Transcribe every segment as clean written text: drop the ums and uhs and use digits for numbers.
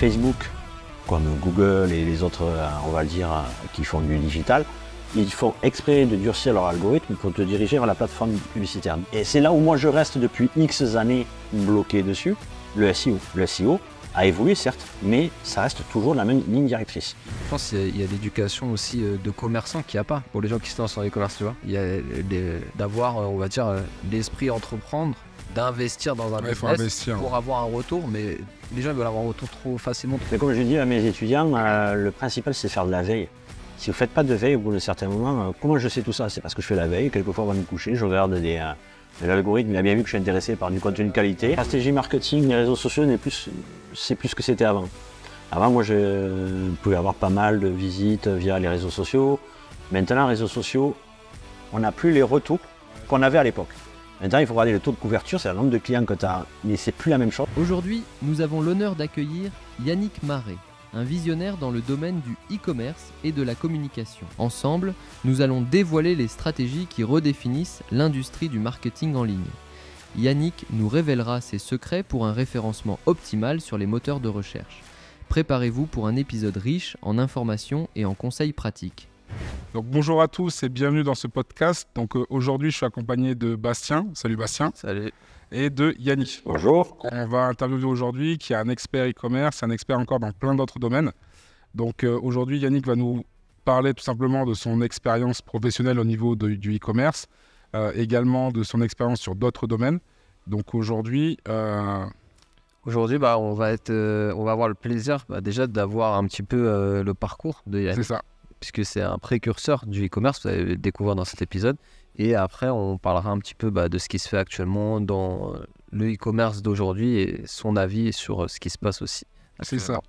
Facebook, comme Google et les autres, on va le dire, qui font du digital, ils font exprès de durcir leur algorithme pour te diriger vers la plateforme publicitaire. Et c'est là où moi je reste depuis X années bloqué dessus, le SEO. Le SEO a évolué certes, mais ça reste toujours la même ligne directrice. Je pense qu'il y a l'éducation aussi de commerçants qu'il n'y a pas pour les gens qui se lancent dans les commerces, tu vois. Il y a d'avoir, on va dire, l'esprit entreprendre, d'investir dans un business pour avoir un retour, mais les gens veulent avoir un retour trop facilement. Mais comme je dis à mes étudiants, le principal c'est faire de la veille. Si vous ne faites pas de veille au bout de certains moments, comment je sais tout ça? C'est parce que je fais la veille, quelquefois avant de me coucher, je regarde l'algorithme, il a bien vu que je suis intéressé par du contenu de qualité. La stratégie marketing, les réseaux sociaux, c'est plus ce que c'était avant. Avant, moi, je pouvais avoir pas mal de visites via les réseaux sociaux. Maintenant, les réseaux sociaux, on n'a plus les retours qu'on avait à l'époque. Maintenant, il faut regarder le taux de couverture, c'est le nombre de clients que tu as, mais c'est plus la même chose. Aujourd'hui, nous avons l'honneur d'accueillir Yannick Marais, un visionnaire dans le domaine du e-commerce et de la communication. Ensemble, nous allons dévoiler les stratégies qui redéfinissent l'industrie du marketing en ligne. Yannick nous révélera ses secrets pour un référencement optimal sur les moteurs de recherche. Préparez-vous pour un épisode riche en informations et en conseils pratiques. Donc bonjour à tous et bienvenue dans ce podcast. Donc aujourd'hui je suis accompagné de Bastien. Salut Bastien. Salut. Et de Yannick. Bonjour. On va interviewer aujourd'hui qui est un expert e-commerce, un expert encore dans plein d'autres domaines. Donc aujourd'hui Yannick va nous parler tout simplement de son expérience professionnelle au niveau du e-commerce, également de son expérience sur d'autres domaines. Donc aujourd'hui... Aujourd'hui, on va avoir le plaisir déjà d'avoir un petit peu le parcours de Yannick. C'est ça. Puisque c'est un précurseur du e-commerce, vous allez le découvrir dans cet épisode. Et après, on parlera un petit peu de ce qui se fait actuellement dans le e-commerce d'aujourd'hui et son avis sur ce qui se passe aussi. C'est ça.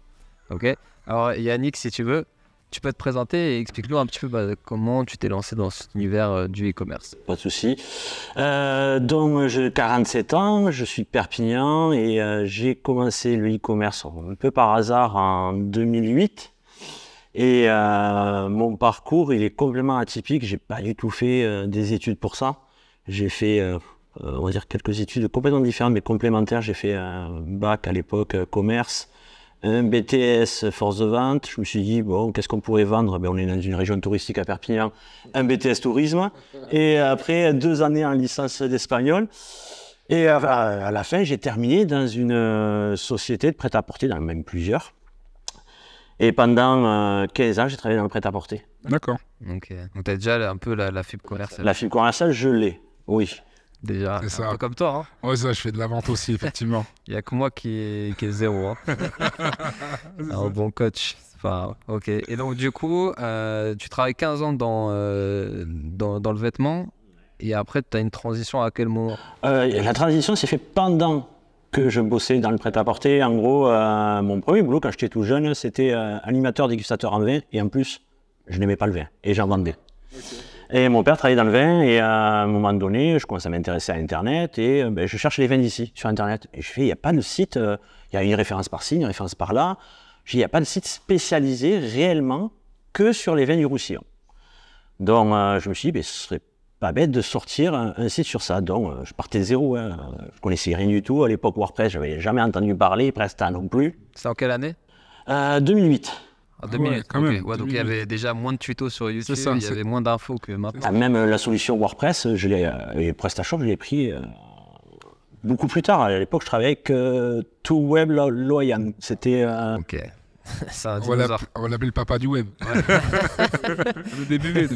Ok. Alors Yannick, si tu veux, tu peux te présenter et explique-nous un petit peu comment tu t'es lancé dans cet univers du e-commerce. Pas de souci. Donc j'ai 47 ans, je suis de Perpignan et j'ai commencé le e-commerce un peu par hasard en 2008. Et mon parcours, il est complètement atypique. J'ai pas du tout fait des études pour ça. J'ai fait, on va dire, quelques études complètement différentes, mais complémentaires. J'ai fait un bac à l'époque commerce, un BTS force de vente. Je me suis dit, bon, qu'est-ce qu'on pourrait vendre? On est dans une région touristique à Perpignan, un BTS tourisme. Et après 2 années en licence d'espagnol. Et à la fin, j'ai terminé dans une société de prêt-à-porter, dans même plusieurs. Et pendant 15 ans, j'ai travaillé dans le prêt-à-porter. D'accord. Donc tu as déjà un peu la fibre commerciale. La fibre commerciale, je l'ai, oui. Déjà, c'est ça. Un peu comme toi. Hein. Ouais, ça, je fais de la vente aussi, effectivement. Il n'y a que moi qui est zéro. Hein. Un bon coach. Enfin, ok. Et donc, du coup, tu travailles 15 ans dans le vêtement. Et après, tu as une transition à quel moment? La transition s'est faite pendant que je bossais dans le prêt-à-porter. En gros, mon premier boulot, quand j'étais tout jeune, c'était animateur dégustateur en vin. Et en plus, je n'aimais pas le vin. Et j'en vendais. Okay. Et mon père travaillait dans le vin. Et à un moment donné, je commençais à m'intéresser à Internet. Et je cherche les vins d'ici sur Internet. Et je fais, il n'y a pas de site. Il y a une référence par-ci, une référence par-là. Il n'y a pas de site spécialisé réellement que sur les vins du Roussillon. Donc, je me suis dit, ce serait pas bête de sortir un site sur ça. Donc, je partais de zéro. Hein. Je connaissais rien du tout. À l'époque, WordPress, je n'avais jamais entendu parler, Presta non plus. C'est en quelle année? 2008. En 2008, ouais, quand même. Ouais, donc il y avait déjà moins de tutos sur YouTube, il y avait moins d'infos que maintenant. Même la solution WordPress, et PrestaShop, je l'ai pris beaucoup plus tard. À l'époque, je travaillais avec TwoWeb Loyan. C'était... Ok. C'est un dinosaure. On l'appelle le papa du web. Ouais. Le début.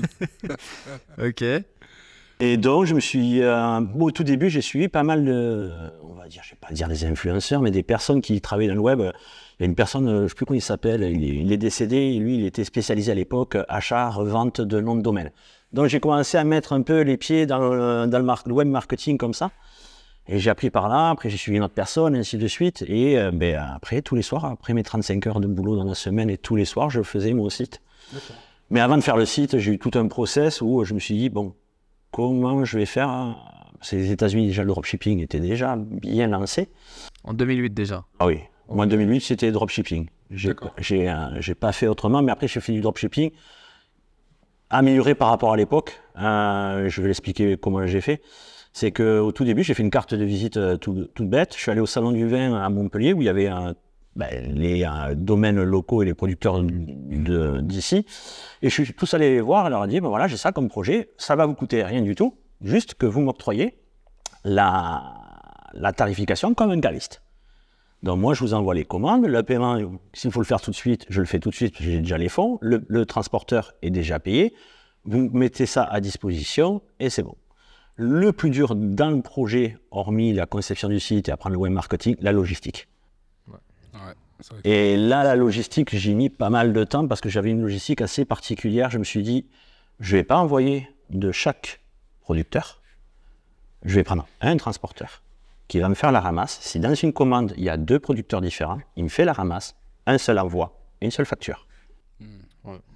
Ok. Et donc, je me suis... au tout début, j'ai suivi pas mal de... On va dire, je ne vais pas dire des influenceurs, mais des personnes qui travaillent dans le web. Il y a une personne, je ne sais plus comment il s'appelle, il est décédé. Et lui, il était spécialisé à l'époque, achat, revente de noms de domaine. Donc, j'ai commencé à mettre un peu les pieds dans le web marketing comme ça. Et j'ai appris par là, après j'ai suivi une autre personne, et ainsi de suite. Et après, tous les soirs, après mes 35 heures de boulot dans la semaine, et tous les soirs, je faisais mon site. Mais avant de faire le site, j'ai eu tout un process où je me suis dit, bon, comment je vais faire? C'est les États-Unis, déjà, le dropshipping était déjà bien lancé. En 2008 déjà? Ah oui, moi en 2008, c'était dropshipping. J'ai pas fait autrement, mais après, j'ai fait du dropshipping amélioré par rapport à l'époque. Je vais l'expliquer comment j'ai fait. C'est qu'au tout début, j'ai fait une carte de visite toute bête. Je suis allé au Salon du Vin à Montpellier où il y avait les domaines locaux et les producteurs d'ici. Et je suis tous allé les voir et leur ai dit, voilà, j'ai ça comme projet, ça va vous coûter rien du tout, juste que vous m'octroyez la tarification comme un caviste. Donc moi, je vous envoie les commandes, le paiement, s'il faut le faire tout de suite, je le fais tout de suite, j'ai déjà les fonds, le transporteur est déjà payé, vous mettez ça à disposition et c'est bon. Le plus dur dans le projet, hormis la conception du site et apprendre le web marketing, la logistique. Et là, la logistique, j'ai mis pas mal de temps parce que j'avais une logistique assez particulière. Je me suis dit, je ne vais pas envoyer de chaque producteur, je vais prendre un transporteur qui va me faire la ramasse. Si dans une commande, il y a 2 producteurs différents, il me fait la ramasse, un seul envoi et une seule facture.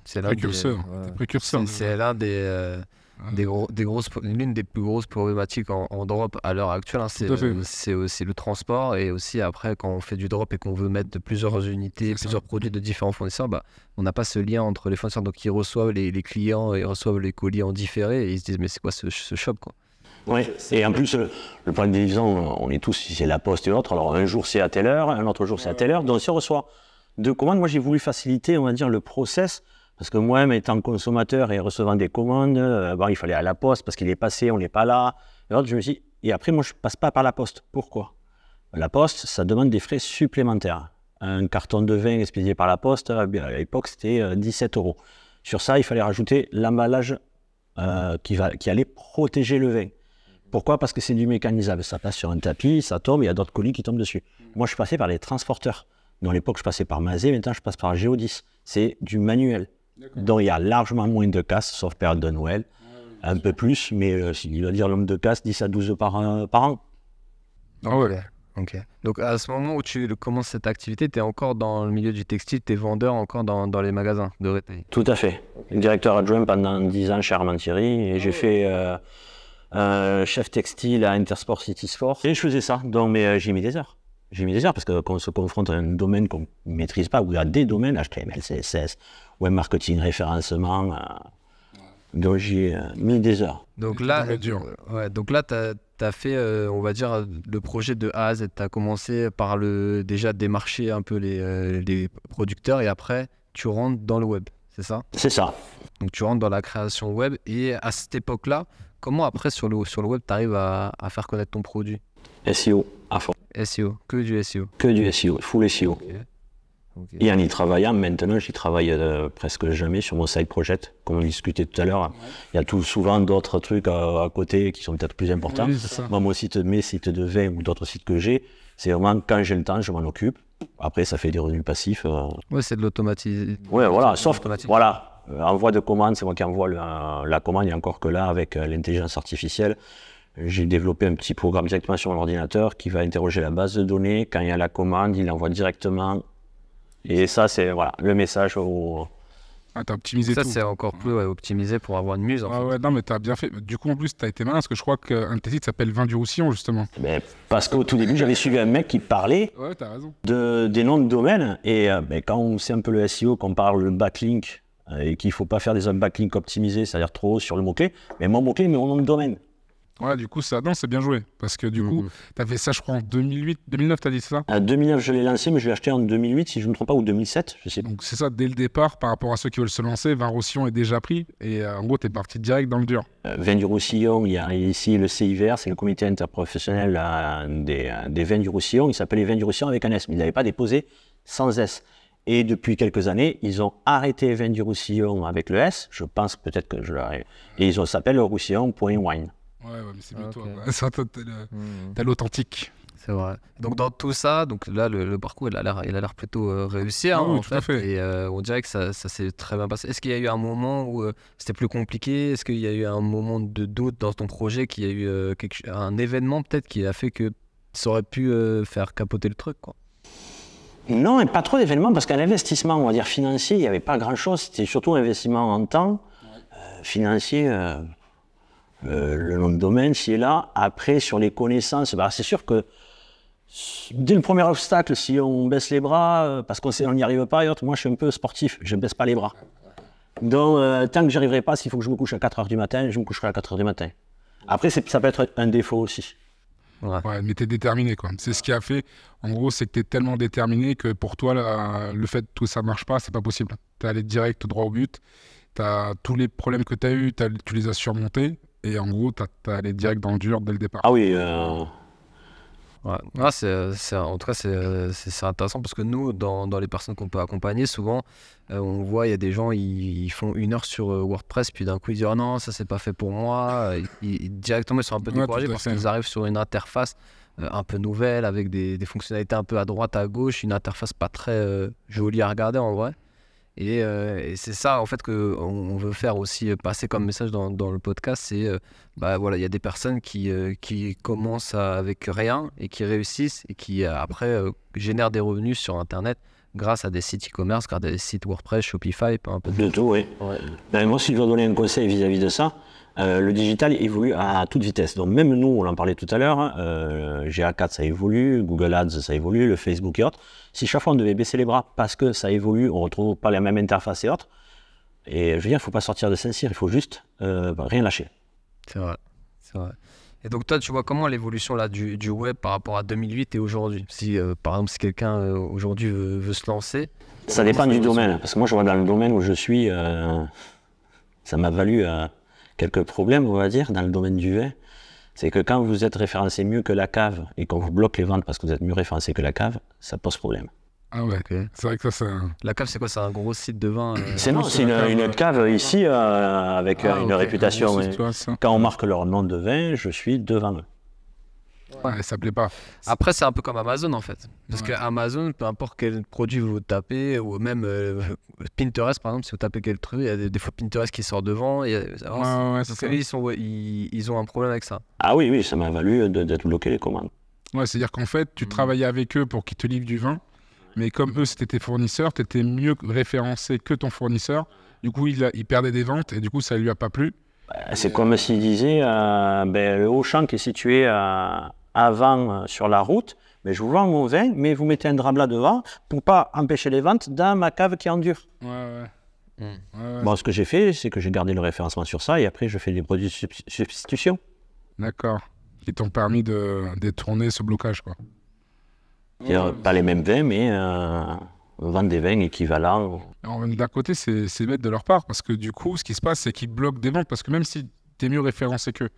C'est précurseur. C'est l'un l'une des plus grosses problématiques en drop à l'heure actuelle, hein. C'est aussi le transport, et aussi après quand on fait du drop et qu'on veut mettre plusieurs unités, plusieurs produits de différents fournisseurs, on n'a pas ce lien entre les fournisseurs, donc ils reçoivent les clients, ils reçoivent les colis en différé et ils se disent mais c'est quoi ce shop, quoi. Oui, et en plus, le problème des livraisons, on est tous, si c'est la poste et l'autre, alors un jour c'est à telle heure, un autre jour c'est à telle heure, donc si on reçoit 2 commandes, moi j'ai voulu faciliter, on va dire, le process. Parce que moi-même, étant consommateur et recevant des commandes, il fallait à la poste parce qu'il est passé, on n'est pas là. Et après, moi, je ne passe pas par la poste. Pourquoi? La poste, ça demande des frais supplémentaires. Un carton de vin expédié par la poste, à l'époque, c'était 17 €. Sur ça, il fallait rajouter l'emballage qui allait protéger le vin. Pourquoi? Parce que c'est du mécanisable. Ça passe sur un tapis, ça tombe, il y a d'autres colis qui tombent dessus. Moi, je passais par les transporteurs. Dans l'époque, je passais par Mazé, maintenant, je passe par Géodis. C'est du manuel. Donc il y a largement moins de casse, sauf période de Noël, un peu plus, mais il va dire l'homme de casse 10 à 12 par an. Ah ouais. Ok. Donc à ce moment où tu commences cette activité, tu es encore dans le milieu du textile, tu es vendeur encore dans les magasins de retail. Tout à fait. Directeur adjoint pendant 10 ans chez Armand-Thierry, et j'ai fait chef textile à Intersport City Sport. Et je faisais ça, donc j'ai mis des heures. J'ai mis des heures parce que quand on se confronte à un domaine qu'on ne maîtrise pas, où il y a des domaines, HTML, CSS, web marketing, référencement, donc j'ai mis des heures. Donc là, tu as fait, on va dire, le projet de A à Z. Tu as commencé par déjà démarcher un peu les producteurs et après, tu rentres dans le web, c'est ça? C'est ça. Donc tu rentres dans la création web, et à cette époque-là, comment après sur le web, tu arrives à faire connaître ton produit? SEO, à fond. SEO, que du SEO? Que du SEO, full SEO. Okay. Et en y travaillant, maintenant j'y travaille presque jamais sur mon side project, comme on discutait tout à l'heure. Il y a souvent d'autres trucs à côté qui sont peut-être plus importants. Oui, moi, mes sites de vin ou d'autres sites que j'ai, c'est vraiment quand j'ai le temps, je m'en occupe. Après, ça fait des revenus passifs. Oui, c'est de l'automatisation. Oui, voilà, sauf voilà, envoi de commande, c'est moi qui envoie la commande, et encore que là, avec l'intelligence artificielle, j'ai développé un petit programme directement sur mon ordinateur qui va interroger la base de données. Quand il y a la commande, il l'envoie directement. Et ça, c'est le message au... Ah, t'as optimisé ça, tout. C'est encore plus optimisé pour avoir une muse. En fait. Ouais, non, mais t'as bien fait. Du coup, en plus, t'as été malin, parce que je crois qu'un de tes sites s'appelle Vin du Roussillon, justement. Parce qu'au tout début, j'avais suivi un mec qui parlait t'as raison. Des noms de domaine. Et quand on sait un peu le SEO, qu'on parle le backlink, et qu'il ne faut pas faire des backlinks optimisés, c'est-à-dire trop haut sur le mot-clé, mais mon mot-clé, mais mon nom de domaine. Ouais, du coup, c'est bien joué. Parce que du coup, tu as fait ça, je crois, en 2009, tu as dit ça? En 2009, je l'ai lancé, mais je l'ai acheté en 2008, si je ne me trompe pas, ou 2007, je sais pas. Donc, c'est ça, dès le départ, par rapport à ceux qui veulent se lancer, Vin Roussillon est déjà pris. Et en gros, tu es parti direct dans le dur. Vin du Roussillon, il y a ici le CIVR, c'est le comité interprofessionnel des vins du Roussillon. Il s'appelait Vins du Roussillon avec un S, mais ils n'avaient pas déposé sans S. Et depuis quelques années, ils ont arrêté Vin du Roussillon avec le S. Je pense peut-être que je l'aurais. Et ils s'appellent roussillon.wine. Ouais, mais c'est mieux toi. T'as l'authentique. C'est vrai. Donc dans tout ça, donc là le parcours il a l'air plutôt réussi en fait. Et on dirait que ça s'est très bien passé. Est-ce qu'il y a eu un moment où c'était plus compliqué? Est-ce qu'il y a eu un moment de doute dans ton projet, qu'il y a eu un événement peut-être qui a fait que ça aurait pu faire capoter le truc, quoi? Non, pas trop d'événements, parce qu'à l'investissement, on va dire financier, il n'y avait pas grand-chose. C'était surtout un investissement en temps. Financier, le nom de domaine, s'il est là. Après, sur les connaissances, c'est sûr que dès le premier obstacle, si on baisse les bras, parce qu'on n'y arrive pas, et autres, moi je suis un peu sportif, je ne baisse pas les bras. Donc, tant que je n'y arriverai pas, s'il faut que je me couche à 4 h du matin, je me coucherai à 4 h du matin. Après, ça peut être un défaut aussi. Ouais, mais t'es déterminé, quoi. C'est ce qui a fait, en gros, c'est que t'es tellement déterminé que pour toi, le fait que ça marche pas, c'est pas possible. T'es allé direct droit au but, tous les problèmes que t'as eu, tu les as surmontés, et en gros, t'es allé direct dans le dur dès le départ. Ah oui. Ouais. En tout cas, c'est intéressant parce que nous, dans les personnes qu'on peut accompagner, souvent, on voit, il y a des gens, ils font 1 heure sur WordPress, puis d'un coup, ils disent « Oh non, ça, c'est pas fait pour moi ». Directement, ils sont un peu découragés parce qu'ils arrivent sur une interface un peu nouvelle, avec des fonctionnalités un peu à droite, à gauche, une interface pas très jolie à regarder en vrai. Et c'est ça en fait qu'on veut faire aussi passer comme message dans le podcast, c'est voilà, il y a des personnes qui commencent avec rien et qui réussissent et qui après génèrent des revenus sur internet grâce à des sites e-commerce, grâce à des sites WordPress, Shopify, un peu de tout. Oui. Ouais. Ben, moi, si je dois donner un conseil vis-à-vis de ça, le digital évolue à toute vitesse. Donc même nous, on en parlait tout à l'heure, GA4 ça évolue, Google Ads ça évolue, le Facebook et autres. Si chaque fois on devait baisser les bras parce que ça évolue, on ne retrouve pas la même interface et autres, et je veux dire, il ne faut pas sortir de Saint-Cyr, il faut juste rien lâcher. C'est vrai. Et donc toi, tu vois comment l'évolution là, du web par rapport à 2008 et aujourd'hui? Si par exemple, si quelqu'un aujourd'hui veut se lancer. Ça dépend du domaine, parce que moi je vois dans le domaine où je suis, ça m'a valu quelques problèmes, on va dire, dans le domaine du vin. C'est que quand vous êtes référencé mieux que la cave et qu'on vous bloque les ventes parce que vous êtes mieux référencé que la cave, ça pose problème. Ah ouais, okay. C'est vrai que ça c'est La cave, c'est quoi? C'est un gros site de vin C'est une cave ici avec une réputation. Quand on marque leur nom de vin, je suis devant eux. Ouais, ça plaît pas. Après, c'est un peu comme Amazon en fait. Parce que Amazon, peu importe quel produit vous tapez, ou même Pinterest par exemple, si vous tapez quel truc, il y a des fois Pinterest qui sort devant. C'est ça. Ils ont un problème avec ça. Ah oui, ça m'a valu d'être bloqué les commandes. Ouais, c'est-à-dire qu'en fait, tu travaillais avec eux pour qu'ils te livrent du vin, mais comme eux c'était tes fournisseurs, tu étais mieux référencé que ton fournisseur. Du coup, il perdait des ventes et du coup, ça lui a pas plu. C'est comme s'il disait le Auchan qui est situé avant sur la route, mais je vous vends mon vin, mais vous mettez un drap devant pour pas empêcher les ventes dans ma cave qui est en dur. Ouais. Bon, ce que j'ai fait, c'est que j'ai gardé le référencement sur ça et après je fais des produits de substitution. D'accord. Qui t'ont permis de détourner ce blocage, quoi. Pas les mêmes vins, mais vendre des vins équivalents. D'un côté, c'est bête de leur part, parce que du coup, ce qui se passe, c'est qu'ils bloquent des ventes, parce que même si tu es mieux référencé qu'eux,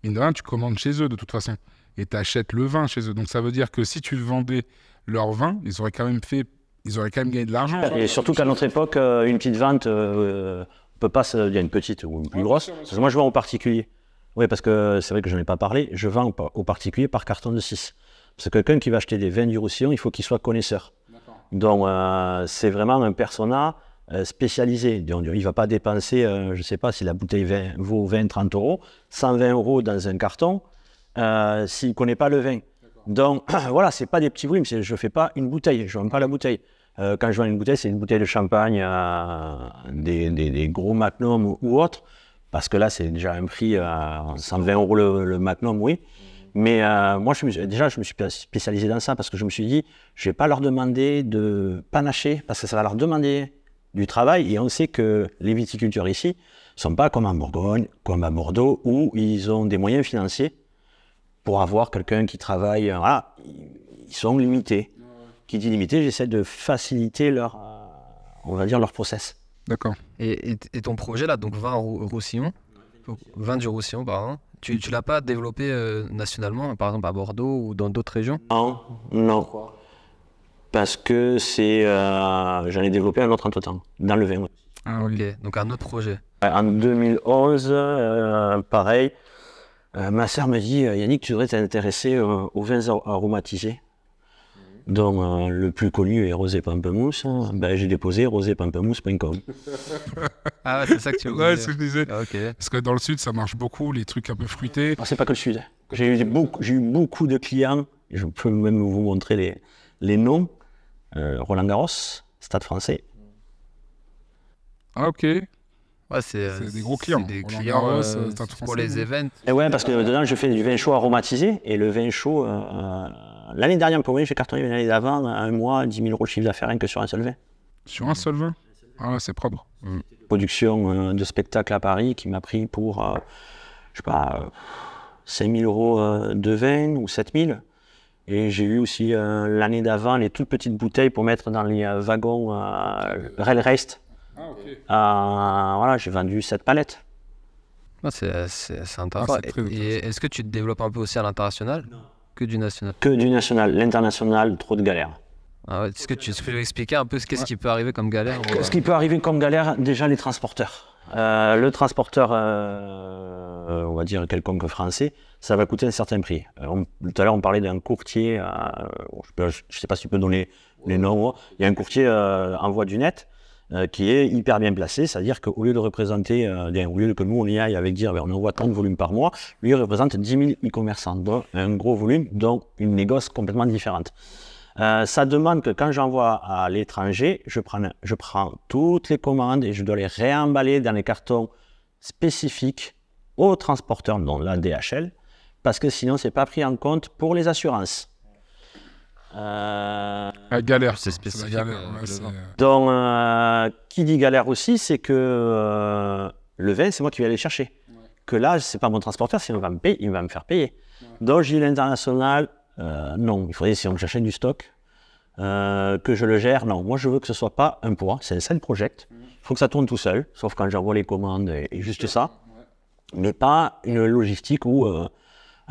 mine de rien, tu commandes chez eux de toute façon, et tu achètes le vin chez eux. Donc ça veut dire que si tu vendais leur vin, ils auraient quand même gagné de l'argent. Et surtout qu'à notre époque, une petite vente, on peut pas, il y a une petite ou une plus grosse. Parce que moi, je vends aux particuliers. Oui, parce que c'est vrai que je n'en ai pas parlé, je vends aux particuliers par carton de 6. Parce que quelqu'un qui va acheter des vins du Roussillon, il faut qu'il soit connaisseur. Donc, c'est vraiment un persona spécialisé. Donc, il ne va pas dépenser, je ne sais pas si la bouteille vaut 20-30 €, 120 € dans un carton, s'il ne connaît pas le vin. Donc, voilà, ce n'est pas des petits volumes. Je ne fais pas une bouteille, je ne vends pas la bouteille. Quand je vends une bouteille, c'est une bouteille de champagne, des gros Magnum ou autre. Parce que là, c'est déjà un prix à 120 € le Magnum, oui. Mais moi, je me suis spécialisé dans ça parce que je me suis dit, je ne vais pas leur demander de panacher parce que ça va leur demander du travail. Et on sait que les viticulteurs ici ne sont pas comme en Bourgogne, comme à Bordeaux, où ils ont des moyens financiers pour avoir quelqu'un qui travaille. Voilà, ils sont limités. Qui dit limité, j'essaie de faciliter leur process. D'accord. Et ton projet là, donc vin du Roussillon, pardon. Tu ne l'as pas développé nationalement, par exemple à Bordeaux ou dans d'autres régions? Non. Parce que j'en ai développé un autre entre-temps, dans le vin. Ah, ok, donc un autre projet. En 2011, pareil, ma sœur me dit, Yannick, tu devrais t'intéresser aux vins aromatisés. Donc le plus connu est Rosé Pamplemousse. J'ai déposé rosépamplemousse.com. Ah ouais, c'est ça que tu veux dire. Ouais, c'est ce que je disais. Ah, okay. Parce que dans le sud, ça marche beaucoup, les trucs un peu fruités. C'est pas que le sud. J'ai eu beaucoup de clients, je peux même vous montrer les noms. Roland Garros, Stade Français. Ah ok. Ouais, c'est des gros clients. C'est des clients pour les events. Et ouais, parce que dedans, je fais du vin chaud aromatisé. Et le vin chaud, l'année dernière, pour moi, j'ai cartonné, mais l'année d'avant, un mois, 10 000 € de chiffre d'affaires rien que sur un seul vin. Sur un seul vin? Ah ouais, c'est propre. Production de spectacle à Paris qui m'a pris pour, je sais pas, 5 000 € de vin ou 7 000. Et j'ai eu aussi l'année d'avant les toutes petites bouteilles pour mettre dans les wagons Rail Race. Voilà, j'ai vendu 7 palettes. C'est intéressant. Et est-ce que tu te développes un peu aussi à l'international? Non. Que du national? Que du national. L'international, trop de galères. Ah ouais, est-ce que tu peux expliquer un peu qu'est-ce qui peut arriver comme galère? Ce qui peut arriver comme galère, déjà les transporteurs. Le transporteur, on va dire quelconque français, ça va coûter un certain prix. Tout à l'heure, on parlait d'un courtier, je ne sais pas si tu peux donner les noms. Il y a un courtier en voie du net qui est hyper bien placé, c'est-à-dire qu'au lieu de représenter, au lieu que nous on y aille avec dire on envoie tant de volume par mois, lui il représente 10 000 e-commerçants, donc un gros volume, donc une négoce complètement différente. Ça demande que quand j'envoie à l'étranger, je prends toutes les commandes et je dois les réemballer dans les cartons spécifiques aux transporteurs, dont la DHL, parce que sinon c'est pas pris en compte pour les assurances. Galère, c'est spécifique. Donc, qui dit galère aussi, c'est que le vin, c'est moi qui vais aller le chercher. Que là, c'est pas mon transporteur, sinon il va me faire payer. Donc, j'ai l'international. Non, il faudrait si on cherchait du stock, que je le gère. Non, moi je veux que ce soit pas un poids, c'est un side project. Il faut que ça tourne tout seul, sauf quand j'envoie les commandes et juste ça. Mais pas une logistique où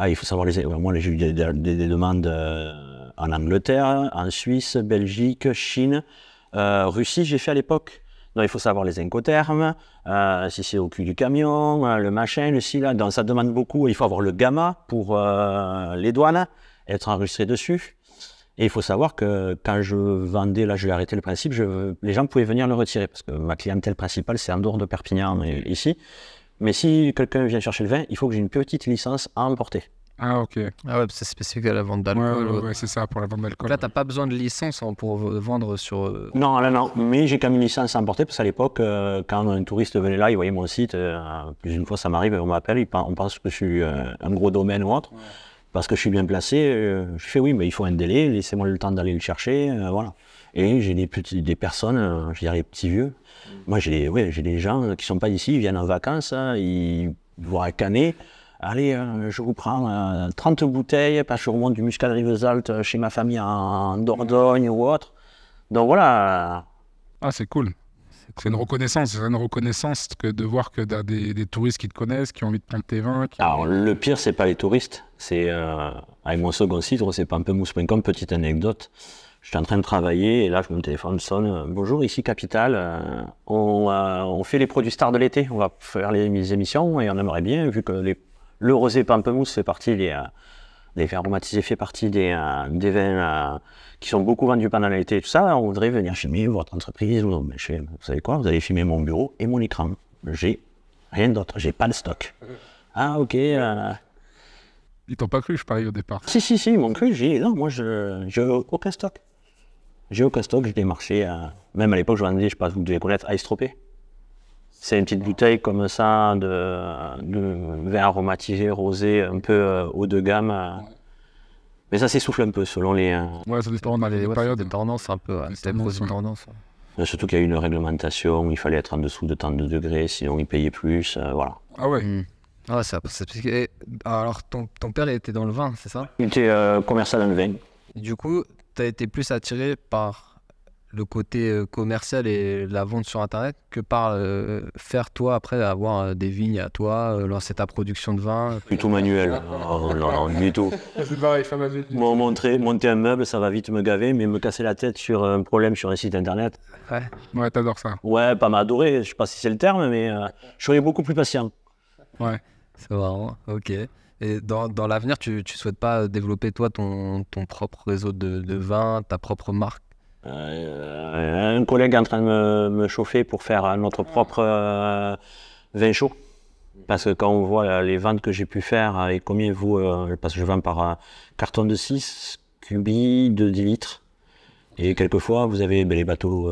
il faut savoir moi j'ai eu des demandes en Angleterre, en Suisse, Belgique, Chine, Russie j'ai fait à l'époque. Donc il faut savoir les incoterms, si c'est au cul du camion, le machin, le ci, là. Donc ça demande beaucoup. Il faut avoir le gamma pour les douanes, être enregistré dessus. Et il faut savoir que quand je vendais, là je vais arrêter le principe, les gens pouvaient venir le retirer parce que ma clientèle principale c'est en dehors de Perpignan et ici. Mais si quelqu'un vient chercher le vin, il faut que j'ai une petite licence à emporter. Ah ok. Ah ouais, c'est spécifique à la vente d'alcool. Ouais, c'est ça, pour la vente d'alcool. Là, t'as pas besoin de licence pour vendre sur... Non, mais j'ai quand même une licence à emporter parce qu'à l'époque, quand un touriste venait là, il voyait mon site, plus d'une fois ça m'arrive, on m'appelle, on pense que je suis un gros domaine ou autre, parce que je suis bien placé, je fais oui, mais il faut un délai, laissez-moi le temps d'aller le chercher, voilà. Et j'ai des personnes, je dirais les petits vieux, moi j'ai des gens qui sont pas d'ici, ils viennent en vacances, ils vont à Canet. Allez, je vous prends 30 bouteilles, parce que je remonte du Muscat de Rivesaltes chez ma famille en Dordogne ou autre. Donc voilà. Ah, c'est cool. C'est une reconnaissance que de voir que des touristes qui te connaissent, qui ont envie de prendre tes vins. Alors, le pire, c'est pas les touristes. C'est avec mon second site, c'est pamplemousse.com, petite anecdote. J'étais en train de travailler et là, mon téléphone sonne. Bonjour, ici Capital. On fait les produits stars de l'été. On va faire les émissions et on aimerait bien, vu que le rosé pamplemousse fait partie les vins aromatisés, fait partie des vins qui sont beaucoup vendus pendant l'été et tout ça. On voudrait venir filmer votre entreprise. Vous savez quoi? Vous allez filmer mon bureau et mon écran. J'ai rien d'autre. J'ai pas de stock. Ah ok. Ils t'ont pas cru, je parie au départ. Si, ils m'ont cru. Non, moi j'ai aucun stock. J'ai aucun stock. J'ai démarché. Même à l'époque, je vendais, je sais pas, vous devez connaître Ice Tropé. C'est une petite bouteille comme ça de vin aromatisé, rosé, un peu haut de gamme. Mais ça s'essouffle un peu selon les... Ouais, ça dépend dans les périodes. Des tendances un peu. C'était une tendance. Surtout qu'il y a eu une réglementation où il fallait être en dessous de tant de degrés, sinon ils payaient plus, voilà. Ah ouais. Ah, alors, ton père il était dans le vin, c'est ça? Il était commercial dans le vin. Et du coup, tu as été plus attiré par le côté commercial et la vente sur Internet que par faire toi après avoir des vignes à toi, lancer ta production de vin? Plutôt manuel, non, du tout. C'est pareil, femme adulte. Moi, monter un meuble, ça va vite me gaver, mais me casser la tête sur un problème sur un site Internet... Ouais, t'adores ça. Ouais, pas m'adorer, je sais pas si c'est le terme, mais je serais beaucoup plus patient. Ouais. C'est marrant, ok. Et dans l'avenir, tu souhaites pas développer toi ton propre réseau de vin, ta propre marque? Un collègue est en train de me chauffer pour faire notre propre vin chaud. Parce que quand on voit les ventes que j'ai pu faire et combien vous, parce que je vends par carton de 6, cubi de 10 litres. Et quelquefois, vous avez les bateaux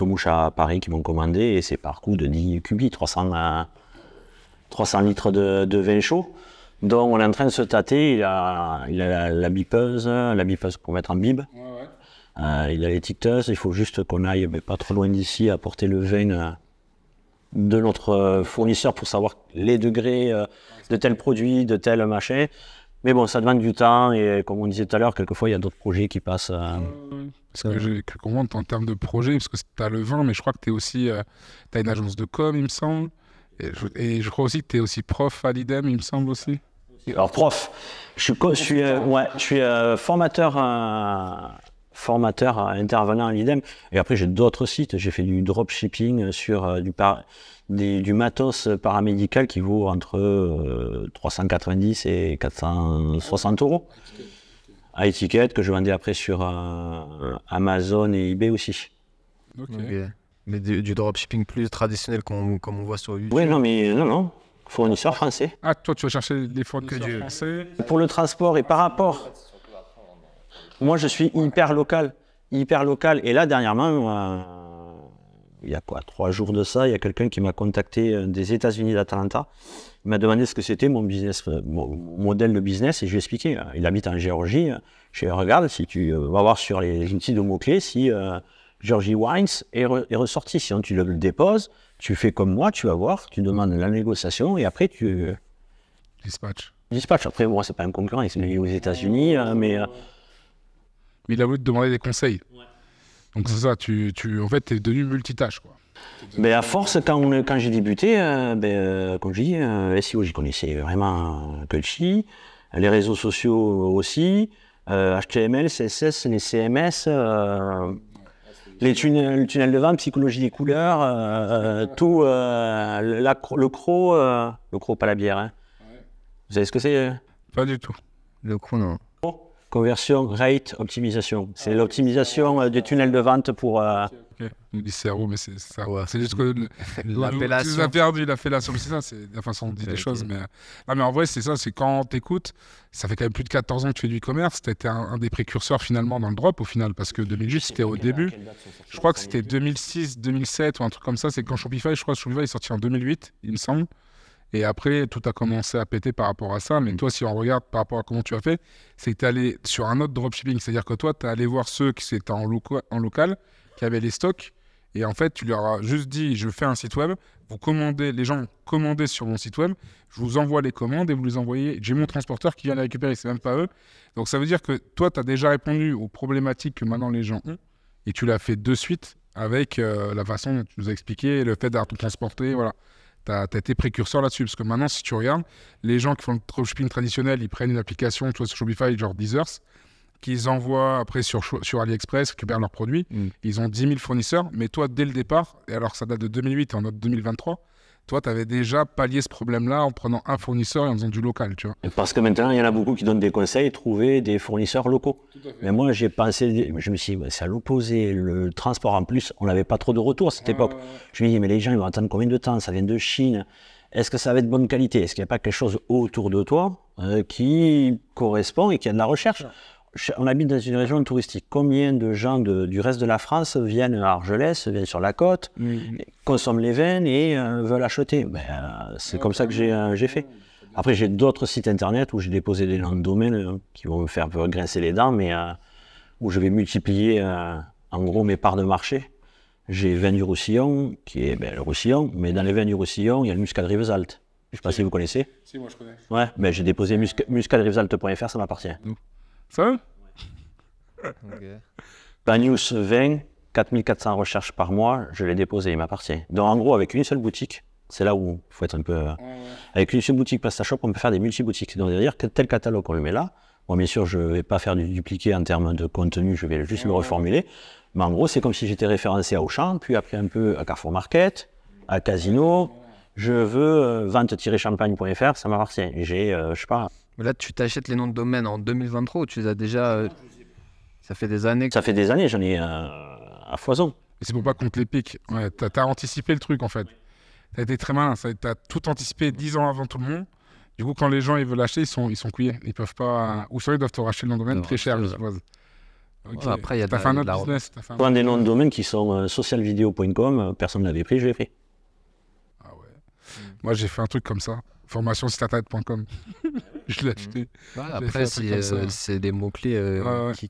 mouches à Paris qui m'ont commandé et c'est par coup de 10 cubis, 300 litres de vin chaud. Donc on est en train de se tâter, il a la bipeuse pour mettre en bib. Il a l'étiqueteuse, il faut juste qu'on aille pas trop loin d'ici apporter le vin de notre fournisseur pour savoir les degrés de tel produit, de tel machin. Mais bon, ça demande du temps et comme on disait tout à l'heure, quelquefois il y a d'autres projets qui passent. Parce que j'ai cru comprendre en termes de projet, parce que tu as le vin, mais je crois que tu es aussi. Tu as une agence de com, il me semble. Et je crois aussi que tu es aussi prof à l'IDEM, il me semble aussi. Alors, prof, je suis formateur intervenant à l'IDEM. Et après, j'ai d'autres sites. J'ai fait du dropshipping sur du matos paramédical qui vaut entre 390 et 460 euros. À étiquette, que je vendais après sur Amazon et eBay aussi. Okay. Mais du dropshipping plus traditionnel comme on voit sur YouTube. Oui, non. Fournisseur français. Ah, toi, tu vas chercher des fournisseurs français. Pour le transport et par rapport... Moi, je suis hyper local. Et là, dernièrement, il y a 3 jours de ça, il y a quelqu'un qui m'a contacté des États-Unis d'Atlanta. Il m'a demandé ce que c'était mon modèle de business et je lui ai expliqué. Il habite en Géorgie. Je lui ai dit, regarde, si tu vas voir sur les outils de mots-clés, si Georgie Wines est ressorti. Sinon, tu le déposes, tu fais comme moi, tu vas voir, tu demandes la négociation et après tu... Dispatch. Après, moi, c'est pas un concurrent, il est aux États-Unis, mais... Mais il a voulu te demander des conseils. Ouais. Donc c'est ça, en fait, tu es devenu multitâche, quoi. Ben à force, quand j'ai débuté, comme je dis, SEO, j'y connaissais vraiment que le chi, les réseaux sociaux aussi, HTML, CSS, les CMS, les tunnels de vente, psychologie des couleurs, tout, le croc, pas la bière. Hein. Ouais. Vous savez ce que c'est? Pas du tout. Le croc, non. Conversion, rate, optimisation. C'est l'optimisation des tunnels de vente pour... Ok, on dit CRO, mais c'est ça. Ouais. C'est juste que l'appellation. Tu as perdu l'appellation, c'est ça, c'est la façon de dire les choses. Mais... Non, mais en vrai, c'est ça, c'est quand t'écoutes, ça fait quand même plus de 14 ans que tu fais du e-commerce, tu été un des précurseurs finalement dans le drop au final, parce que 2008, c'était au début. Je crois que c'était 2006, 2007 ou un truc comme ça, c'est quand Shopify, je crois que Shopify est sorti en 2008, il me semble. Et après, tout a commencé à péter par rapport à ça. Mais toi, si on regarde par rapport à comment tu as fait, c'est que tu es allé sur un autre dropshipping. C'est-à-dire que toi, tu es allé voir ceux qui étaient en local, qui avaient les stocks. Et en fait, tu leur as juste dit, je fais un site web. Vous commandez, les gens commandez sur mon site web. Je vous envoie les commandes et vous les envoyez. J'ai mon transporteur qui vient les récupérer. C'est même pas eux. Donc, ça veut dire que toi, tu as déjà répondu aux problématiques que maintenant les gens ont. Et tu l'as fait de suite avec la façon dont tu nous as expliqué, le fait d'avoir tout transporté, voilà. Tu as été précurseur là-dessus, parce que maintenant, si tu regardes, les gens qui font le dropshipping traditionnel, ils prennent une application, tu vois, sur Shopify, genre Deezers, qu'ils envoient après sur AliExpress, récupèrent leurs produits. Ils ont 10 000 fournisseurs, mais toi, dès le départ, et alors ça date de 2008 et en 2023, toi, tu avais déjà pallié ce problème-là en prenant un fournisseur et en faisant du local, tu vois. Parce que maintenant, il y en a beaucoup qui donnent des conseils, trouver des fournisseurs locaux. Mais moi, j'ai pensé, je me suis dit, c'est à l'opposé, le transport en plus, on n'avait pas trop de retours à cette époque. Je me dis, mais les gens, ils vont attendre combien de temps? Ça vient de Chine. Est-ce que ça va être de bonne qualité? Est-ce qu'il n'y a pas quelque chose autour de toi qui correspond et qui a de la recherche? On habite dans une région touristique. Combien de gens du reste de la France viennent à Argelès, viennent sur la côte, consomment les vins et veulent acheter? C'est comme ça que j'ai fait. Après, j'ai d'autres sites internet où j'ai déposé des noms de domaine qui vont me faire grincer les dents, mais où je vais multiplier en gros mes parts de marché. J'ai vin du Roussillon, qui est le Roussillon, mais dans les vins du Roussillon, il y a le Muscat de Rivesaltes. Je ne sais pas si vous connaissez. Si, moi je connais. Ouais, mais j'ai déposé muscadrivesaltes.fr, ça m'appartient. Ça okay. Banyuls 20, 4400 recherches par mois, je l'ai déposé, il m'appartient. Donc en gros, avec une seule boutique, c'est là où il faut être un peu... Avec une seule boutique PrestaShop, on peut faire des multi-boutiques. Donc c'est-à-dire que tel catalogue, on le met là. Bon, bien sûr, je ne vais pas faire du dupliqué en termes de contenu, je vais juste le reformuler. Mais en gros, c'est comme si j'étais référencé à Auchan, puis après un peu à Carrefour Market, à Casino. Je veux vente-champagne.fr, ça m'appartient. J'ai, je sais pas... Mais là, tu t'achètes les noms de domaine en 2023 ou tu les as déjà... Ça fait des années. Ça fait des années, j'en ai à foison. Et c'est pour pas qu'on te les pique. Ouais, t'as anticipé le truc en fait. T'as été très malin, t'as tout anticipé 10 ans avant tout le monde. Du coup, quand les gens ils veulent acheter, ils sont couillés. Ils peuvent pas... Ou soit ils doivent te racheter le nom de domaine très cher, je suppose. Okay. Ouais, après, il y a t'as fait un autre business. Prends des noms de domaine qui sont socialvideo.com, personne ne l'avait pris, je l'ai pris. Ah ouais. Moi, j'ai fait un truc comme ça. Formationsiteinternet.com. Je l'ai acheté. Ouais, après, c'est des mots-clés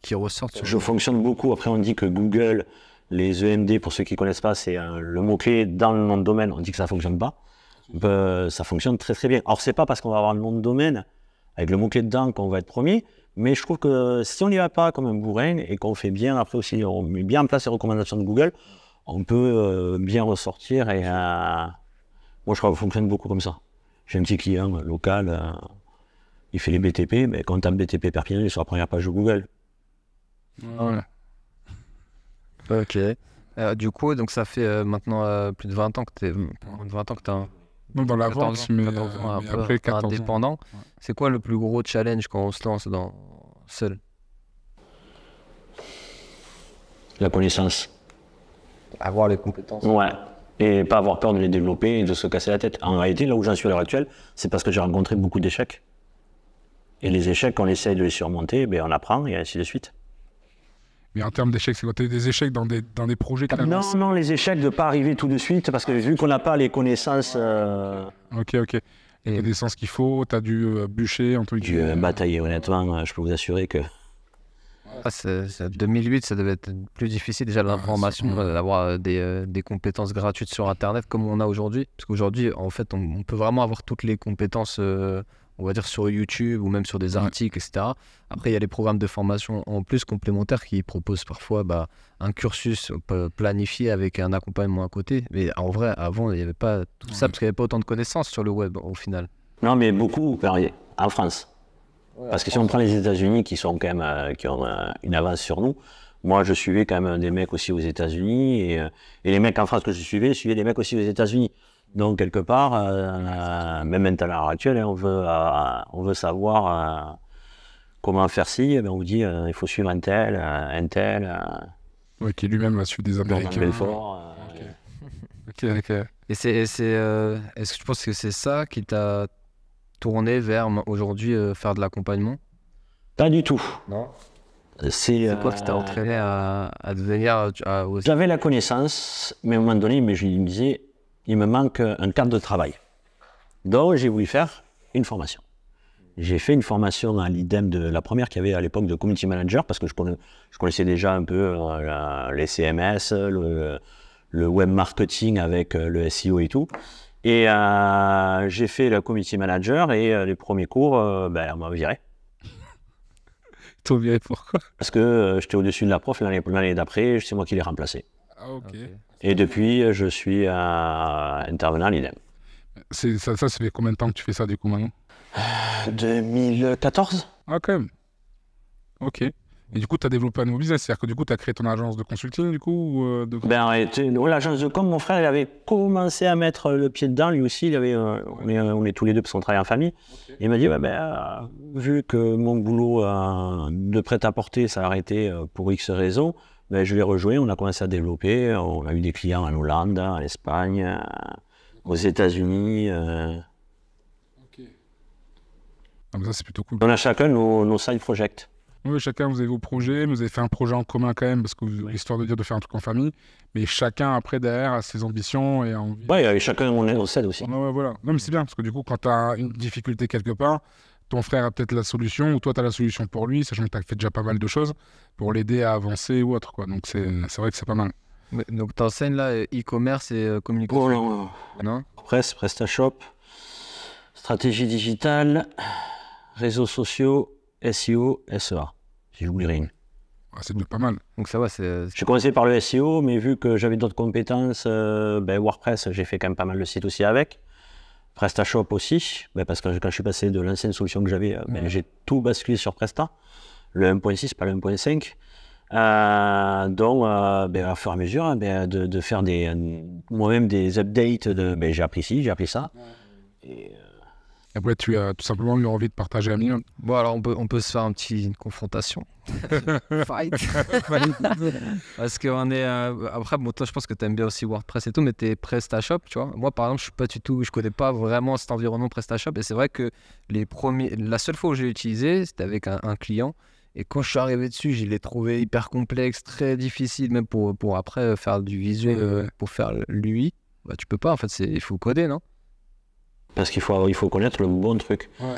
qui ressortent. Je fonctionne beaucoup. Après, on dit que Google, Les EMD, pour ceux qui ne connaissent pas, c'est le mot-clé dans le nom de domaine. On dit que ça ne fonctionne pas. Ça fonctionne très très bien. Alors, c'est pas parce qu'on va avoir le nom de domaine avec le mot-clé dedans qu'on va être premier, mais je trouve que si on n'y va pas comme un bourrin et qu'on fait bien, après aussi, on met bien en place les recommandations de Google, on peut bien ressortir. Et moi, je crois que ça fonctionne beaucoup comme ça. J'ai un petit client local, il fait les BTP, mais quand on tape BTP Perpignan, il est sur la première page de Google. Ouais. Ok. Du coup, donc ça fait maintenant plus de 20 ans que tu es dans la vente, mais après 14 indépendant. Ouais. C'est quoi le plus gros challenge quand on se lance seul? La connaissance. Avoir les compétences. Ouais. Et pas avoir peur de les développer et de se casser la tête. En réalité, là où j'en suis à l'heure actuelle, c'est parce que j'ai rencontré beaucoup d'échecs. Et les échecs, on essaye de les surmonter, on apprend et ainsi de suite. Mais en termes d'échecs, c'est quoi? Tu as des échecs dans des projets que tu as lancés? Non, les échecs de ne pas arriver tout de suite, parce que vu qu'on n'a pas les connaissances... Ok. Et les connaissances qu'il faut, tu as dû bûcher, entre guillemets. Dû batailler, honnêtement, je peux vous assurer que... 2008, ça devait être plus difficile déjà l'information, d'avoir des compétences gratuites sur Internet comme on a aujourd'hui. Parce qu'aujourd'hui, en fait, on peut vraiment avoir toutes les compétences... on va dire sur YouTube ou même sur des articles, etc. Après, il y a les programmes de formation en plus complémentaires qui proposent parfois un cursus planifié avec un accompagnement à côté. Mais en vrai, avant, il n'y avait pas tout ça parce qu'il n'y avait pas autant de connaissances sur le web au final. Non, mais beaucoup en France. Parce que si on prend les États-Unis qui sont quand même qui ont une avance sur nous, moi je suivais quand même des mecs aussi aux États-Unis et les mecs en France que je suivais des mecs aussi aux États-Unis. Donc, quelque part, même maintenant à l'heure actuelle, on veut savoir comment faire ci. On vous dit il faut suivre un tel. Oui, qui lui-même va suivre des Américains. Ok. Et est-ce que tu penses que c'est ça qui t'a tourné vers aujourd'hui faire de l'accompagnement? Pas du tout. Non. C'est quoi qui t'a entraîné à devenir... J'avais la connaissance, mais à un moment donné, je me disais... Il me manque un cadre de travail. Donc, j'ai voulu faire une formation. J'ai fait une formation à l'IDEM de la première qu'il y avait à l'époque de Community Manager, parce que je connaissais déjà un peu les CMS, le web marketing avec le SEO et tout. Et j'ai fait le Community Manager et les premiers cours, on m'a viré. T'as viré pourquoi? Parce que j'étais au-dessus de la prof l'année d'après, c'est moi qui l'ai remplacé. Ah, ok. Et depuis, je suis intervenant à l'IDEM. Ça fait combien de temps que tu fais ça du coup maintenant? 2014. Ah, quand même. Ok. Et du coup, tu as développé un nouveau business, c'est-à-dire que du coup, tu as créé ton agence de consulting du coup l'agence de com, mon frère, il avait commencé à mettre le pied dedans, lui aussi, on est tous les deux parce qu'on travaille en famille. Okay. Il m'a dit, vu que mon boulot de prêt-à-porter s'est arrêté pour X raisons, je l'ai rejoint, on a commencé à développer, on a eu des clients en Hollande, en Espagne, aux États-Unis. Ok. Ah, mais ça, c'est plutôt cool. On a chacun nos side projects. Oui, chacun, vous avez vos projets, vous avez fait un projet en commun quand même, parce que histoire de dire de faire un truc en famille, mais chacun, après, derrière, a ses ambitions et a envie. Oui, chacun, on s'aide aussi. Ouais, voilà. Non, mais c'est bien, parce que du coup, quand tu as une difficulté quelque part, ton frère a peut-être la solution, ou toi, tu as la solution pour lui, sachant que tu as fait déjà pas mal de choses pour l'aider à avancer ou autre, quoi. Donc, c'est vrai que c'est pas mal. Donc, tu enseignes là e-commerce et communication? Non. PrestaShop, stratégie digitale, réseaux sociaux, SEO, SEA. Si j'oublie rien. Ouais, c'est déjà pas mal. Donc, ça va, j'ai commencé par le SEO, mais vu que j'avais d'autres compétences, WordPress, j'ai fait quand même pas mal de sites aussi avec. PrestaShop aussi, parce que quand je suis passé de l'ancienne solution que j'avais, j'ai tout basculé sur Presta, le 1.6, pas le 1.5. Donc, à fur et à mesure, de faire moi-même des updates, j'ai appris ci, j'ai appris ça. Et après, tu as tout simplement eu envie de partager un minimum. Bon, alors on peut se faire une confrontation. Fight. Parce qu'on est... Après, toi, je pense que tu aimes bien aussi WordPress et tout, mais tu es PrestaShop, tu vois. Moi, par exemple, je connais pas vraiment cet environnement PrestaShop. Et c'est vrai que la seule fois où j'ai utilisé, c'était avec un client. Et quand je suis arrivé dessus, je l'ai trouvé hyper complexe, très difficile, même pour après faire du visuel, pour faire l'UI. Tu peux pas, en fait, il faut coder, non? Parce qu'il faut connaître le bon truc. Ouais.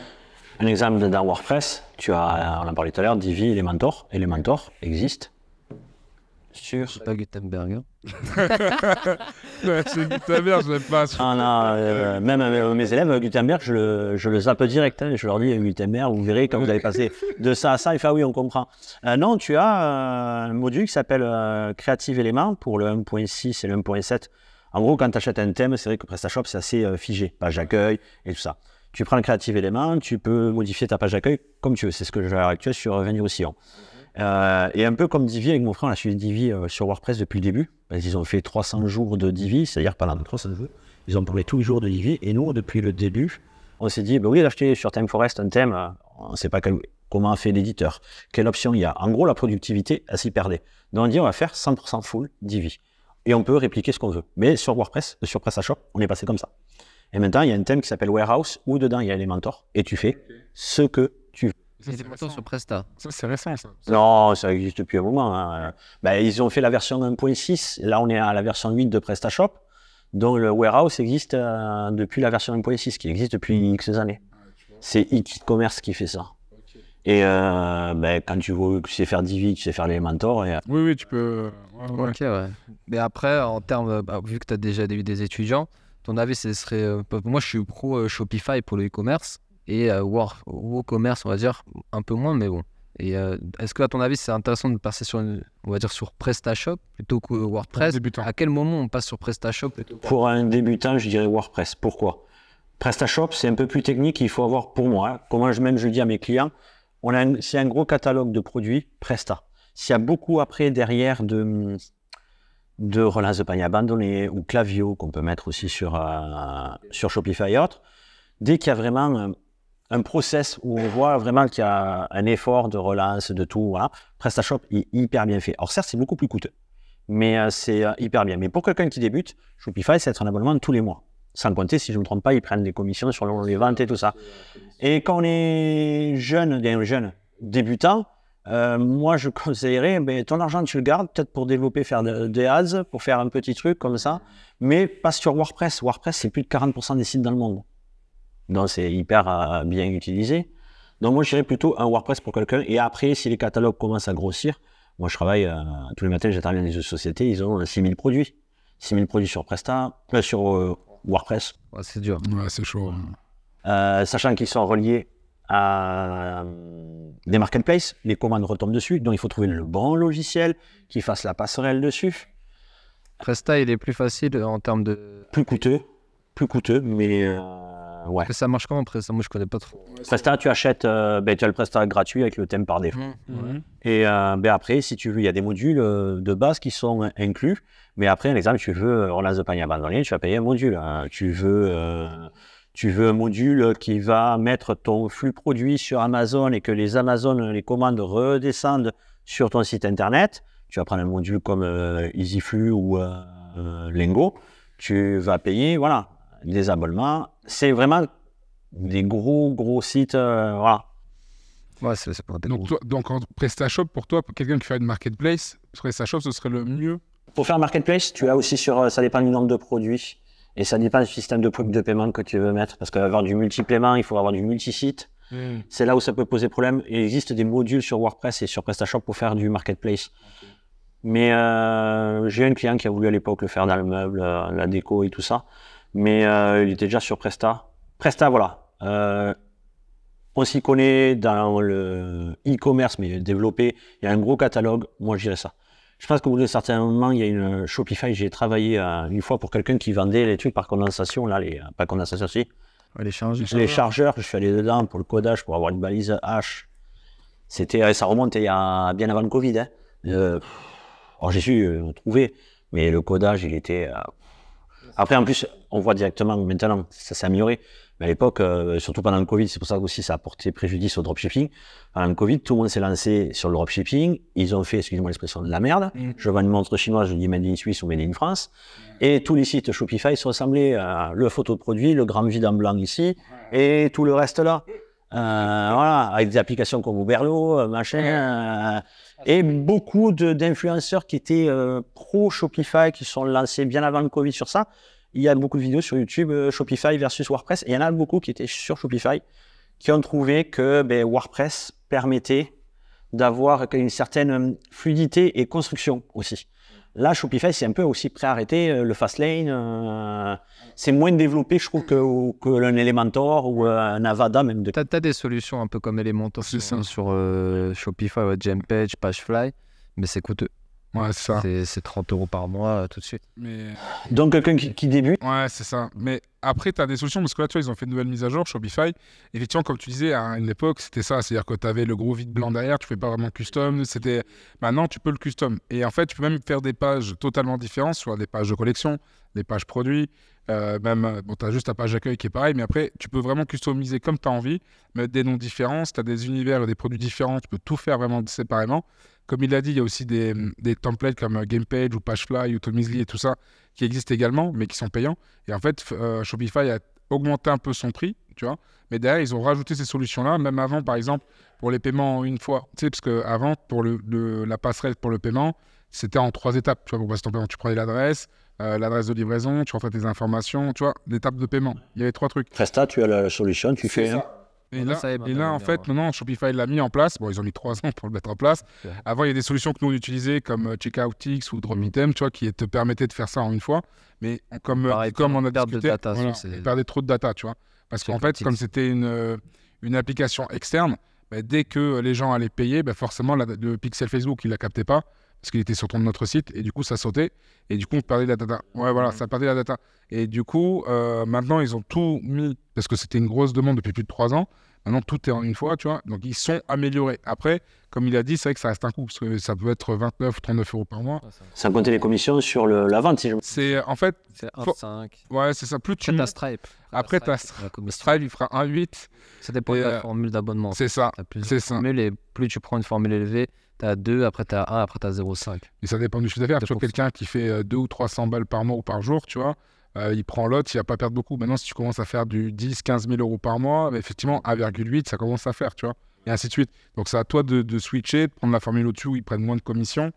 Un exemple dans WordPress, on en parlait tout à l'heure, Divi, Elementor. Elementor existe C'est pas Gutenberg. Hein. C'est Gutenberg, je l'aime pas. Même mes élèves, Gutenberg, je le zappe direct. Hein, je leur dis Gutenberg, vous verrez quand vous allez passer de ça à ça, il fait oui, on comprend. Non, tu as un module qui s'appelle Creative Element pour le 1.6 et le 1.7. En gros, quand tu achètes un thème, c'est vrai que PrestaShop, c'est assez figé, page d'accueil et tout ça. Tu prends le Creative Element, tu peux modifier ta page d'accueil comme tu veux. C'est ce que j'ai à l'heure actuelle sur Venir au Sillon. Et un peu comme Divi, avec mon frère, on a suivi Divi sur WordPress depuis le début. Ils ont fait 300 jours de Divi, c'est-à-dire pendant 300 jours, ils ont parlé tous les jours de Divi. Et nous, depuis le début, on s'est dit, au lieu d'acheter sur ThemeForest un thème, on ne sait pas comment a fait l'éditeur, quelle option il y a. En gros, la productivité, elle s'y perdait. Donc on dit, on va faire 100% full Divi. Et on peut répliquer ce qu'on veut. Mais sur WordPress, sur PrestaShop, on est passé comme ça. Et maintenant, il y a un thème qui s'appelle Warehouse, où dedans, il y a Elementor, et tu fais ce que tu veux. C'est maintenant sur Presta. Ça, c'est récent, ça. Non, ça existe depuis un moment. Hein. Ils ont fait la version 1.6. Là, on est à la version 8 de PrestaShop. Donc, le Warehouse existe depuis la version 1.6, qui existe depuis X années. C'est e-commerce qui fait ça. Okay. Et quand tu sais faire Divi, tu sais faire Elementor. Oui, tu peux. Ouais. Ok, ouais. Mais après, en termes, vu que tu as déjà eu des étudiants, ton avis, ce serait. Moi, je suis pro Shopify pour le e-commerce. Et WooCommerce, on va dire, un peu moins, mais bon. Et est-ce que, à ton avis, c'est intéressant de passer sur PrestaShop plutôt que WordPress? À quel moment on passe sur PrestaShop Pour un débutant, je dirais WordPress. Pourquoi? PrestaShop, c'est un peu plus technique. Il faut avoir, pour moi, comment je dis à mes clients, c'est un gros catalogue de produits Presta. S'il y a beaucoup après derrière de relance de panier abandonné ou Klaviyo qu'on peut mettre aussi sur Shopify et autres, dès qu'il y a vraiment un process où on voit vraiment qu'il y a un effort de relance, de tout, voilà, PrestaShop est hyper bien fait. Alors certes, c'est beaucoup plus coûteux, mais c'est hyper bien. Mais pour quelqu'un qui débute, Shopify, c'est être un abonnement tous les mois. Sans compter, si je ne me trompe pas, ils prennent des commissions sur les ventes et tout ça. Et quand on est jeune débutant, moi, je conseillerais, ton argent, tu le gardes, peut-être pour développer, faire des ads, pour faire un petit truc comme ça, mais pas sur WordPress. WordPress, c'est plus de 40% des sites dans le monde. Donc, c'est hyper bien utilisé. Donc, moi, je dirais plutôt un WordPress pour quelqu'un. Et après, si les catalogues commencent à grossir, moi, je travaille tous les matins, j'interviens dans des sociétés, ils ont 6000 produits. 6000 produits sur sur WordPress. Ouais, c'est dur. Ouais, c'est chaud. Sachant qu'ils sont reliés à des marketplaces, les commandes retombent dessus. Donc, il faut trouver le bon logiciel qui fasse la passerelle dessus. Presta, il est plus facile en termes de... Plus coûteux, mais... ouais. Ça marche comment Presta? Moi, je connais pas trop. Presta, tu achètes, tu as le Presta gratuit avec le thème par défaut. Et après, si tu veux, il y a des modules de base qui sont inclus. Mais après, par exemple, tu veux relance de panier abandonné, tu vas payer un module. Tu veux un module qui va mettre ton flux produit sur Amazon et que les commandes redescendent sur ton site internet. Tu vas prendre un module comme EasyFlux ou Lingo. Tu vas payer, voilà, des abonnements. C'est vraiment des gros sites, voilà. Ouais, c'est pas donc en PrestaShop, pour toi, pour quelqu'un qui fait une marketplace, PrestaShop, ce serait le mieux? Pour faire marketplace, tu as aussi ça dépend du nombre de produits et ça dépend du système de paiement que tu veux mettre. Parce qu'avoir du multi-paiement, il faut avoir du multi-site. C'est là où ça peut poser problème. Il existe des modules sur WordPress et sur PrestaShop pour faire du marketplace. Okay. Mais j'ai un client qui a voulu à l'époque le faire dans le meuble, la déco et tout ça. Mais il était déjà sur Presta. Presta, voilà. On s'y connaît dans le e-commerce, mais développé. Il y a un gros catalogue. Moi, je dirais ça. Je pense qu'au bout d'un certain moment, il y a une Shopify. J'ai travaillé une fois pour quelqu'un qui vendait les trucs par condensation. Là, pas condensation, si. Ouais, les chargeurs. Je suis allé dedans pour le codage, pour avoir une balise H. Ça remonte bien avant le Covid. Hein. Alors, j'ai su trouver, mais le codage, il était... Après, en plus, on voit directement, maintenant, ça s'est amélioré. Mais à l'époque, surtout pendant le Covid, c'est pour ça aussi ça a porté préjudice au dropshipping. Pendant le Covid, tout le monde s'est lancé sur le dropshipping. Ils ont fait, excusez-moi l'expression, de la merde. Je vends une montre chinoise, je dis Made in Suisse ou Made in France. Et tous les sites Shopify se ressemblaient à le photo de produit, le grand vide en blanc ici, et tout le reste là. Voilà, avec des applications comme Uberlo, machin. Et beaucoup d'influenceurs qui étaient pro Shopify, qui sont lancés bien avant le Covid sur ça. Il y a beaucoup de vidéos sur YouTube, Shopify versus WordPress. Et il y en a beaucoup qui étaient sur Shopify, qui ont trouvé que WordPress permettait d'avoir une certaine fluidité et construction aussi. Là, Shopify, c'est un peu aussi prêt à arrêter le Fastlane. C'est moins développé, je trouve, que un Elementor ou un Avada même. Tu as des solutions un peu comme Elementor sur Shopify, Gempage, Pagefly, mais c'est coûteux. Ouais, c'est ça. C'est 30 € par mois tout de suite. Donc, quelqu'un qui débute. Ouais, c'est ça. Mais après, tu as des solutions parce que là, tu vois, ils ont fait une nouvelle mise à jour, Shopify. Effectivement, comme tu disais, à une époque, c'était ça. C'est-à-dire que tu avais le gros vide blanc derrière, tu ne fais pas vraiment custom. Maintenant, tu peux le custom. Et en fait, tu peux même faire des pages totalement différentes, soit des pages de collection, des pages produits. Tu as juste ta page d'accueil qui est pareil, mais après, tu peux vraiment customiser comme tu as envie, mettre des noms différents. Si tu as des univers et des produits différents, tu peux tout faire vraiment séparément. Comme il l'a dit, il y a aussi des templates comme Gamepage ou Pagefly ou Tomizly et tout ça qui existent également, mais qui sont payants. Et en fait, Shopify a augmenté un peu son prix, tu vois. Mais derrière, ils ont rajouté ces solutions-là, même avant, par exemple, pour les paiements en une fois. Tu sais, parce qu'avant, pour la passerelle pour le paiement, c'était en 3 étapes. Tu vois, pour passer ton paiement, tu prenais l'adresse de livraison, tu rentrais tes informations, tu vois, l'étape de paiement. Il y avait 3 trucs. Presta, tu as la solution, tu fais... Et là, en fait, maintenant, Shopify l'a mis en place. Bon, ils ont mis 3 ans pour le mettre en place. Avant, il y a des solutions que nous, on utilisait comme Checkoutix ou Dromitem, tu vois, qui te permettaient de faire ça en une fois. Mais comme on a discuté, ils perdaient trop de data, tu vois. Parce qu'en fait, comme c'était une application externe, dès que les gens allaient payer, forcément, le pixel Facebook, il ne la captait pas parce qu'il était sur notre site et du coup, ça sautait. Et du coup, on perdait la data. Ouais, voilà, ça perdait la data. Et du coup, maintenant, ils ont tout mis, parce que c'était une grosse demande depuis plus de 3 ans. Maintenant, tout est en une fois, tu vois. Donc, ils sont améliorés. Après, comme il a dit, c'est vrai que ça reste un coût, parce que ça peut être 29 ou 39 € par mois. Sans compter les commissions sur la vente, si je... C'est 1,5. Ouais, c'est ça. Plus tu... T'as Stripe. Après, t'as Stripe, il fera 1,8. Ça dépend de la formule d'abonnement. C'est ça. C'est ça. Et plus tu prends une formule élevée, t'as 2, après t'as 1, après t'as 0,5. Et ça dépend du chiffre d'affaires. Tu vois, quelqu'un qui fait 200 ou 300 balles par mois ou par jour, tu vois, il prend l'autre, il va pas perdre beaucoup. Maintenant, si tu commences à faire du 10-15 000 € par mois, effectivement, 1,8, ça commence à faire, tu vois, et ainsi de suite. Donc, c'est à toi de switcher, de prendre la formule au-dessus où ils prennent moins de commissions.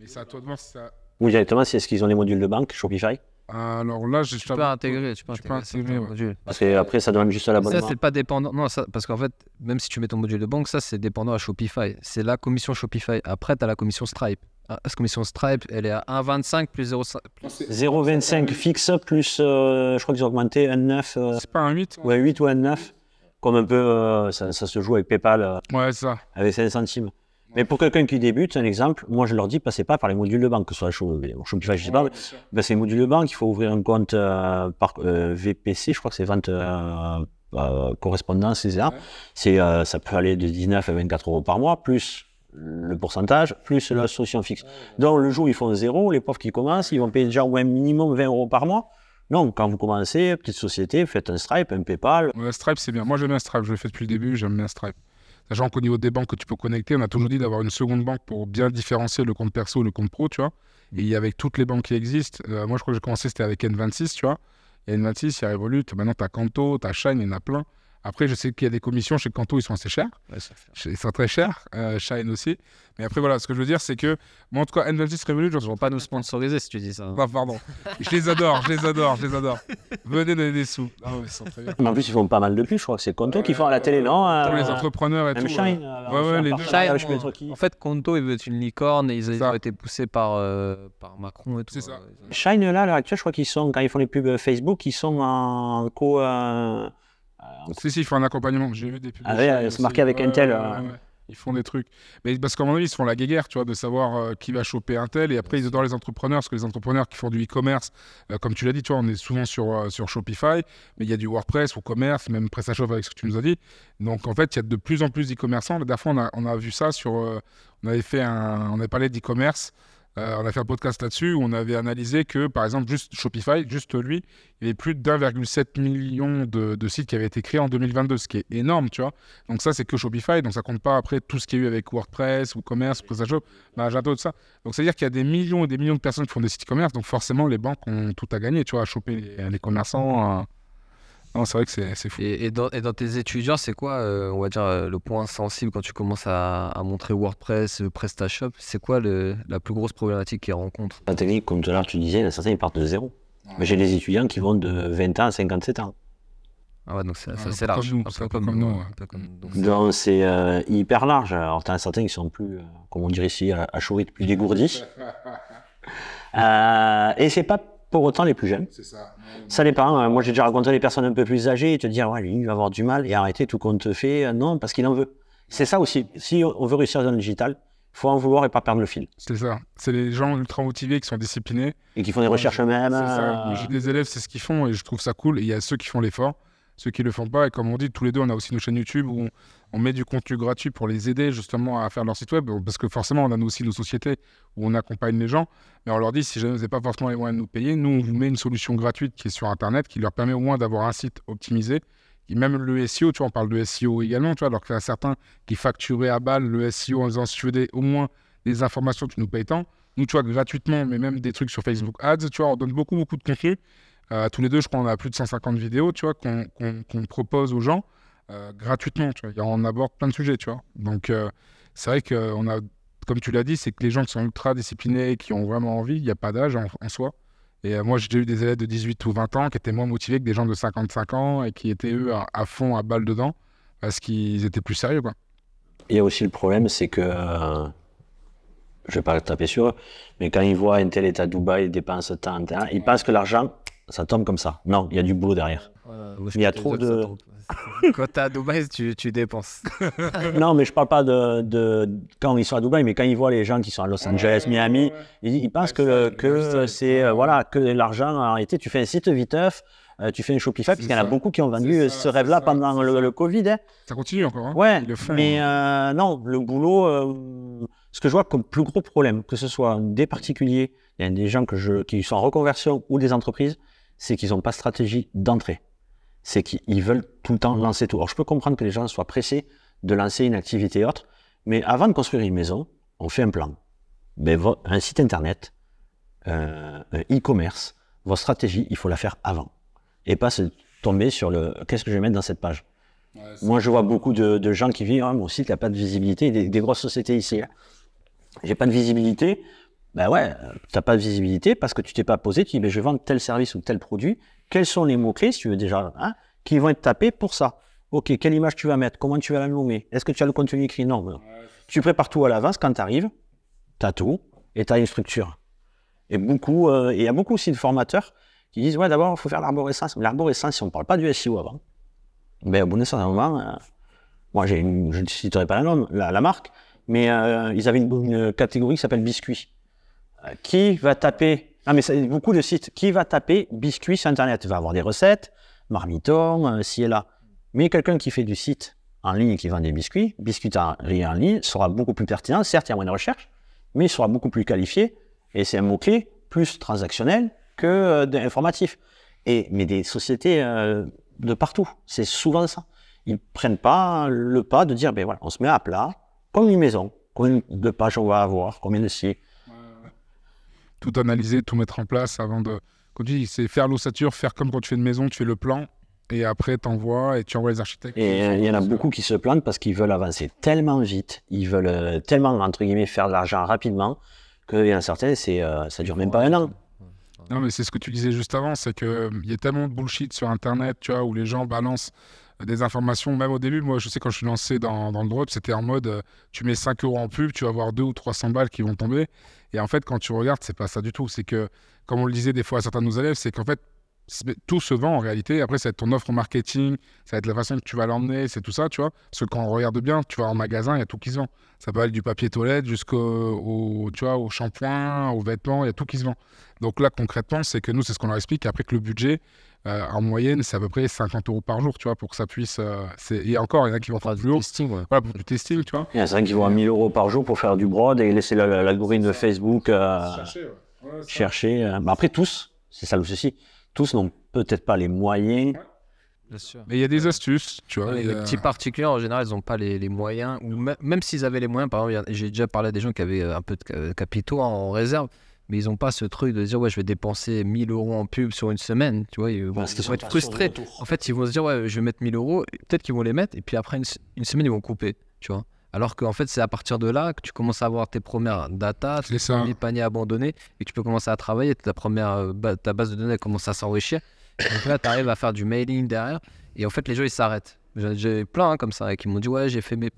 Mais c'est à toi de voir si ça... Ou directement, si est-ce qu'ils ont les modules de banque, Shopify? Alors là, tu peux intégrer. Ouais. Parce qu'après, ça demande juste l'abonnement. Ça, c'est pas dépendant. Non, ça, parce qu'en fait, même si tu mets ton module de banque, ça, c'est dépendant à Shopify. C'est la commission Shopify. Après, tu as la commission Stripe. La commission Stripe, elle est à 1,25 plus 0,5. 0,25 fixe plus, je crois qu'ils ont augmenté 1,9. C'est pas un 8 Ouais, 8 ou 1,9. Comme un peu, ça se joue avec PayPal. Ouais, ça. Avec 5 centimes. Mais pour quelqu'un qui débute, un exemple, moi je leur dis, passez pas par les modules de banque, que ce soit Shopify, je sais pas, c'est les modules de banque, il faut ouvrir un compte par VPC, je crois que c'est vente correspondance, etc. Ça peut aller de 19 à 24 € par mois, plus le pourcentage, plus la solution fixe. Donc le jour où ils font 0, les pauvres qui commencent, ils vont payer déjà au minimum 20 € par mois. Non, quand vous commencez, petite société, faites un Stripe, un PayPal. Ouais, Stripe, c'est bien. Moi j'aime bien Stripe, je le fais depuis le début, j'aime bien Stripe. Sachant qu'au niveau des banques que tu peux connecter, on a toujours dit d'avoir une seconde banque pour bien différencier le compte perso et le compte pro, tu vois. Et avec toutes les banques qui existent, moi je crois que j'ai commencé, c'était avec N26, tu vois. Il y a N26, il y a Revolut, maintenant tu as Kanto, tu as Shine, il y en a plein. Après, je sais qu'il y a des commissions chez Kanto, ils sont assez chers. Ouais, ils sont très chers, Shine aussi. Mais après, voilà, ce que je veux dire, c'est que moi, en tout cas, N26 Revolut, ils ne vont pas nous sponsoriser si tu dis ça. Hein. Ah, pardon. Je les adore. Venez donner des sous. Ah, ouais, ils sont très bien. Mais en plus, ils font pas mal de pubs, je crois que c'est Kanto qui font à la télé, non Pour les entrepreneurs et tout. Shine, les deux. Shine, en fait, Kanto, il veut être une licorne et ils ont été poussés par Macron et tout. C'est ça. Shine, là, à l'heure actuelle, je crois qu'ils sont, quand ils font les pubs Facebook, ils sont en co... Si, il faut un accompagnement. J'ai vu des pubs. Ah ouais, c'est marqué avec Intel. Ils font des trucs. Mais parce qu'à mon avis, ils se font la guéguerre, tu vois, de savoir qui va choper un tel. Et après, ils adorent les entrepreneurs, parce que les entrepreneurs qui font du e-commerce, comme tu l'as dit, tu vois, on est souvent sur Shopify, mais il y a du WordPress, WooCommerce, même PrestaShop avec ce que tu nous as dit. Donc, en fait, il y a de plus en plus d'e-commerçants. La dernière fois, on a vu ça sur... on avait parlé d'e-commerce. On a fait un podcast là-dessus où on avait analysé que, par exemple, juste Shopify, juste lui, il y avait plus d'1,7 million de sites qui avaient été créés en 2022, ce qui est énorme, tu vois. Donc ça, c'est que Shopify, donc ça compte pas après tout ce qu'il y a eu avec WordPress, WooCommerce, PrestaShop, Magento, tout ça. Donc c'est-à-dire qu'il y a des millions et des millions de personnes qui font des sites e-commerce, donc forcément, les banques ont tout à gagner, tu vois, à choper les commerçants. Non, c'est vrai que c'est fou. Et dans tes étudiants, c'est quoi, on va dire, le point sensible quand tu commences à montrer WordPress, PrestaShop? C'est quoi la plus grosse problématique qu'ils rencontrent? La technique, comme tout à l'heure tu disais, certains ils partent de zéro. Mais j'ai des étudiants qui vont de 20 ans à 57 ans. Ah ouais, donc c'est large. Un peu comme nous. Donc c'est hyper large. Alors t'en as certains qui sont plus, comme on dirait ici, à chouette, plus dégourdis. Et c'est pas pour autant les plus jeunes. C'est ça. Ça dépend. Moi j'ai déjà rencontré des personnes un peu plus âgées et te dire, ouais, lui il va avoir du mal et arrêter tout qu'on te fait. Non, parce qu'il en veut. C'est ça aussi. Si on veut réussir dans le digital, il faut en vouloir et pas perdre le fil. C'est ça. C'est les gens ultra motivés qui sont disciplinés. Et qui font des recherches eux-mêmes. J'ai des élèves, c'est ce qu'ils font et je trouve ça cool. Et il y a ceux qui font l'effort, ceux qui le font pas. Et comme on dit, tous les deux, on a aussi nos chaînes YouTube où on met du contenu gratuit pour les aider justement à faire leur site web. Parce que forcément, on a aussi nos sociétés où on accompagne les gens. Mais on leur dit, si jamais vous n'avez pas forcément les moyens de nous payer, nous, on vous met une solution gratuite qui est sur Internet, qui leur permet au moins d'avoir un site optimisé. Et même le SEO, tu vois, on parle de SEO également, tu vois, alors qu'il y a certains qui facturaient à balle le SEO en disant, si tu veux au moins des informations, tu nous payes tant. Nous, tu vois, gratuitement, mais même des trucs sur Facebook Ads, tu vois, on donne beaucoup de contenu. Tous les deux, je crois, on a plus de 150 vidéos, tu vois, qu'on propose aux gens gratuitement, tu vois. On aborde plein de sujets, tu vois. Donc, c'est vrai qu'on a, comme tu l'as dit, c'est que les gens qui sont ultra disciplinés et qui ont vraiment envie, il n'y a pas d'âge en soi. Et moi, j'ai déjà eu des élèves de 18 ou 20 ans qui étaient moins motivés que des gens de 55 ans et qui étaient, eux, à fond, à balle dedans, parce qu'ils étaient plus sérieux, quoi. Il y a aussi le problème, c'est que, je vais pas taper sur eux, mais quand ils voient un tel est à Dubaï, il dépense tant, ils pensent que l'argent, ça tombe comme ça. Non, il y a du boulot derrière. Il y a trop de... Quand tu es à Dubaï, tu dépenses. Non, mais je parle pas de quand ils sont à Dubaï, mais quand ils voient les gens qui sont à Los Angeles, Miami, ils pensent que c'est voilà, que l'argent a arrêté. Tu fais un site viteuf, tu fais un Shopify, parce qu'il y en a beaucoup qui ont vendu ce rêve-là pendant le Covid. Hein. Ça continue encore. Hein. Ouais, mais non, le boulot, ce que je vois comme plus gros problème, que ce soit des particuliers, il y a des gens qui sont en reconversion ou des entreprises, c'est qu'ils n'ont pas de stratégie d'entrée. C'est qu'ils veulent tout le temps lancer tout. Alors, je peux comprendre que les gens soient pressés de lancer une activité autre, mais avant de construire une maison, on fait un plan. Un site internet, un e-commerce, votre stratégie, il faut la faire avant. Et pas se tomber sur qu'est-ce que je vais mettre dans cette page. Ouais, moi, je vois beaucoup de gens qui disent mon site n'a pas de visibilité, des grosses sociétés ici. Hein. J'ai pas de visibilité. Ben ouais, tu n'as pas de visibilité parce que tu t'es pas posé, tu dis je vais vendre tel service ou tel produit. Quels sont les mots-clés, si tu veux déjà, qui vont être tapés pour ça? Ok, quelle image tu vas mettre? Comment tu vas la nommer? Est-ce que tu as le contenu écrit? Non. Ouais. Tu prépares tout à l'avance. Quand tu arrives, tu as tout et tu as une structure. Et il y a beaucoup aussi de formateurs qui disent d'abord, il faut faire l'arborescence. Mais l'arborescence, si on ne parle pas du SEO avant, au bout d'un certain moment, moi, je ne citerai pas la marque, mais ils avaient une catégorie qui s'appelle biscuit. Qui va taper... Ah, mais c'est beaucoup de sites. Qui va taper biscuit sur Internet? Il va avoir des recettes, marmiton, ci et là. Mais quelqu'un qui fait du site en ligne et qui vend des biscuiterie en ligne sera beaucoup plus pertinent. Certes, il y a moins de recherche, mais il sera beaucoup plus qualifié. Et c'est un mot-clé plus transactionnel que informatif. Mais des sociétés de partout, c'est souvent ça. Ils ne prennent pas le pas de dire, on se met à plat, comme une maison. Combien de pages on va avoir, combien de sites. Tout analyser, tout mettre en place avant de... Quand tu dis, c'est faire l'ossature, faire comme quand tu fais une maison, tu fais le plan, et après t'envoies et tu envoies les architectes. Et il y en a beaucoup qui se plantent parce qu'ils veulent avancer tellement vite, ils veulent tellement, entre guillemets, faire de l'argent rapidement, qu'il y en a certains, ça dure même pas un an. Non, mais c'est ce que tu disais juste avant, c'est qu'il y a tellement de bullshit sur Internet, tu vois, où les gens balancent des informations. Même au début, moi, je sais, quand je suis lancé dans le drop, c'était en mode, tu mets 5 € en pub, tu vas avoir 200 ou 300 balles qui vont tomber. Et en fait, quand tu regardes, c'est pas ça du tout. C'est que, comme on le disait des fois à certains de nos élèves, c'est qu'en fait, tout se vend en réalité. Après, ça va être ton offre marketing, ça va être la façon que tu vas l'emmener, c'est tout ça, tu vois. Parce que quand on regarde bien, tu vas en magasin, il y a tout qui se vend. Ça peut aller du papier toilette jusqu'au shampoing, aux vêtements, il y a tout qui se vend. Donc là, concrètement, c'est que nous, c'est ce qu'on leur explique. Après que le budget, en moyenne, c'est à peu près 50 € par jour, tu vois, pour que ça puisse... Et encore, il y en a qui vont faire plus haut. Voilà, pour du testing, tu vois. Il y en a qui vont à 1 000 € par jour pour faire du broad et laisser l'algorithme de Facebook chercher. Après, tous, c'est ça le souci, tous n'ont peut-être pas les moyens. Bien sûr. Mais il y a des astuces, tu vois. Les petits particuliers, en général, ils n'ont pas les moyens. Ou même s'ils avaient les moyens, par exemple, j'ai déjà parlé à des gens qui avaient un peu de capitaux en réserve, mais ils n'ont pas ce truc de dire je vais dépenser 1 000 € en pub sur une semaine, tu vois, ils vont être frustrés. En fait, ils vont se dire je vais mettre 1 000 €, peut-être qu'ils vont les mettre, et puis après une semaine, ils vont couper, tu vois. Alors qu'en fait, c'est à partir de là que tu commences à avoir tes premières data, tes paniers abandonnés, et que tu peux commencer à travailler, ta base de données commence à s'enrichir. Donc là, tu arrives à faire du mailing derrière. Et en fait, les gens, ils s'arrêtent. J'ai plein comme ça qui m'ont dit ouais, j'ai fait mes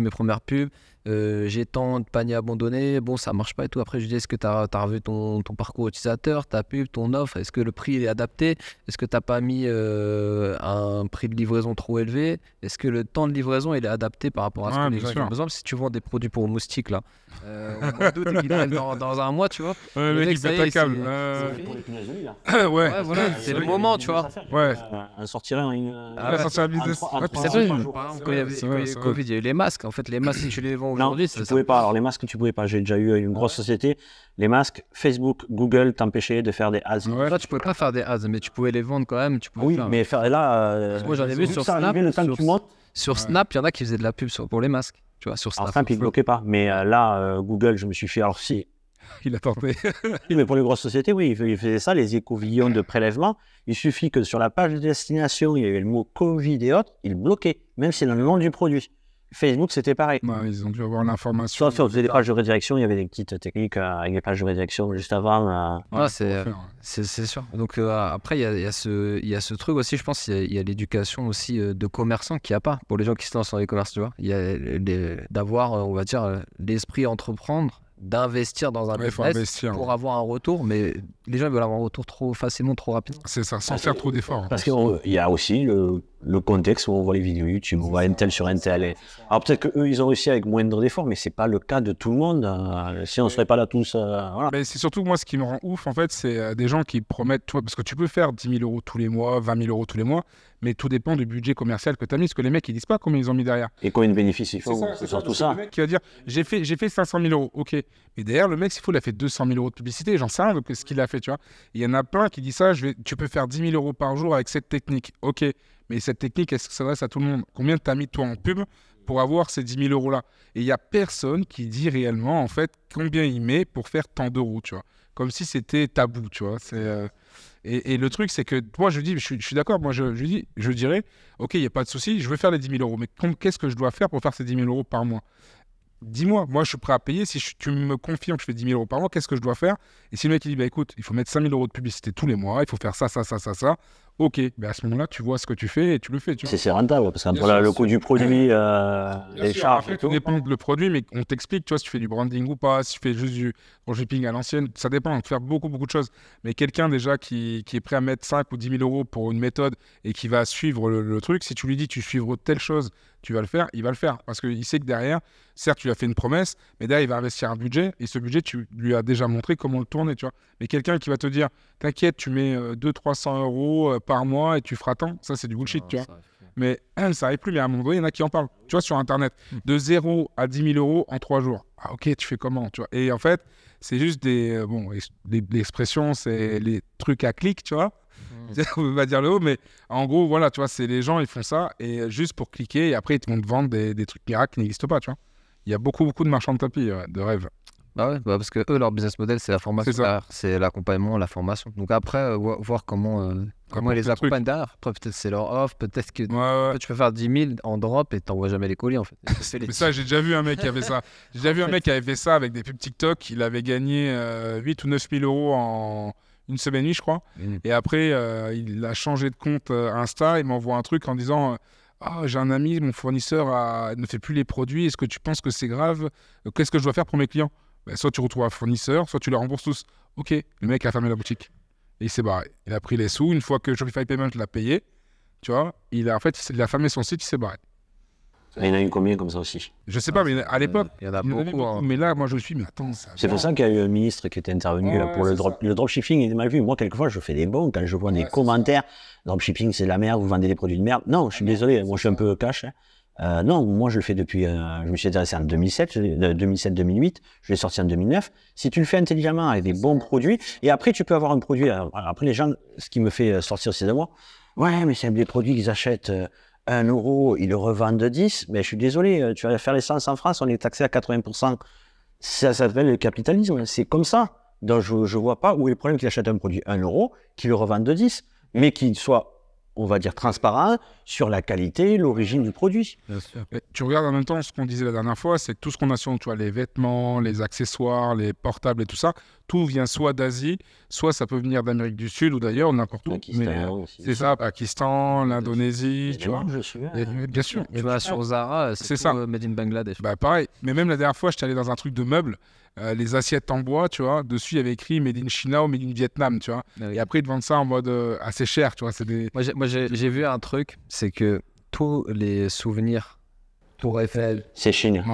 premières pubs, j'ai tant de paniers abandonnés, bon ça marche pas et tout. Après je dis est-ce que tu as revu ton parcours utilisateur, ta pub, ton offre, est-ce que le prix est adapté, est-ce que t'as pas mis un prix de livraison trop élevé, est-ce que le temps de livraison il est adapté par rapport à ce que les gens ont besoin. Si tu vends des produits pour moustiques là, au mois d'août qu'il arrive dans un mois, tu vois, le mec il pète un câble. Ouais, voilà, c'est le moment, tu vois. Ouais. Un sortir un business. Quand il y avait Covid, il y a eu les masques. En fait, les masques, si tu les vends aujourd'hui, tu pouvais pas. Alors, les masques, tu pouvais pas. J'ai déjà eu une grosse société. Les masques, Facebook, Google t'empêchaient de faire des ads. Là, tu pouvais pas faire des ads, mais tu pouvais les vendre quand même. Mais faire là. Moi, j'en ai vu sur Snap. Sur Snap, il y en a qui faisaient de la pub pour les masques. Tu vois, sur Snap. Snap, ils ne bloquaient pas. Mais là, Google, je me suis fait. Alors, si. Il a tenté. Oui, mais pour les grosses sociétés, oui, ils faisaient ça, les échantillons de prélèvement. Il suffit que sur la page de destination, il y avait le mot Covid et autres, ils bloquaient, même si c'est dans le nom du produit. Facebook, c'était pareil. Non, ils ont dû avoir l'information. Sauf on faisait des pages de rédirection, il y avait des petites techniques avec les pages de rédirection juste avant. C'est sûr. Donc après, il y a ce truc aussi, je pense, il y a l'éducation aussi de commerçants qu'il n'y a pas pour les gens qui se lancent dans l'e-commerce, tu vois. Il y a d'avoir, on va dire, l'esprit entreprendre, d'investir dans un business pour avoir un retour, mais les gens veulent avoir un retour trop facilement, trop rapidement. C'est ça, sans faire trop d'efforts. Parce qu'il y a aussi le contexte où on voit les vidéos YouTube, on voit un tel sur un tel. Alors peut-être qu'eux, ils ont réussi avec moindre d'efforts, mais c'est pas le cas de tout le monde. Si on ne serait pas là tous... voilà. Mais c'est surtout, moi, ce qui me rend ouf, en fait, c'est des gens qui promettent, tu vois, parce que tu peux faire 10 000 euros tous les mois, 20 000 euros tous les mois, mais tout dépend du budget commercial que tu as mis, parce que les mecs, ils disent pas combien ils ont mis derrière. Et combien de bénéfices ils font, c'est surtout ça. Le mec qui va dire, j'ai fait 500 000 euros, ok. Mais derrière, le mec, s'il faut, il a fait 200 000 euros de publicité, j'en sais rien de ce qu'il a fait, tu vois. Il y en a plein qui disent ça, tu peux faire 10 000 euros par jour avec cette technique, ok. Mais cette technique, est-ce que ça s'adresse à tout le monde? Combien tu as mis, toi, en pub pour avoir ces 10 000 euros-là? Et il n'y a personne qui dit réellement, en fait, combien il met pour faire tant d'euros, tu vois. Comme si c'était tabou, tu vois. Et le truc, c'est que moi, je dis, je suis d'accord, moi, je dirais, ok, il n'y a pas de souci, je veux faire les 10 000 euros, mais qu'est-ce que je dois faire pour faire ces 10 000 euros par mois? Dis-moi, moi, je suis prêt à payer. Si tu me confirmes que je fais 10 000 euros par mois, qu'est-ce que je dois faire? Et si le mec, il dit, bah écoute, il faut mettre 5 000 euros de publicité tous les mois, il faut faire ça, ok, à ce moment-là, tu vois ce que tu fais et tu le fais. C'est rentable, parce qu'entre le coût du produit, les charges. Après, tout dépend du produit, mais on t'explique, tu vois, si tu fais du branding ou pas, si tu fais juste du dropshipping à l'ancienne, ça dépend, on peut faire beaucoup de choses. Mais quelqu'un déjà qui est prêt à mettre 5 ou 10 000 euros pour une méthode et qui va suivre le truc, si tu lui dis tu suivras telle chose, tu vas le faire, il va le faire. Parce qu'il sait que derrière, certes, tu lui as fait une promesse, mais derrière, il va investir un budget et ce budget, tu lui as déjà montré comment le tourner, tu vois. Mais quelqu'un qui va te dire, t'inquiète, tu mets 200-300 euros par mois et tu feras tant, ça, c'est du bullshit, tu vois. Mais ça n'arrive plus, mais à un moment donné, il y en a qui en parlent. Tu vois, sur Internet, de 0 à 10 000 euros en 3 jours. Ah, ok, tu fais comment, tu vois. Et en fait, c'est juste l'expression, c'est les trucs à clic, tu vois. On va dire le haut, mais en gros, voilà, tu vois, c'est les gens, ils font ça et juste pour cliquer et après, ils vont te vendre des trucs miracles qui n'existent pas, tu vois. Il y a beaucoup de marchands de tapis, de rêves. Bah ouais, parce que eux, leur business model, c'est la formation, c'est l'accompagnement, la formation. Donc après, voir comment ils les accompagnent derrière. Après, peut-être c'est leur offre, peut-être que tu peux faire 10 000 en drop et t'envoies jamais les colis, en fait. Mais ça, j'ai déjà vu un mec qui avait ça. J'ai déjà vu un mec qui avait fait ça avec des pubs TikTok. Il avait gagné 8 ou 9 000 euros en une semaine et demie, je crois. Et après, il a changé de compte Insta. Il m'envoie un truc en disant... j'ai un ami, mon fournisseur ne fait plus les produits. Est-ce que tu penses que c'est grave? Qu'est-ce que je dois faire pour mes clients? Soit tu retrouves un fournisseur, soit tu les rembourses tous. Ok, le mec a fermé la boutique. Et il s'est barré. Il a pris les sous. Une fois que Shopify Payment l'a payé, tu vois, il a fermé son site, il s'est barré. Il y en a eu combien comme ça aussi? Je sais pas, mais à l'époque, il y en a beaucoup. Mais là, moi, je suis, mais attends. C'est pour ça qu'il y a eu un ministre qui était intervenu pour le dropshipping. Il est mal vu. Moi, quelquefois, je fais des bons quand je vois des commentaires. Dropshipping, c'est de la merde, vous vendez des produits de merde. Non, je suis désolé. Moi, je suis un peu cash. Non, moi, je le fais depuis... je me suis intéressé en 2007-2008. Je l'ai sorti en 2009. Si tu le fais intelligemment avec des bons produits, et après, tu peux avoir un produit... Après, les gens, ce qui me fait sortir, c'est de moi. Ouais, mais c'est des produits qu'ils achètent... 1 euro, ils le revendent 10, mais je suis désolé, tu vas faire l'essence en France, on est taxé à 80%. Ça s'appelle le capitalisme, c'est comme ça. Donc je ne vois pas où est le problème qu'il achète un produit 1 euro, qu'il le revende 10, mais qu'il soit, on va dire, transparent sur la qualité, l'origine du produit. Bien sûr. Et tu regardes en même temps ce qu'on disait la dernière fois, c'est que tout ce qu'on a sur, tu vois, les vêtements, les accessoires, les portables et tout ça, tout vient soit d'Asie, soit ça peut venir d'Amérique du Sud ou d'ailleurs, n'importe où. C'est ça, Pakistan, l'Indonésie, tu vois. Bien sûr. Tu vas sur Zara, c'est ça. Made in Bangladesh. Bah pareil, mais même la dernière fois, j'étais allé dans un truc de meubles, les assiettes en bois, tu vois, dessus il y avait écrit Made in China ou Made in Vietnam, tu vois. Et après ils te vendent ça en mode assez cher, tu vois. Moi j'ai vu un truc, c'est que tous les souvenirs Tour Eiffel, c'est Chine.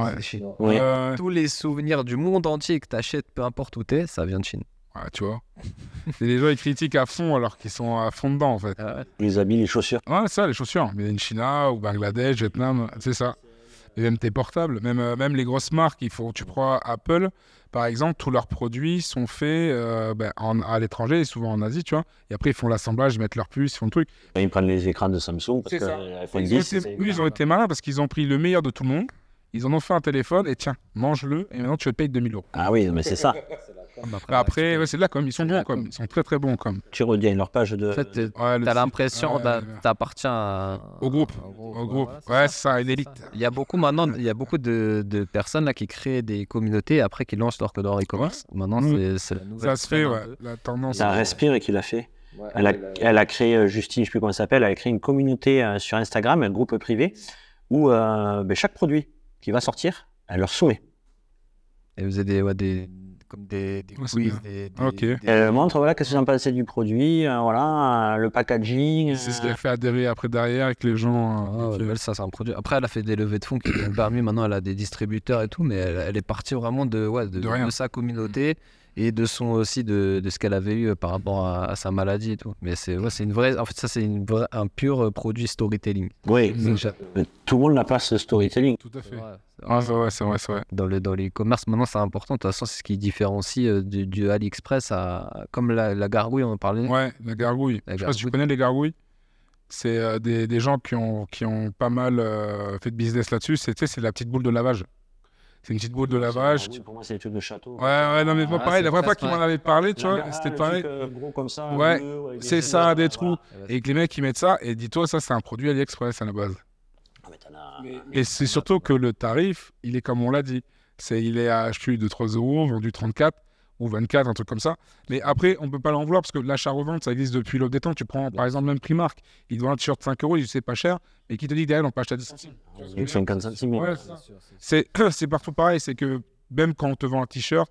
Oui. Tous les souvenirs du monde entier que tu achètes, peu importe où tu es, ça vient de Chine. Ouais, tu vois. Et les gens ils critiquent à fond alors qu'ils sont à fond dedans en fait. Les habits, les chaussures. Ouais, ça, les chaussures. Mais in China ou Bangladesh, Vietnam, c'est ça. Et même tes portables, même les grosses marques, tu prends Apple, par exemple, tous leurs produits sont faits à l'étranger et souvent en Asie, tu vois. Et après, ils font l'assemblage, ils mettent leurs puces, ils font le truc. Ils prennent les écrans de Samsung parce que l'iPhone 10, ils ont été malins parce qu'ils ont pris le meilleur de tout le monde. Ils en ont fait un téléphone et tiens, mange-le et maintenant tu le payes 2000 €. Ah oui, mais c'est ça. Après, c'est là comme ils sont bons, comme ils sont très très bons comme. Tu reviens leur page de. En fait, t'as l'impression t'appartiens au groupe. Voilà, c'est ça, une élite. Il y a beaucoup maintenant, il y a beaucoup de personnes là qui créent des communautés après qui lancent leur code e-commerce. Maintenant, c'est la nouvelle. Ça se fait, la tendance. Ça respire et qui l'a fait. Elle a créé, Justine, je ne sais plus comment elle s'appelle, elle a créé une communauté sur Instagram, un groupe privé, où chaque produit qui va sortir, elle leur soumet. Et vous avez des quiz, Elle montre voilà, qu'est-ce que j'en pensais du produit, le packaging. C'est ce qui a fait adhérer après derrière avec les gens. Ça, c'est un produit. Après, elle a fait des levées de fonds qui ont permis, maintenant elle a des distributeurs et tout, mais elle est partie vraiment de sa communauté et de ce qu'elle avait eu par rapport à sa maladie et tout. Mais c'est une vraie, en fait ça c'est un pur produit storytelling. Oui, tout le monde n'a pas ce storytelling. Tout à fait. C'est vrai. Dans l'e-commerce, maintenant c'est important. De toute façon, c'est ce qui différencie du AliExpress comme la gargouille, on en parlait. Ouais, la gargouille. Je sais pas si tu connais les gargouilles. C'est des gens qui ont pas mal fait de business là-dessus. C'est la petite boule de lavage. C'est une petite boule de lavage. Pour moi, c'est des trucs de château. Ouais, non, mais moi, pareil, la première fois qu'ils m'en avaient parlé, tu vois, c'était pareil. Gros comme ça. Ouais, c'est ça, des trous. Et que les mecs, ils mettent ça, et dis-toi, ça, c'est un produit AliExpress à la base. Et c'est surtout que le tarif, il est comme on l'a dit. Il est acheté de 3 €, vendu 34 ou 24, un truc comme ça. Mais après, on ne peut pas l'en vouloir parce que l'achat-revente, ça existe depuis l'aube des temps. Tu prends par exemple même Primark, il te vend un t-shirt 5 €, il dit c'est pas cher, mais qui te dit que derrière, on peut acheter à 10 centimes. 50 centimes. Ouais, c'est partout pareil. C'est que même quand on te vend un t-shirt,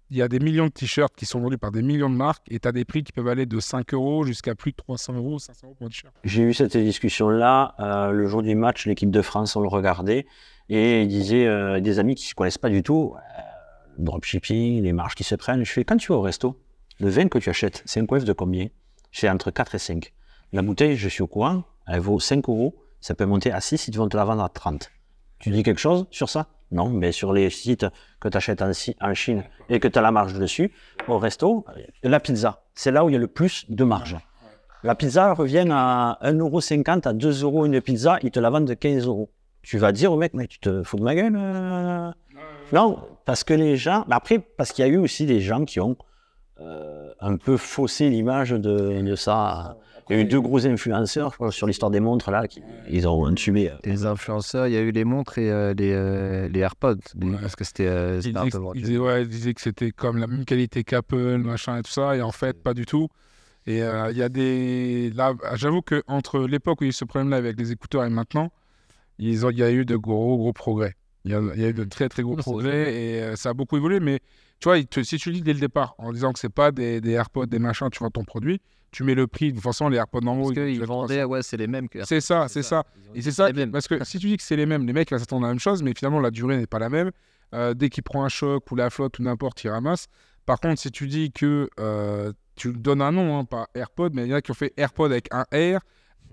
il y a des millions de t-shirts qui sont vendus par des millions de marques et tu as des prix qui peuvent aller de 5 € jusqu'à plus de 300 €, 500 € pour un t-shirt. J'ai eu cette discussion-là le jour du match, l'équipe de France, on le regardait et il disait des amis qui ne se connaissent pas du tout. Dropshipping, les marges qui se prennent. Je fais, quand tu vas au resto, le vin que tu achètes, c'est un coiffe de combien? C'est entre 4 et 5. La bouteille, je suis au courant, elle vaut 5 €, ça peut monter à 6, ils vont te la vendre à 30. Tu dis quelque chose sur ça? Non, mais sur les sites que tu achètes en Chine et que tu as la marge dessus, au resto, la pizza, c'est là où il y a le plus de marge. La pizza revient à 1,50 € à 2 € une pizza, ils te la vendent de 15 €. Tu vas dire au mec, mais tu te fous de ma gueule Non, parce que les gens... Après, parce qu'il y a eu aussi des gens qui ont un peu faussé l'image de ça. Il y a eu 2 gros influenceurs sur l'histoire des montres, là, ils ont intubé. Les influenceurs, il y a eu les montres et les AirPods. Parce que c'était... Ils disaient que c'était comme la même qualité qu'Apple, machin et tout ça, et en fait, pas du tout. Et il y a des... Là, j'avoue qu'entre l'époque où il y a eu ce problème-là avec les écouteurs et maintenant, il y a eu de gros progrès. Il y a eu de très très gros progrès et ça a beaucoup évolué. Mais tu vois, si tu dis dès le départ en disant que c'est pas des AirPods, des machins, tu vends ton produit, tu mets le prix. De toute façon, les AirPods normaux, ils vendaient, c'est les mêmes que. C'est ça. Et c'est ça, parce que si tu dis que c'est les mêmes, les mecs ils s'attendent à la même chose, mais finalement la durée n'est pas la même. Dès qu'il prend un choc ou la flotte ou n'importe, il ramasse. Par contre, si tu dis que tu donnes un nom, pas AirPod, mais il y en a qui ont fait AirPod avec un R,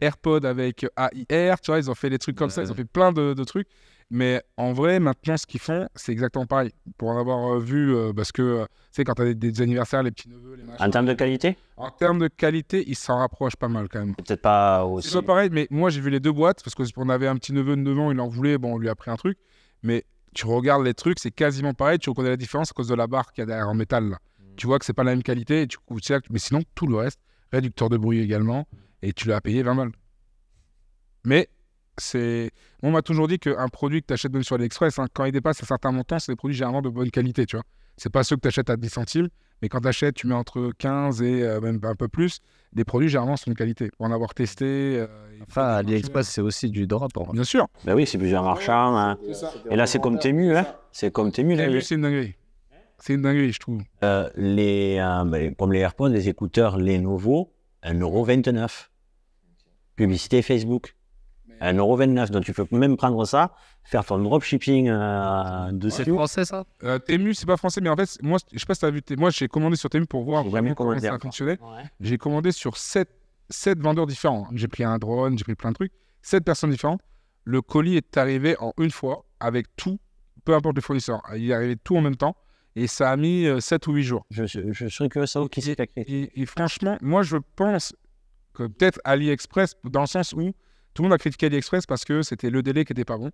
AirPod avec AIR, tu vois, ils ont fait des trucs comme ça, ils ont fait plein de trucs. Mais en vrai, maintenant, ce qu'ils font, c'est exactement pareil. Pour en avoir vu, parce que, tu sais, quand tu as des anniversaires, les petits-neveux, les machins... En termes de qualité? En termes de qualité, ils s'en rapprochent pas mal, quand même. Peut-être pas aussi... C'est pas pareil, mais moi, j'ai vu les 2 boîtes, parce qu'on avait un petit-neveu de 9 ans, il en voulait, bon, on lui a pris un truc. Mais tu regardes les trucs, c'est quasiment pareil, tu reconnais la différence à cause de la barre qu'il y a derrière en métal, là. Tu vois que c'est pas la même qualité, et mais sinon, tout le reste, réducteur de bruit également, et tu l'as payé 20 balles. Mais... on m'a toujours dit qu'un produit que tu achètes même sur AliExpress, quand il dépasse un certain montant, c'est des produits généralement de bonne qualité, tu vois. C'est pas ceux que tu achètes à 10 centimes, mais quand tu achètes, tu mets entre 15 et même un peu plus. Les produits, généralement, sont de qualité. Pour en avoir testé... Enfin, AliExpress, c'est aussi du drop. Bien sûr. Ben oui, c'est plusieurs marchands. Hein. Et là, c'est comme Temu. Hein. C'est comme Temu. Temu, c'est une dinguerie. C'est une dinguerie, je trouve. Comme les AirPods, les écouteurs Lenovo, 1,29 €. Publicité Facebook, 1,29 €. Donc tu peux même prendre ça, faire ton dropshipping dessus. C'est français, ça? Temu, c'est pas français, mais en fait, moi, je sais pas si tu as vu. Moi, j'ai commandé sur Temu pour voir vraiment comment ça fonctionnait. Ouais. J'ai commandé sur 7 vendeurs différents. J'ai pris un drone, j'ai pris plein de trucs. 7 personnes différentes. Le colis est arrivé en une fois avec tout, peu importe le fournisseur. Il est arrivé tout en même temps. Et ça a mis 7 ou 8 jours. Je suis curieux de savoir qui c'est qui a créé. Et franchement, moi, je pense que peut-être AliExpress, dans le sens où tout le monde a critiqué AliExpress parce que c'était le délai qui n'était pas bon.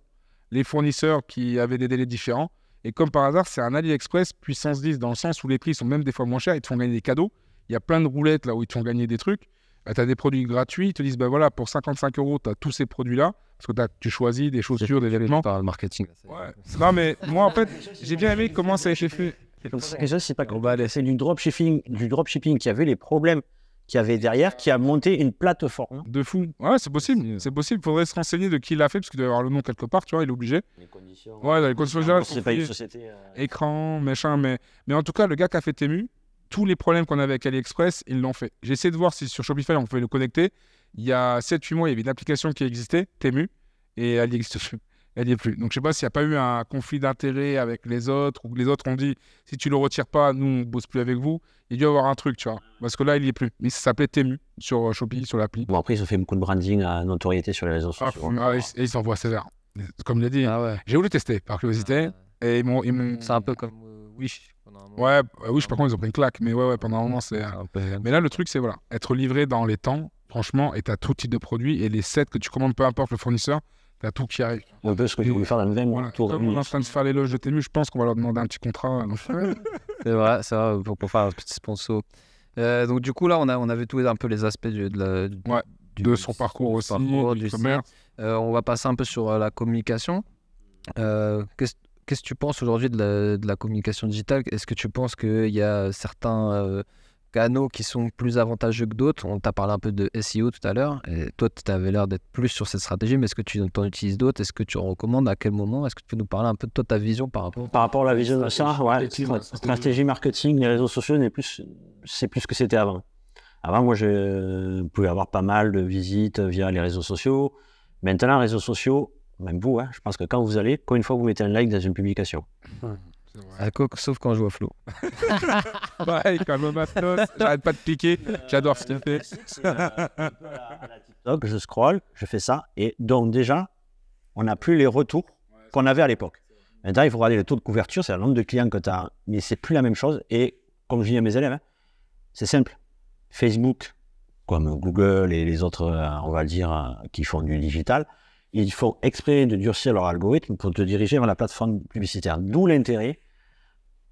Les fournisseurs qui avaient des délais différents. Et comme par hasard, c'est un AliExpress puissance 10, dans le sens où les prix sont même des fois moins chers. Ils te font gagner des cadeaux. Il y a plein de roulettes là où ils te font gagner des trucs. Tu as des produits gratuits. Ils te disent, voilà, pour 55 €, tu as tous ces produits-là. Parce que tu choisis des chaussures, des vêtements. Par le marketing. Ouais. Non, mais moi, en fait, j'ai bien aimé comment ça a été fait. C'est pas global, c'est du dropshipping qui avait les problèmes qu'il y avait derrière, qui a monté une plateforme. De fou. Ouais, c'est possible. C'est possible. Il faudrait se renseigner de qui l'a fait, parce qu'il doit y avoir le nom quelque part, tu vois, il est obligé. Les conditions. Ouais, dans les conditions générales. C'est pas une société. Écran, machin, mais en tout cas, le gars qui a fait Temu, tous les problèmes qu'on avait avec AliExpress, ils l'ont fait. J'ai essayé de voir si sur Shopify, on pouvait le connecter. Il y a 7-8 mois, il y avait une application qui existait, Temu, et elle n'existe plus. Elle n'y est plus. Donc, je ne sais pas s'il n'y a pas eu un conflit d'intérêt avec les autres, ou que les autres ont dit, si tu ne le retires pas, nous, on ne bosse plus avec vous. Il doit y avoir un truc, tu vois. Parce que là, il n'y est plus. Mais ça s'appelait Temu sur Shopee, sur l'appli. Bon, après, ils ont fait beaucoup de branding à notoriété sur les réseaux sociaux. Et ils s'envoient sévère. Comme il a dit. Ah ouais. J'ai voulu tester, par curiosité. Et ils m'ont... C'est un peu comme Wish. Ouais, Wish, par contre, ils ont pris une claque. Mais ouais, pendant un moment, c'est... Mais là, le truc, c'est, voilà, être livré dans les temps, franchement, et tu as tout type de produits. Et les sets que tu commandes, peu importe le fournisseur, t'as tout qui arrive. Un peu ce que tu voulais faire dans le même voilà. Comme on est en train de se faire l'éloge de Temu, je pense qu'on va leur demander un petit contrat. C'est vrai, pour faire un petit sponsor. Donc du coup, là, on avait tous un peu les aspects de son parcours aussi, du commerce. On va passer un peu sur la communication. Qu'est-ce que tu penses aujourd'hui de la communication digitale? Est-ce que tu penses qu'il y a certains canaux qui sont plus avantageux que d'autres? On t'a parlé un peu de SEO tout à l'heure, et toi tu avais l'air d'être plus sur cette stratégie, mais est-ce que tu en utilises d'autres? Est-ce que tu en recommandes? À quel moment? Est-ce que tu peux nous parler un peu de toi, ta vision par rapport à la vision de ça? Ouais, stratégie marketing, les réseaux sociaux, c'est plus que c'était avant. Avant, moi, je pouvais avoir pas mal de visites via les réseaux sociaux. Maintenant, les réseaux sociaux, même vous, je pense que quand vous allez, une fois vous mettez un like dans une publication. Sauf quand je vois Flo. Ouais, quand je me matos, j'arrête pas de piquer, j'adore ce qu'il fait. Donc, je scroll, je fais ça, et donc déjà, on n'a plus les retours qu'on avait à l'époque. Maintenant, il faut regarder le taux de couverture, c'est le nombre de clients que tu as, mais c'est plus la même chose. Et comme je dis à mes élèves, c'est simple. Facebook, comme Google et les autres, on va dire, qui font du digital, ils font exprès de durcir leur algorithme pour te diriger vers la plateforme publicitaire. D'où l'intérêt,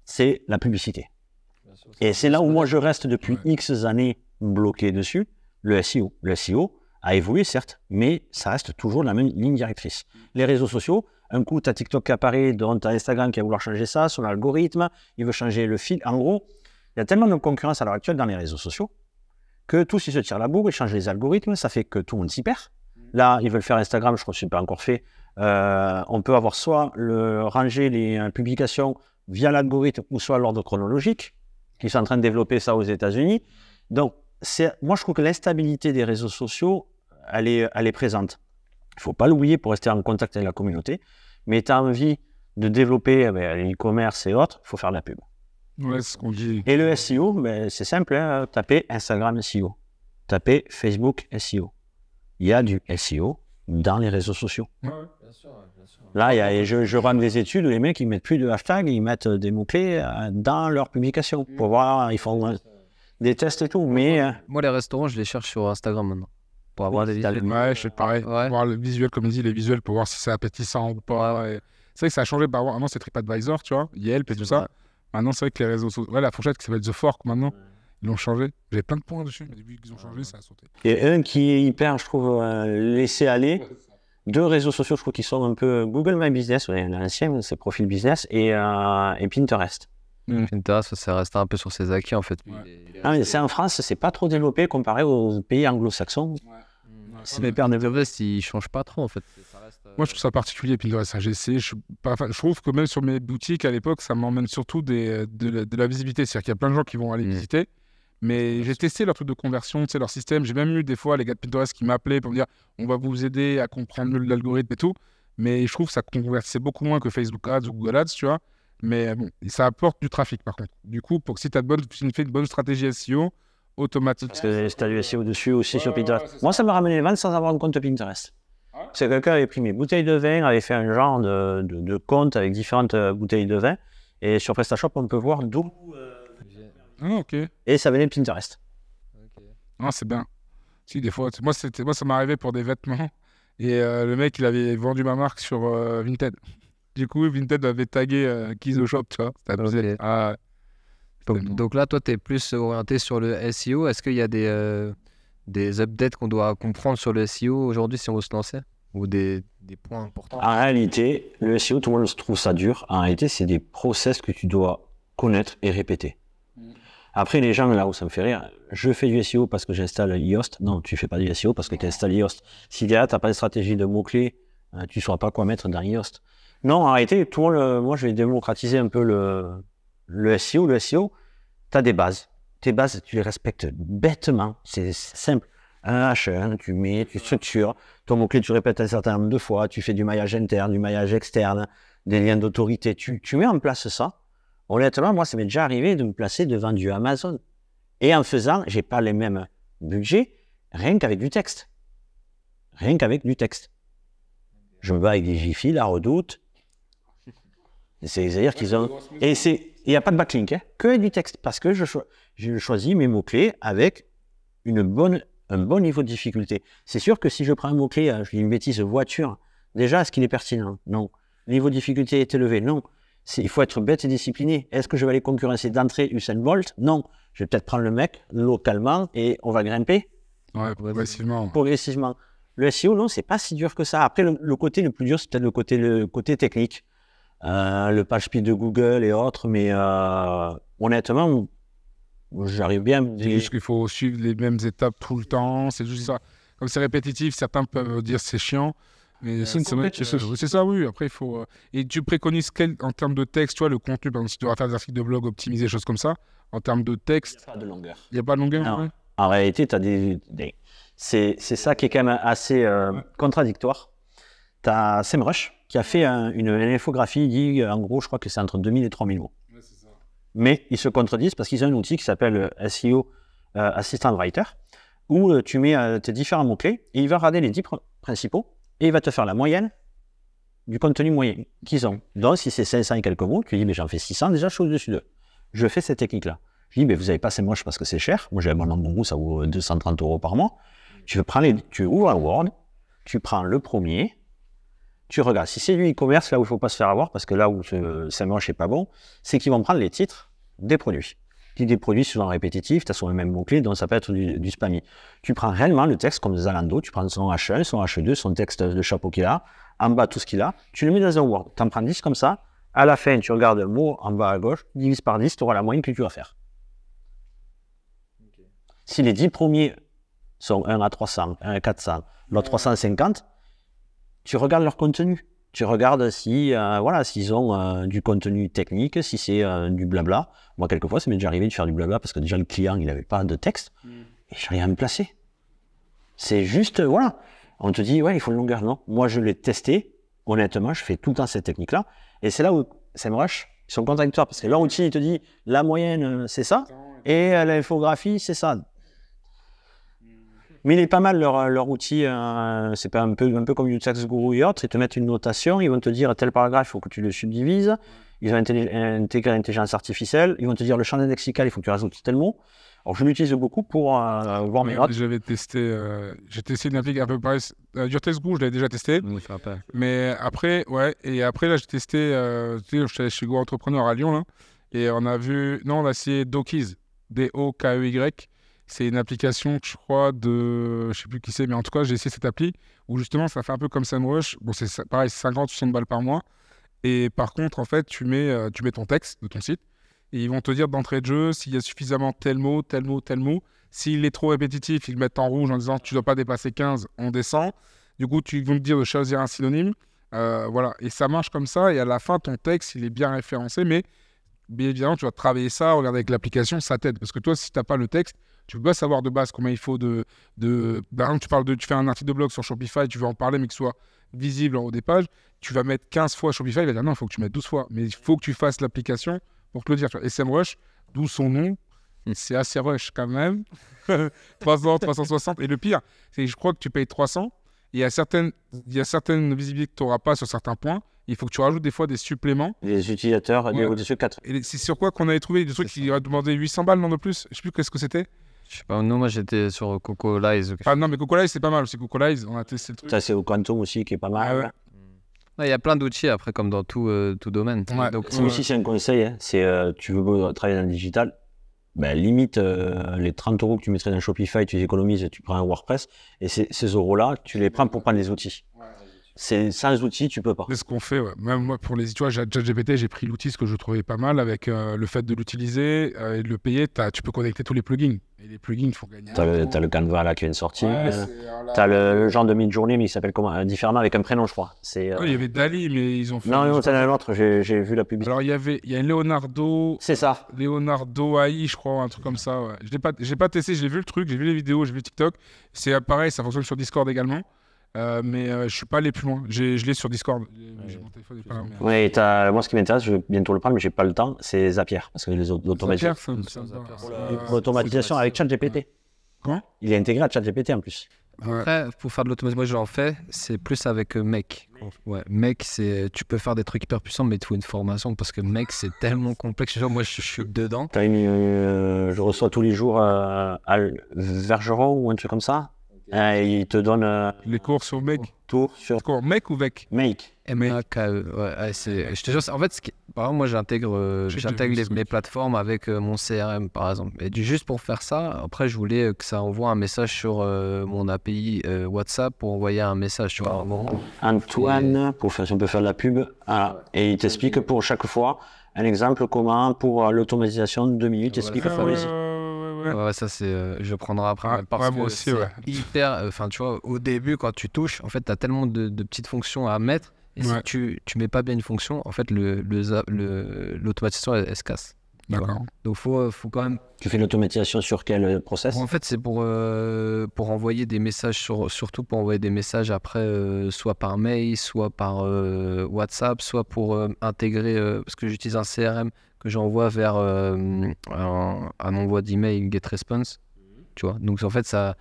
c'est la publicité. Et c'est là où moi je reste depuis X années bloqué dessus, le SEO. Le SEO a évolué certes, mais ça reste toujours la même ligne directrice. Les réseaux sociaux, un coup tu as TikTok qui apparaît, donc tu as Instagram qui va vouloir changer ça, son algorithme, il veut changer le fil. En gros, il y a tellement de concurrence à l'heure actuelle dans les réseaux sociaux que tous ils se tirent la bourre, ils changent les algorithmes, ça fait que tout le monde s'y perd. Là, ils veulent faire Instagram, je crois que ce n'est pas encore fait. On peut avoir soit ranger les publications via l'algorithme ou soit l'ordre chronologique, qui sont en train de développer ça aux États-Unis. Donc, moi, je trouve que l'instabilité des réseaux sociaux, elle est présente. Il ne faut pas l'oublier pour rester en contact avec la communauté. Mais tu as envie de développer l'e-commerce et autres, il faut faire de la pub. Ouais, c'est ce qu'on dit. Et le SEO, c'est simple, tapez Instagram SEO, tapez Facebook SEO. Il y a du SEO dans les réseaux sociaux. Ouais. Bien sûr. Là, je rends des études où les mecs, ils mettent plus de hashtags, ils mettent des mots-clés dans leurs publications. Pour voir, ils font des tests et tout. Mais, moi, les restaurants, je les cherche sur Instagram maintenant. Pour avoir des visuels. Ouais, je fais pareil. Ouais. Pour voir le visuel, comme il dit, les visuels, pour voir si c'est appétissant ou pas. Ouais. C'est vrai que ça a changé. Avant, c'est TripAdvisor, tu vois, Yelp et tout ça. Maintenant, c'est vrai que les réseaux sociaux. Ouais, la fourchette qui s'appelle The Fork maintenant. Ils l'ont changé. J'avais plein de points dessus, mais depuis qu'ils ont changé, ça a sauté. Et un qui est hyper, je trouve, laissé aller. Deux réseaux sociaux, je trouve, qui sont un peu Google My Business, l'ancien, c'est Profil Business, et Pinterest. Pinterest, ça reste un peu sur ses acquis en fait. Mais c'est en France, c'est pas trop développé comparé aux pays anglo-saxons. C'est les pères Pinterest, ils changent pas trop en fait. Moi, je trouve ça particulier, Pinterest. J'ai essayé. Je trouve que même sur mes boutiques à l'époque, ça m'emmène surtout de la visibilité. C'est-à-dire qu'il y a plein de gens qui vont aller visiter. Mais j'ai testé leur truc de conversion, leur système. J'ai même eu des fois les gars de Pinterest qui m'appelaient pour me dire on va vous aider à comprendre mieux l'algorithme et tout. Mais je trouve que ça convertissait beaucoup moins que Facebook Ads ou Google Ads, tu vois. Mais bon, ça apporte du trafic par contre. Du coup, si tu fais une bonne stratégie SEO, automatiquement. Parce que tu as du SEO dessus aussi sur Pinterest. Moi, ça me ramenait les ventes sans avoir un compte Pinterest. C'est quelqu'un avait pris mes bouteilles de vin, avait fait un genre de compte avec différentes bouteilles de vin. Et sur PrestaShop, on peut voir d'où. Ok. Et ça venait de Pinterest. Ah, c'est bien. Si, des fois, moi, ça m'est arrivé pour des vêtements. Et le mec, il avait vendu ma marque sur Vinted. Du coup, Vinted avait tagué Kizo Shop, tu vois. C'était donc là, toi, tu es plus orienté sur le SEO. Est-ce qu'il y a des updates qu'on doit comprendre sur le SEO aujourd'hui si on veut se lancer? Ou des points importants? En réalité, le SEO, tout le monde trouve ça dur. En réalité, c'est des process que tu dois connaître et répéter. Après, les gens, là où ça me fait rire, je fais du SEO parce que j'installe Yoast. Non, tu fais pas du SEO parce que tu installes Yoast. Si derrière, tu n'as pas de stratégie de mots-clés, tu ne sauras pas quoi mettre dans Yoast. Non, en réalité, moi, je vais démocratiser un peu le SEO. Le SEO, tu as des bases. Tes bases, tu les respectes bêtement. C'est simple. Un H1, tu structures. Ton mot-clé, tu répètes un certain nombre de fois. Tu fais du maillage interne, du maillage externe, des liens d'autorité. Tu mets en place ça. Honnêtement, moi, ça m'est déjà arrivé de me placer devant du Amazon. Et en faisant, j'ai pas les mêmes budgets, rien qu'avec du texte. Rien qu'avec du texte. Je me bats avec des Jiffy, la Redoute. C'est-à-dire qu'ils ont... Et il n'y a pas de backlink, que du texte. Parce que je choisis mes mots-clés avec un bon niveau de difficulté. C'est sûr que si je prends un mot-clé, je dis une bêtise, voiture, déjà, est-ce qu'il est pertinent? Non. Le niveau de difficulté est élevé? Non. Il faut être bête et discipliné. Est-ce que je vais aller concurrencer d'entrée Usain Bolt? Non. Je vais peut-être prendre le mec localement et on va grimper. Ouais, progressivement. Progressivement. Le SEO, non, c'est pas si dur que ça. Après, le côté le plus dur, c'est peut-être le côté technique. Le page speed de Google et autres, mais honnêtement, j'arrive bien à me dire... C'est juste qu'il faut suivre les mêmes étapes tout le temps. C'est juste ça. Comme c'est répétitif, certains peuvent dire c'est chiant. Mais c'est ça, oui. Après, il faut. Et tu préconises en termes de texte, tu vois, le contenu, par exemple, si tu dois faire des articles de blog optimisés, choses comme ça, en termes de texte. Il n'y a pas de longueur. Il n'y a pas de longueur, ouais. En réalité, tu as c'est ça qui est quand même assez contradictoire. Tu as SEMrush qui a fait une infographie, il dit en gros, je crois que c'est entre 2000 et 3000 mots. Ouais, c'est ça. Mais ils se contredisent parce qu'ils ont un outil qui s'appelle SEO Assistant Writer où tu mets tes différents mots-clés et il va regarder les 10 principaux. Et il va te faire la moyenne du contenu moyen qu'ils ont. Donc, si c'est 500 et quelques mots, tu dis, mais j'en fais 600, déjà, je suis au-dessus d'eux. Je fais cette technique-là. Je dis, mais vous n'avez pas SEMrush parce que c'est cher. Moi, j'ai un bon goût, ça vaut 230 € par mois. Tu ouvres un Word, tu prends le premier, tu regardes. Si c'est du e-commerce, là où il ne faut pas se faire avoir, parce que là où SEMrush n'est pas bon, c'est qu'ils vont prendre les titres des produits. Des produits souvent répétitifs, tu as souvent le même mot-clé, donc ça peut être du spammy. Tu prends réellement le texte comme Zalando, tu prends son H1, son H2, son texte de chapeau qu'il a, en bas tout ce qu'il a, tu le mets dans un Word, tu en prends 10 comme ça, à la fin tu regardes le mot en bas à gauche, divise par 10, tu auras la moyenne que tu vas faire. Okay. Si les 10 premiers sont 1 à 300, 1 à 400, l'autre 350, tu regardes leur contenu. Tu regardes si, s'ils ont du contenu technique, si c'est du blabla. Moi, quelquefois, ça m'est déjà arrivé de faire du blabla parce que déjà, le client, il n'avait pas de texte et j'arrive à me placer. C'est juste, on te dit, il faut une longueur. Non, moi, je l'ai testé. Honnêtement, je fais tout le temps cette technique-là. Et c'est là où SEMrush, ils sont contradictoires parce que leur outil, il te dit, la moyenne, c'est ça et l'infographie, c'est ça. Mais il est pas mal leur outil, c'est pas un peu comme Text Guru et autres, ils te mettent une notation, ils vont te dire tel paragraphe, il faut que tu le subdivises, ils vont intégrer l'intelligence artificielle, ils vont te dire le champ lexical, il faut que tu rajoutes tel mot. Alors je l'utilise beaucoup pour voir mes notes. J'ai testé une application un peu pareil, du Text Guru, je l'avais déjà testé, mais après, là j'ai testé, je suis allé chez Go Entrepreneur à Lyon, là, et on a essayé Dokeyz, D-O-K-E-Y. C'est une application, je crois, je sais plus qui c'est, mais en tout cas, j'ai essayé cette appli où justement, ça fait un peu comme SEMrush. Bon, c'est pareil, 50 ou 60 balles par mois. Et par contre, en fait, tu mets ton texte de ton site et ils vont te dire d'entrée de jeu s'il y a suffisamment tel mot, tel mot, tel mot. S'il est trop répétitif, ils le mettent en rouge en disant tu ne dois pas dépasser 15, on descend. Du coup, ils vont te dire de choisir un synonyme. Voilà, et ça marche comme ça, et à la fin, ton texte, il est bien référencé, mais bien évidemment, tu vas travailler ça, regarder avec l'application, ça t'aide. Parce que toi, si tu n'as pas le texte, tu peux pas savoir de base combien il faut de... Par exemple, tu fais un article de blog sur Shopify, tu veux en parler, mais qu'il soit visible en haut des pages, tu vas mettre 15 fois Shopify, il va dire non, il faut que tu mettes 12 fois. Mais il faut que tu fasses l'application pour te le dire. SEMrush, d'où son nom, c'est assez rush quand même. 300, 360. Et le pire, c'est que je crois que tu payes 300. Il y a certaines visibilités que tu n'auras pas sur certains points. Il faut que tu rajoutes des fois des suppléments. Les utilisateurs, des 4. Et c'est sur quoi qu'on avait trouvé des trucs qui demandaient 800 balles, non de plus. Je ne sais plus qu'est-ce que c'était. Je sais pas, non, moi j'étais sur Cocolize. Ah non, mais Cocolize c'est pas mal. C'est Cocolize, on a testé le truc. Ça, c'est au Quantum aussi qui est pas mal. Il y a plein d'outils après, comme dans tout domaine. Ouais. Donc, aussi, c'est un conseil. Hein. C'est tu veux travailler dans le digital, limite les 30 € que tu mettrais dans Shopify, tu les économises et tu prends un WordPress. Et ces euros-là, tu les prends pour prendre les outils. Sans les outils, tu peux pas. C'est ce qu'on fait. Ouais. Même moi, pour les tu vois, ChatGPT, j'ai pris l'outil, ce que je trouvais pas mal, avec le fait de l'utiliser et de le payer. Tu peux connecter tous les plugins. Et les plugins, il faut gagner. T'as le Canva là qui vient de sortir. T'as le genre de mid-journée, mais il s'appelle comment différemment avec un prénom, je crois. Il y avait Dali, mais ils ont fait. Non, c'est un autre. J'ai vu la publicité. Alors il y a Leonardo. C'est ça. Leonardo AI, je crois, un truc comme ça. Ouais. J'ai pas testé. J'ai vu le truc, j'ai vu les vidéos, j'ai vu TikTok. C'est pareil, ça fonctionne sur Discord également. Mais je suis pas allé plus loin. Je l'ai sur Discord. Mon téléphone est pas là. Ouais, moi, ce qui m'intéresse, je vais bientôt le prendre, mais j'ai pas le temps, c'est Zapier. Parce que les automatisations. L'automatisation avec ChatGPT. Quoi ? Il est intégré à ChatGPT en plus. Après, pour faire de l'automatisation, moi j'en fais, c'est plus avec Make. Ouais, Make, tu peux faire des trucs hyper puissants, mais il te faut une formation parce que Make, c'est tellement complexe. Genre, moi, je suis dedans. Je reçois tous les jours à Vergeron ou un truc comme ça. Il te donne les cours sur Make. Tout sur cours Make ou Vec. Make. M-A-K-E. Ouais, je te jure, en fait, par exemple, moi j'intègre mes plateformes avec mon CRM par exemple. Et juste pour faire ça, après je voulais que ça envoie un message sur mon API WhatsApp pour envoyer un message. Tu vois, Antoine, si on peut faire de la pub. Voilà. Et il t'explique pour chaque fois un exemple comment pour l'automatisation de 2 minutes. Explique Ouais, ça c'est je prendrai après parce que aussi, hyper tu vois, au début quand tu touches, en fait tu as tellement de petites fonctions à mettre et si tu mets pas bien une fonction, en fait l'automatisation elle se casse. D'accord. Donc faut quand même. Tu fais l'automatisation sur quel process ? En fait, c'est pour envoyer des messages surtout pour envoyer des messages après soit par mail, soit par WhatsApp, soit pour intégrer parce que j'utilise un CRM que j'envoie vers un envoi d'email GetResponse, tu vois. Donc en fait ça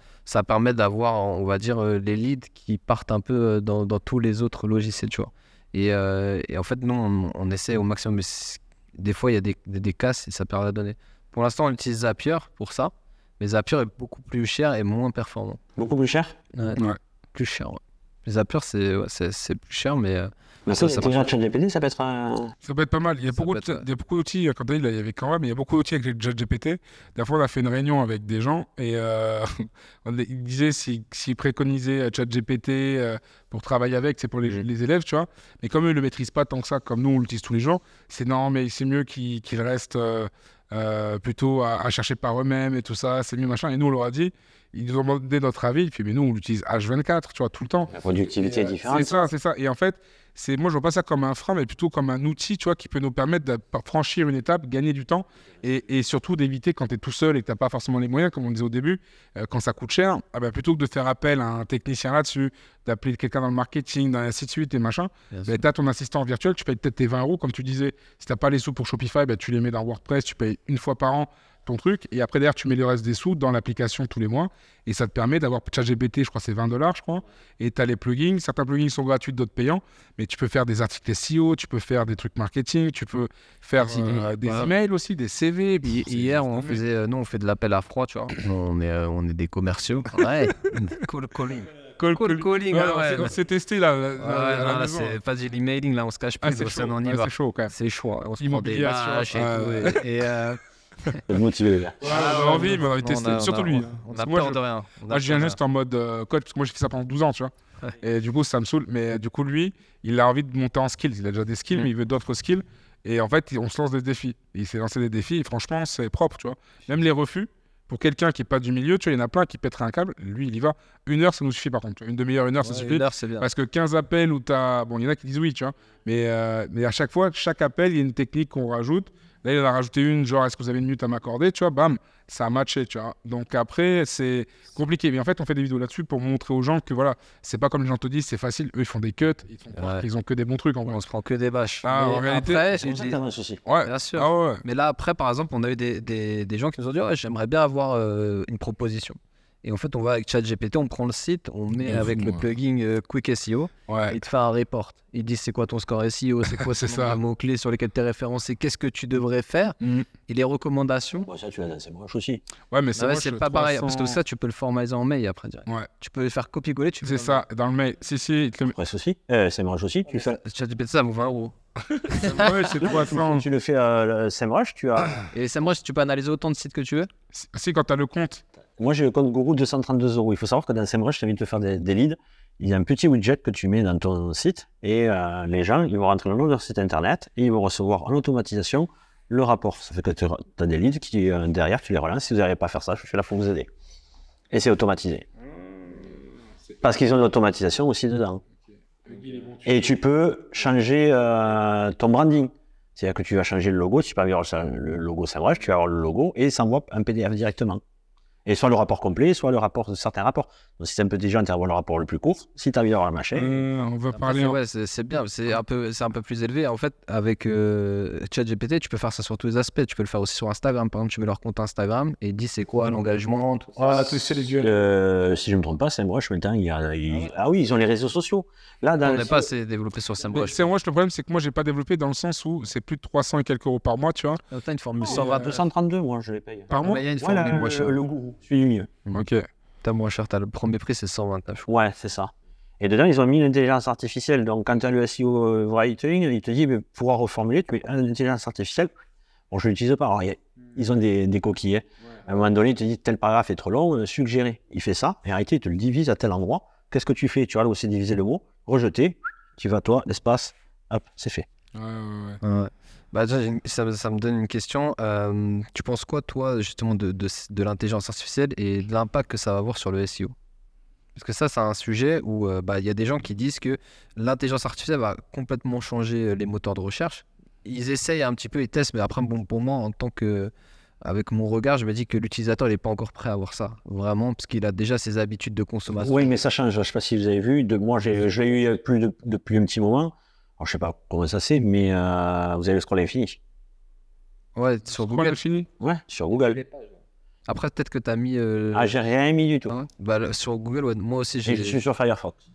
permet d'avoir, on va dire, les leads qui partent un peu dans tous les autres logiciels, tu vois. Et en fait nous on essaie au maximum, mais des fois il y a des casses et ça perd la donnée. Pour l'instant on utilise Zapier pour ça, mais Zapier est beaucoup plus cher et moins performant. Beaucoup plus cher ? Ouais. Plus cher, ouais. Zapier c'est plus cher, mais ça ChatGPT, ça peut être ça peut être pas mal. Il y a beaucoup d'outils. Quand il y avait quand même, il y a beaucoup d'outils avec ChatGPT. Des fois, on a fait une réunion avec des gens et ils disaient s'ils préconisaient ChatGPT pour travailler avec, c'est pour les élèves, tu vois. Mais comme eux, ils le maîtrisent pas tant que ça, comme nous, on l'utilise tous les jours, c'est non, mais c'est mieux qu'ils restent plutôt à chercher par eux-mêmes et tout ça. C'est mieux machin. Et nous, on leur a dit. Ils nous ont demandé notre avis, puis mais nous on l'utilise H24, tu vois, tout le temps. La productivité est différente. C'est ça. Et en fait, moi je vois pas ça comme un frein, mais plutôt comme un outil, tu vois, qui peut nous permettre de franchir une étape, gagner du temps, et surtout d'éviter quand tu es tout seul et que tu n'as pas forcément les moyens, comme on disait au début, quand ça coûte cher, plutôt que de faire appel à un technicien là-dessus, d'appeler quelqu'un dans le marketing, ainsi de suite et machin, tu as ton assistant virtuel, tu payes peut-être tes 20 €, comme tu disais. Si tu n'as pas les sous pour Shopify, tu les mets dans WordPress, tu payes une fois par an ton truc, et après derrière tu mets le reste des sous dans l'application tous les mois, et ça te permet d'avoir ChatGPT, je crois c'est 20 $, je crois, et tu as les plugins, certains plugins sont gratuits, d'autres payants, mais tu peux faire des articles SEO, tu peux faire des trucs marketing, tu peux faire des emails aussi, des CV. Hier on faisait, nous on fait de l'appel à froid, tu vois, on est des commerciaux. Ouais. Cold calling. On s'est testé là. Là c'est pas du emailing, là on se cache plus. C'est chaud quand même. C'est chaud, on se prend des lâches et tout. Et motiver les gars. On a envie de tester, surtout lui. On a peur de rien. Moi je viens juste en mode code, parce que moi j'ai fait ça pendant 12 ans, tu vois. Et du coup ça me saoule, mais du coup lui, il a envie de monter en skills, il a déjà des skills, mais il veut d'autres skills. Et en fait, on se lance des défis. Et il s'est lancé des défis et franchement, c'est propre, tu vois. Même les refus, pour quelqu'un qui n'est pas du milieu, tu vois, il y en a plein qui pèteraient un câble. Lui, il y va. 1 heure, ça nous suffit par contre. Une demi-heure, 1 heure, ça suffit. 1 heure, c'est bien. Parce que 15 appels où tu as... Bon, il y en a qui disent oui, tu vois. Mais à chaque fois, chaque appel, il y a une technique qu'on rajoute. Là, il en a rajouté une, genre, est-ce que vous avez 1 minute à m'accorder, tu vois, bam, ça a matché, tu vois. Donc après, c'est compliqué. Mais en fait, on fait des vidéos là-dessus pour montrer aux gens que voilà, c'est pas comme les gens te disent, c'est facile. Eux, ils font des cuts, ils ont que des bons trucs en vrai. On se prend que des bâches. Ah, en réalité, après, c'est ça un souci. Ouais, bien sûr. Ah, ouais. Mais là, après, par exemple, on a eu des gens qui nous ont dit ouais, j'aimerais bien avoir une proposition. Et en fait, on va avec ChatGPT, on prend le site, on met avec le plugin Quick SEO, il te fait un report. Il dit c'est quoi ton score SEO, c'est quoi ces mots-clés sur lesquels tu es référencé, qu'est-ce que tu devrais faire, et les recommandations. Ouais, ça, tu l'as dans SEMrush aussi. Ouais, mais c'est pas pareil, parce que ça, tu peux le formaliser en mail après direct. Ouais. Tu peux le faire copier-coller. C'est ça, dans le mail. Si, il te le met. Presse aussi, SEMrush aussi. Tu fais... ChatGPT, ça vaut 20 €. Ouais, c'est 300. Tu le fais SEMrush, tu as... Et SEMrush, tu peux analyser autant de sites que tu veux. Si, quand tu as le compte. Moi, j'ai le compte Gourou 232 €. Il faut savoir que dans SEMrush, je t'invite à faire des leads. Il y a un petit widget que tu mets dans ton site et les gens, ils vont rentrer le nom de leur site internet et ils vont recevoir en automatisation le rapport. Ça fait que tu as des leads qui, derrière, tu les relances. Si vous n'arrivez pas à faire ça, je suis là pour vous aider. Et c'est automatisé. Parce qu'ils ont de l'automatisation aussi dedans. Et tu peux changer ton branding. C'est-à-dire que tu vas changer le logo. Si tu peux avoir le logo SEMrush, tu vas avoir le logo et ça envoie un PDF directement. Et soit le rapport complet, soit le rapport de certains rapports. Donc si c'est un peu déjà, tu vas avoir le rapport le plus court. Si tu arrives à avoir le machin. On va parler. Ouais, c'est bien, c'est un peu plus élevé. En fait, avec ChatGPT, tu peux faire ça sur tous les aspects. Tu peux le faire aussi sur Instagram. Par exemple, tu mets leur compte Instagram et dis c'est quoi l'engagement. Tu sais les duels. Si je ne me trompe pas, SEMrush, maintenant, ah oui, ils ont les réseaux sociaux. Là, on n'est pas assez développé sur SEMrush. SEMrush, le problème, c'est que moi, j'ai pas développé dans le sens où c'est plus de 300 et quelques euros par mois, tu vois. T'as une formule 232, moi, je les paye. Par mois. Il y a une formule moins chère. Le Gourou, celui du mieux. Ok. T'as moins cher, le premier prix, c'est 129. Ouais, c'est ça. Et dedans, ils ont mis l'intelligence artificielle. Donc, quand tu as le SEO writing, il te dit, mais pour pouvoir reformuler, tu mets l'intelligence artificielle. Bon, je ne l'utilise pas. Alors, ils ont des coquilles. Ouais. À un moment donné, il te dit, tel paragraphe est trop long, suggérer. Il fait ça. Et en réalité, il te le divise à tel endroit. Qu'est-ce que tu fais? Tu vas là aussi diviser le mot, rejeter. Tu vas, toi, l'espace, hop, c'est fait. Ouais. Bah, ça me donne une question. Tu penses quoi, toi, justement, de l'intelligence artificielle et de l'impact que ça va avoir sur le SEO? Parce que ça, c'est un sujet où il y a des gens qui disent que l'intelligence artificielle va complètement changer les moteurs de recherche. Ils essayent un petit peu, ils testent, mais après, bon, pour moi, en tant que... Avec mon regard, je me dis que l'utilisateur n'est pas encore prêt à voir ça, vraiment, parce qu'il a déjà ses habitudes de consommation. Oui, mais ça change. Je ne sais pas si vous avez vu. Moi, je l'ai eu depuis un petit moment. Alors, je ne sais pas comment ça c'est, mais vous avez le scroll infini. Ouais, sur Google. Ouais, sur Google. Après, peut-être que tu as mis... j'ai rien mis du tout. Ah ouais. Bah, sur Google, ouais, moi aussi, j'ai... Et je suis sur Firefox.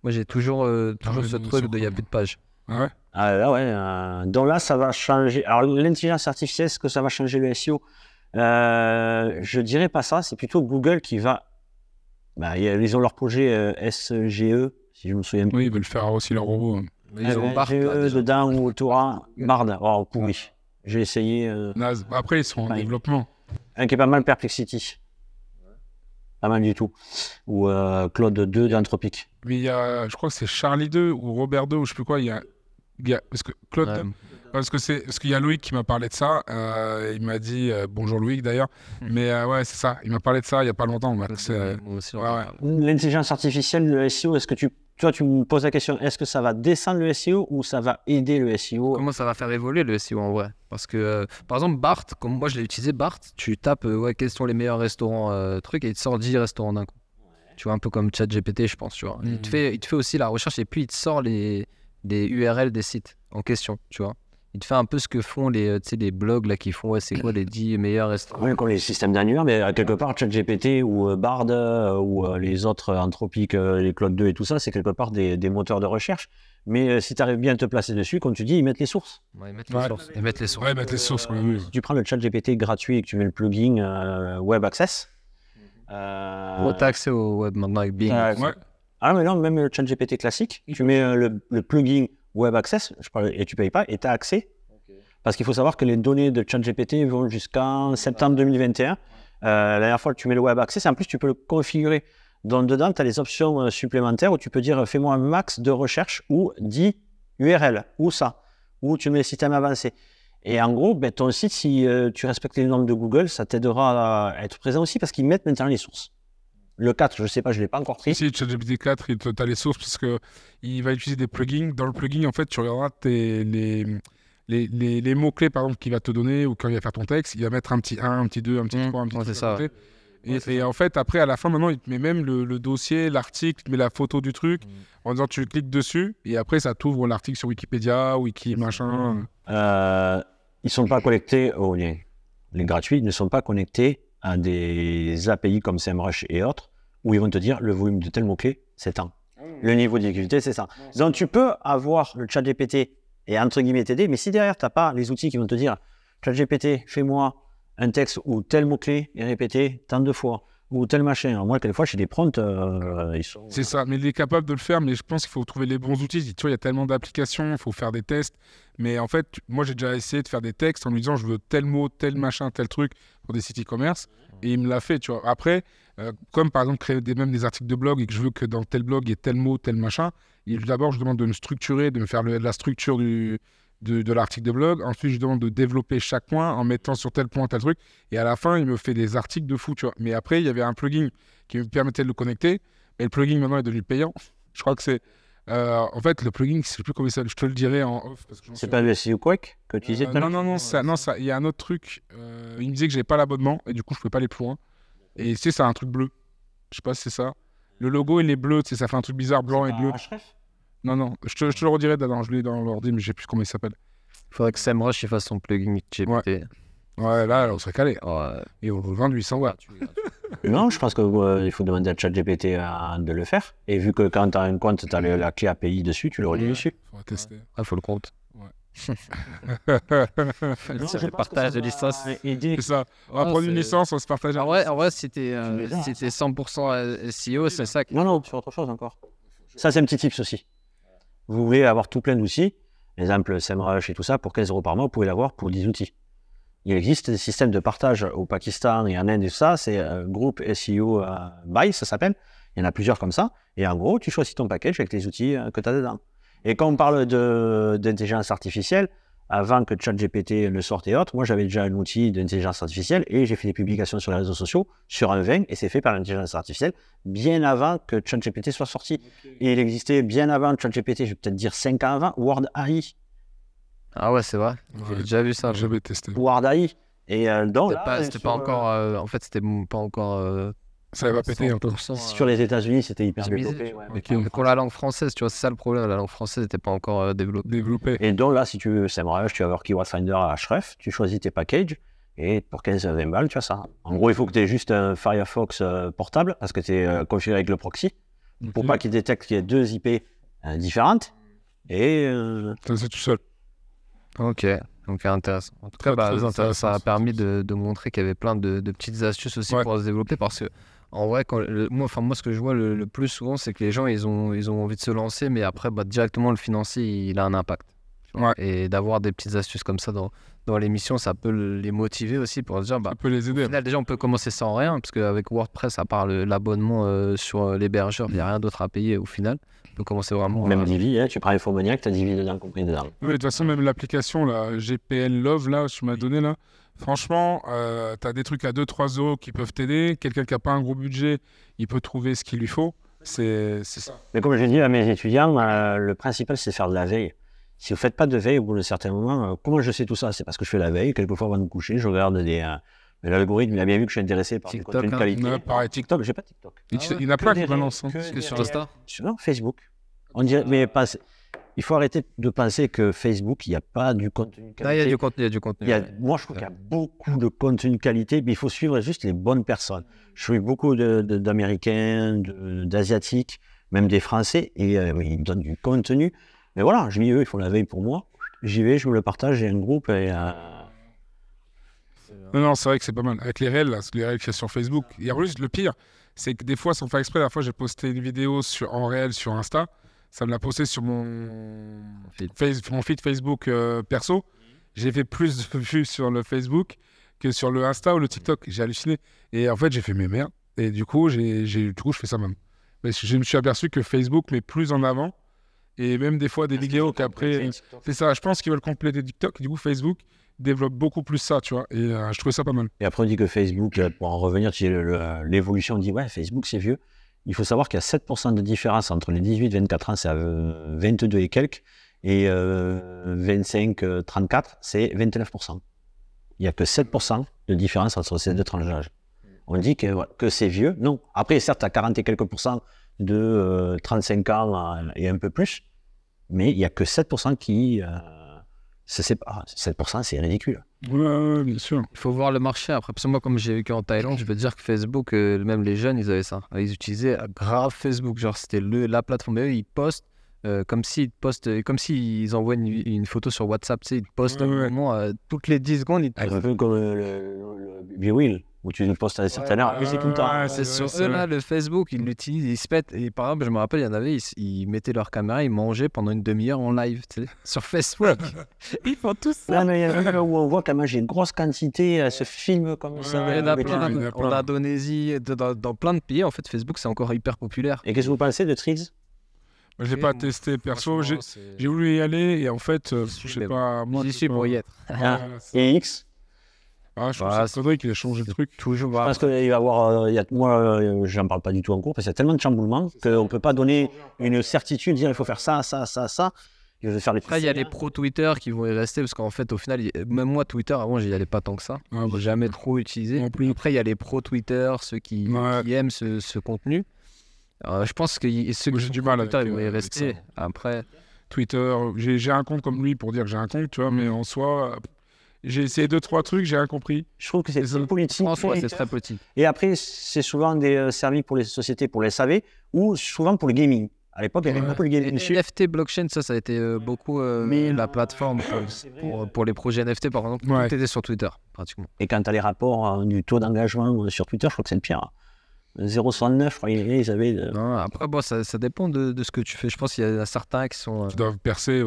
Moi, j'ai toujours ce truc de il n'y a plus de page. Ah ouais. Ah là, ouais. Donc là, ça va changer. Alors, l'intelligence artificielle, est-ce que ça va changer le SEO? Je dirais pas ça. C'est plutôt Google qui va... ils ont leur projet SGE, si je me souviens. Oui, ils veulent faire aussi leur robot. Ils ont Bard dedans ou Torah. Bard. Oh, pourri. J'ai essayé. Naze. Après, ils sont en développement. Un qui est pas mal, Perplexity. Pas mal du tout. Ou Claude 2 d'Anthropic. Mais il y a, je crois que c'est Charlie 2 ou Robert 2 ou je sais plus quoi. Il y a parce que Claude, parce qu'il y a Loïc qui m'a parlé de ça. Il m'a dit bonjour Loïc d'ailleurs. Mais ouais, c'est ça. Il m'a parlé de ça il y a pas longtemps. L'intelligence artificielle, le SEO, est-ce que tu me poses la question, est-ce que ça va descendre le SEO ou ça va aider le SEO? Comment ça va faire évoluer le SEO en vrai? Parce que, par exemple, Bart, comme moi je l'ai utilisé, Bart, tu tapes quels sont les meilleurs restaurants, et il te sort 10 restaurants d'un coup. Tu vois, un peu comme ChatGPT, je pense, tu vois. Il te fait aussi la recherche et puis il te sort les URL des sites en question, tu vois. Il te fait un peu ce que font les blogs là qui font, c'est quoi les 10 meilleurs restaurants. Oui, comme les systèmes d'annuaire, mais quelque part, ChatGPT ou Bard ou les autres Anthropic, les Claude 2 et tout ça, c'est quelque part des moteurs de recherche. Mais si tu arrives bien à te placer dessus, comme tu dis, ils mettent les sources. Ouais, ils mettent les sources. Ils mettent les sources. Ouais, mettre les sources. Oui. Si tu prends le ChatGPT gratuit et que tu mets le plugin Web Access. T'as accès au web maintenant avec Bing. Ouais. Ah, mais non, même le ChatGPT classique, tu mets le plugin Web Access et tu payes pas et tu as accès. Parce qu'il faut savoir que les données de ChatGPT vont jusqu'en septembre 2021. La dernière fois que tu mets le Web Access, en plus, tu peux le configurer. Donc, dedans, tu as les options supplémentaires où tu peux dire fais-moi un max de recherche ou 10 URL ou ça. ou tu mets le système avancé. Et en gros, ben, ton site, si tu respectes les normes de Google, ça t'aidera à être présent aussi parce qu'ils mettent maintenant les sources. Le 4, je ne sais pas, je ne l'ai pas encore pris. Si, ChatGPT 4, tu as les sources parce qu'il va utiliser des plugins. Dans le plugin, en fait, tu regarderas les mots-clés, par exemple, qu'il va te donner ou quand il va faire ton texte. Il va mettre un petit 1, un petit 2, un petit 3, un petit 4. C'est ça. Et en fait, après, à la fin, maintenant, il te met même le dossier, l'article, il te met la photo du truc en disant tu cliques dessus et après, ça t'ouvre l'article sur Wikipédia, Wiki, machin. Ils ne sont pas connectés aux liens. Les gratuits ne sont pas connectés à des API comme SEMrush et autres où ils vont te dire le volume de tel mot-clé, c'est tant. Le niveau de difficulté, c'est ça. Donc, tu peux avoir le ChatGPT et entre guillemets t'aider, mais si derrière, tu n'as pas les outils qui vont te dire ChatGPT, fais-moi un texte où tel mot-clé est répété tant de fois, ou tel machin. Alors moi, quelquefois, chez des prompts, ils sont... C'est ça, mais il est capable de le faire, mais je pense qu'il faut trouver les bons outils. Tu vois, il y a tellement d'applications, il faut faire des tests. Mais en fait, moi, j'ai déjà essayé de faire des textes en lui disant, je veux tel mot, tel machin, tel truc pour des sites e-commerce. Et il me l'a fait, tu vois. Après, comme par exemple, créer même des articles de blog et que je veux que dans tel blog, il y ait tel mot, tel machin, d'abord, je demande de me structurer, de me faire la structure de l'article de blog. Ensuite, je demande de développer chaque point en mettant sur tel point tel truc. Et à la fin, il me fait des articles de fou, tu vois. Mais après, il y avait un plugin qui me permettait de le connecter. Et le plugin, maintenant, est devenu payant. Je crois que c'est... en fait, le plugin, je ne sais plus comment ça... Je te le dirai en off. C'est pas le SEO Quake que tu disais Non, il y a un autre truc. Il me disait que je n'avais pas l'abonnement et du coup, je ne pouvais pas aller plus loin. Et tu sais, c'est un truc bleu. Je sais pas si c'est ça. Le logo, il est bleu. Tu sais, ça fait un truc bizarre, blanc et bleu. Non, je te le redirai dedans, je l'ai dans l'ordi, mais je sais plus comment il s'appelle. Il faudrait que SEMrush fasse son plugin GPT. Ouais, là, on serait calé. Et on le vend 800 watts. Non, je pense qu'il faut demander à ChatGPT de le faire. Et vu que quand tu as un compte, tu as la clé API dessus, tu le relis dessus. Il faudra tester. Ah, faut le compte. Non, C'est le partage de licence. C'est ça. On va prendre une licence, on se partage. En vrai, c'était 100% SEO, c'est ça. Non, sur autre chose encore. Ça, c'est un petit tips aussi. Vous voulez avoir tout plein d'outils, exemple SEMrush et tout ça, pour 15 € par mois, vous pouvez l'avoir pour 10 outils. Il existe des systèmes de partage au Pakistan et en Inde et tout ça, c'est groupe SEO Buy, ça s'appelle. Il y en a plusieurs comme ça. Et en gros, tu choisis ton package avec les outils que tu as dedans. Et quand on parle d'intelligence artificielle, avant que ChatGPT ne sorte et autres, moi j'avais déjà un outil d'intelligence artificielle et j'ai fait des publications sur les réseaux sociaux sur un 20 et c'est fait par l'intelligence artificielle bien avant que ChatGPT soit sorti. Okay. Et il existait bien avant ChatGPT, je vais peut-être dire 5 ans avant, Word AI. Ah ouais, c'est vrai, j'ai déjà vu ça. J'avais testé. Word AI. Et donc c'était pas encore, en fait c'était pas encore... ça va péter un peu. Sur les États-Unis, c'était hyper développé. Pour la langue française, tu vois, c'est ça le problème. La langue française n'était pas encore développée. Et donc là, si tu veux SEMrush, tu vas avoir Keyword Finder à Href, tu choisis tes packages et pour 15-20 balles, tu as ça. En gros, il faut que tu aies juste un Firefox portable parce que tu es configuré avec le proxy pour pas qu'il détecte qu'il y ait 2 IP différentes. Et. C'est tout seul. Ok. Donc intéressant. En tout cas, ça a permis de montrer qu'il y avait plein de petites astuces aussi pour se développer parce que en vrai, moi, ce que je vois le plus souvent, c'est que les gens, ils ont envie de se lancer, mais après, directement, le financier, il a un impact. Ouais. Et d'avoir des petites astuces comme ça dans l'émission, ça peut les motiver aussi pour se dire, ça peut les aider. Au final, déjà, on peut commencer sans rien, parce qu'avec WordPress, à part l'abonnement sur l'hébergeur, il n'y a rien d'autre à payer au final. On peut commencer vraiment... Même Divi, tu prends Infomaniac, tu as Divi dedans, compris dedans. Oui, de toute façon, même l'application, là, GPL Love, là, tu m'as donné, là, franchement, tu as des trucs à 2-3 € qui peuvent t'aider. Quelqu'un qui n'a pas un gros budget, il peut trouver ce qu'il lui faut. C'est ça. Mais comme je dis à mes étudiants, le principal, c'est de faire de la veille. Si vous ne faites pas de veille au bout d'un certain moment, comment je sais tout ça? C'est parce que je fais la veille. Quelquefois, avant de me coucher, je regarde des... mais l'algorithme, il a bien vu que je suis intéressé par TikTok, du contenu de qualité. Non, pareil, TikTok, j'ai pas TikTok. Il y en a plein qui balancent. Que sur Insta? Non, Facebook. On dirait, mais pas... Il faut arrêter de penser que Facebook, il n'y a pas du contenu de qualité. Non, il y a du contenu. Moi, je trouve qu'il y a beaucoup de contenu de qualité, mais il faut suivre juste les bonnes personnes. Je suis beaucoup d'Américains, d'Asiatiques, même des Français, et ils me donnent du contenu. Mais voilà, je dis, eux, ils font la veille pour moi. J'y vais, je me le partage, j'ai un groupe. Et, Non, c'est vrai que c'est pas mal. Avec les réels, là, les réels qu'il y a sur Facebook. Et en plus, le pire, c'est que des fois, sans faire exprès, la fois, j'ai posté une vidéo en réel sur Insta. Ça me l'a posté sur mon feed Facebook perso. J'ai fait plus de vues sur le Facebook que sur le Insta ou le TikTok. J'ai halluciné. Et en fait, j'ai fait mes merdes. Et du coup, je fais ça même. Mais je me suis aperçu que Facebook met plus en avant Et même des fois, des vidéos qu'après... C'est ça, je pense qu'ils veulent compléter TikTok. Du coup, Facebook développe beaucoup plus ça, tu vois. Et je trouvais ça pas mal. Et après, on dit que Facebook, pour en revenir, tu sais, l'évolution, on dit, ouais, Facebook, c'est vieux. Il faut savoir qu'il y a 7% de différence entre les 18-24 ans, c'est à 22 et quelques, et 25-34, c'est 29%. Il n'y a que 7% de différence entre ces deux tranches d'âge. On dit que c'est vieux. Non. Après, certes, tu as 40 et quelques pourcents de 35 ans et un peu plus, mais il n'y a que 7% qui se séparent. 7%, c'est ridicule. Ouais, bien sûr. Il faut voir le marché après. Parce que moi, comme j'ai vécu en Thaïlande, je peux te dire que Facebook, même les jeunes, ils avaient ça. Ils utilisaient grave Facebook. Genre, c'était la plateforme. Mais eux, ils postent comme s'ils envoient une photo sur WhatsApp. Tu sais, ils postent toutes les 10 secondes. Ils un peu comme le BeReal, où tu postes à une certaine heure. C'est tout le temps. C'est sur eux, là, le Facebook, ils l'utilisent, ils se pètent. Et par exemple, je me rappelle, il y en avait, ils mettaient leur caméra, ils mangeaient pendant une demi-heure en live, tu sais, sur Facebook. Ils font tout ça. Là, il y a un où on voit qu'elle mange une grosse quantité, ce film comme ça. Il y en a plein, en Indonésie, dans plein de pays, en fait, Facebook, c'est encore hyper populaire. Et qu'est-ce que vous pensez de Threads? Moi, je l'ai pas testé perso. J'ai voulu y aller et en fait, je sais pas. Moi, j'y suis pour y être. Et X? Je trouve que c'est qu'il a changé le truc. Toujours. Parce qu'il va y avoir. Moi, j'en parle pas du tout en cours parce qu'il y a tellement de chamboulements qu'on ne peut pas donner une certitude, dire il faut faire ça, ça, ça, ça. Je vais faire les Après, il y a les pros Twitter qui vont y rester parce qu'en fait, au final, même moi, Twitter, avant, j'y allais pas tant que ça. J'ai jamais trop utilisé. Après, il y a les pros Twitter, ceux qui aiment ce contenu. Je pense que ceux qui du mal Twitter, ils vont y rester. Après, Twitter, j'ai un compte comme lui pour dire que j'ai un compte, tu vois, mais en soi. J'ai essayé 2-3 trucs, j'ai rien compris. Je trouve que c'est politique. François, c'est très politique. Et après, c'est souvent des services pour les sociétés, pour les SAV, ou souvent pour le gaming. À l'époque, il y avait beaucoup de gaming. NFT, blockchain, ça a été beaucoup la plateforme pour les projets NFT, par exemple. Tout était sur Twitter, pratiquement. Et quand tu as les rapports du taux d'engagement sur Twitter, je crois que c'est le pire. 0,69, je crois qu'ils avaient. Non, après, bon, ça dépend de ce que tu fais. Je pense qu'il y a certains qui sont. Qui doivent percer,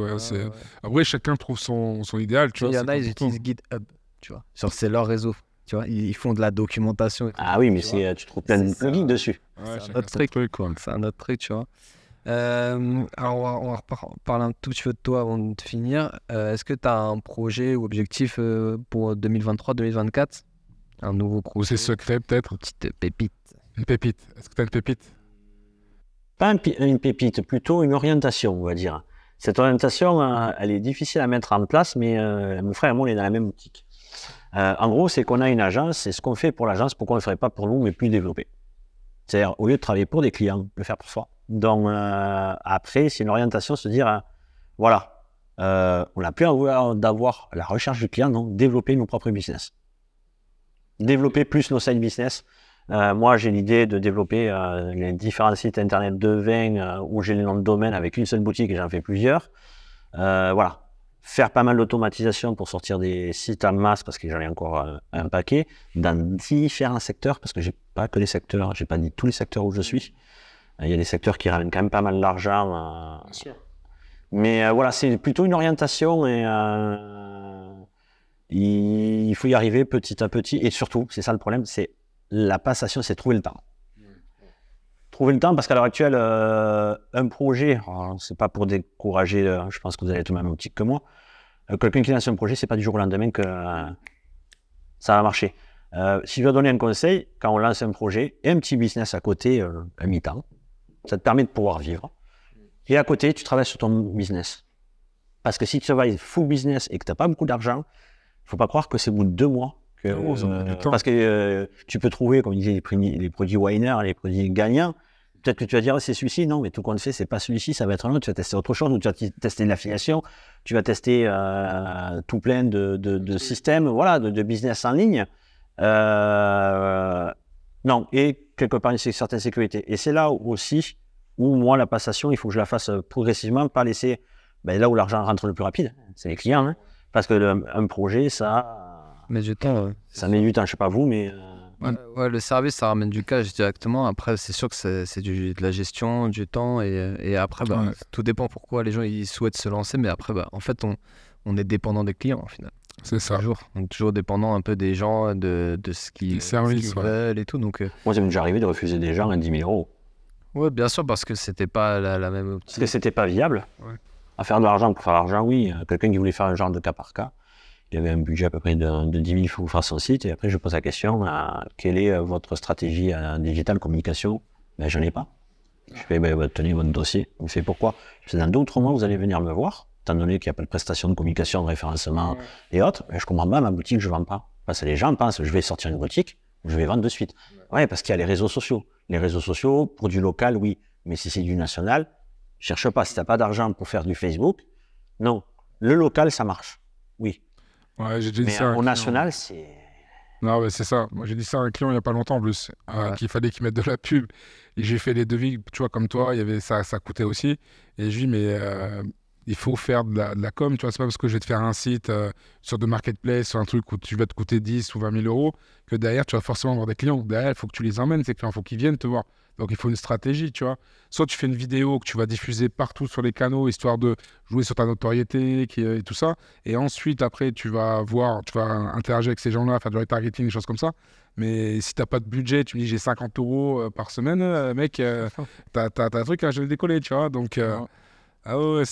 Après, chacun trouve son idéal, tu vois. Il y en a, ils utilisent GitHub, tu vois. C'est leur réseau, tu vois. Ils font de la documentation. Ah oui, mais tu trouves plein de plugins dessus. C'est un autre truc, quoi. C'est un autre truc, tu vois. Alors, on va parler un tout petit peu de toi avant de finir. Est-ce que tu as un projet ou objectif pour 2023-2024 ? Un nouveau projet? C'est secret, peut-être. Une petite pépite. Une pépite. Est-ce que tu as une pépite? Pas une pépite, plutôt une orientation, on va dire. Cette orientation, elle est difficile à mettre en place, mais mon frère et moi, on est dans la même optique. En gros, c'est qu'on a une agence, et ce qu'on fait pour l'agence, pourquoi on ne le ferait pas pour nous, mais plus développer. C'est-à-dire, au lieu de travailler pour des clients, le faire pour soi. Donc, après, c'est une orientation, se dire, voilà, on n'a plus à d'avoir la recherche du client, donc développer nos propres business. Développer plus nos side business. Moi, j'ai l'idée de développer les différents sites internet de vin où j'ai les noms de domaine avec une seule boutique et j'en fais plusieurs. Voilà. Faire pas mal d'automatisation pour sortir des sites en masse parce que j'en ai encore un paquet dans différents secteurs parce que j'ai pas que les secteurs, j'ai pas dit tous les secteurs où je suis. Il y a des secteurs qui ramènent quand même pas mal d'argent. Bien sûr. Mais voilà, c'est plutôt une orientation et il faut y arriver petit à petit. Et surtout, c'est ça le problème, c'est la passation, c'est trouver le temps. Trouver le temps parce qu'à l'heure actuelle, un projet, c'est pas pour décourager, je pense que vous allez être au même optique que moi. Quelqu'un qui lance un projet, c'est pas du jour au lendemain que ça va marcher. Si je dois donner un conseil, quand on lance un projet et un petit business à côté, à mi-temps, ça te permet de pouvoir vivre. Et à côté, tu travailles sur ton business. Parce que si tu travailles full business et que tu n'as pas beaucoup d'argent, il ne faut pas croire que c'est au bout de 2 mois. Parce que tu peux trouver, comme disait, les produits winner, les produits gagnants. Peut-être que tu vas dire, c'est celui-ci, non, mais tout compte fait, c'est pas celui-ci, ça va être un autre, tu vas tester autre chose, ou tu vas tester de l'affiliation, tu vas tester tout plein de systèmes, voilà, de business en ligne. Non, et quelque part, une certaine sécurité. Et c'est là aussi où, moi, la passation, il faut que je la fasse progressivement, pas laisser là où l'argent rentre le plus rapide, c'est les clients, hein, parce que un projet, ça met du temps. Ça met du temps, je sais pas vous, mais... Ouais, le service, ça ramène du cash directement. Après, c'est sûr que c'est de la gestion, du temps. Et après, tout dépend pourquoi les gens ils souhaitent se lancer. Mais après, en fait, on est dépendant des clients, au final. C'est ça. On est toujours dépendant un peu des gens, de ce qu'ils veulent et tout. Donc, moi, ça m'est déjà arrivé de refuser des gens à 10 000 €. Ouais, bien sûr, parce que c'était pas la même optique. Parce que c'était pas viable. À faire de l'argent pour faire de l'argent, oui. Quelqu'un qui voulait faire un genre de cas par cas, il avait un budget à peu près de 10 000 pour faire son site. Et après, je pose la question, quelle est votre stratégie digital communication? Ben, j'en ai pas. Je fais, tenez votre dossier. Il me fait, pourquoi? Je fais, dans 2 ou 3 mois, vous allez venir me voir, étant donné qu'il n'y a pas de prestation de communication, de référencement et autres. Ben, je comprends pas, ma boutique, je vends pas. Parce que les gens pensent, je vais sortir une boutique, je vais vendre de suite. Ouais, parce qu'il y a les réseaux sociaux. Les réseaux sociaux, pour du local, oui. Mais si c'est du national, cherche pas. Si t'as pas d'argent pour faire du Facebook, non. Le local, ça marche. Oui. Ouais, j'ai déjà dit mais ça. Au national, c'est... Non, mais c'est ça. Moi, j'ai dit ça à un client il n'y a pas longtemps en plus, qu'il fallait qu'il mette de la pub. Et j'ai fait les devis, tu vois, comme toi, il y avait ça coûtait aussi. Et je lui dis, mais il faut faire de la com, tu vois, c'est pas parce que je vais te faire un site sur de marketplace, sur un truc où tu vas te coûter 10 ou 20 000 euros, que derrière, tu vas forcément avoir des clients. Derrière, il faut que tu les emmènes, ces clients, il faut qu'ils viennent te voir. Donc, il faut une stratégie, tu vois. Soit tu fais une vidéo que tu vas diffuser partout sur les canaux, histoire de jouer sur ta notoriété et tout ça. Et ensuite, après, tu vas interagir avec ces gens-là, faire du retargeting, des choses comme ça. Mais si tu n'as pas de budget, tu me dis j'ai 50 euros par semaine, mec, t'as un truc, je vais décoller, tu vois. Donc, ah ouais,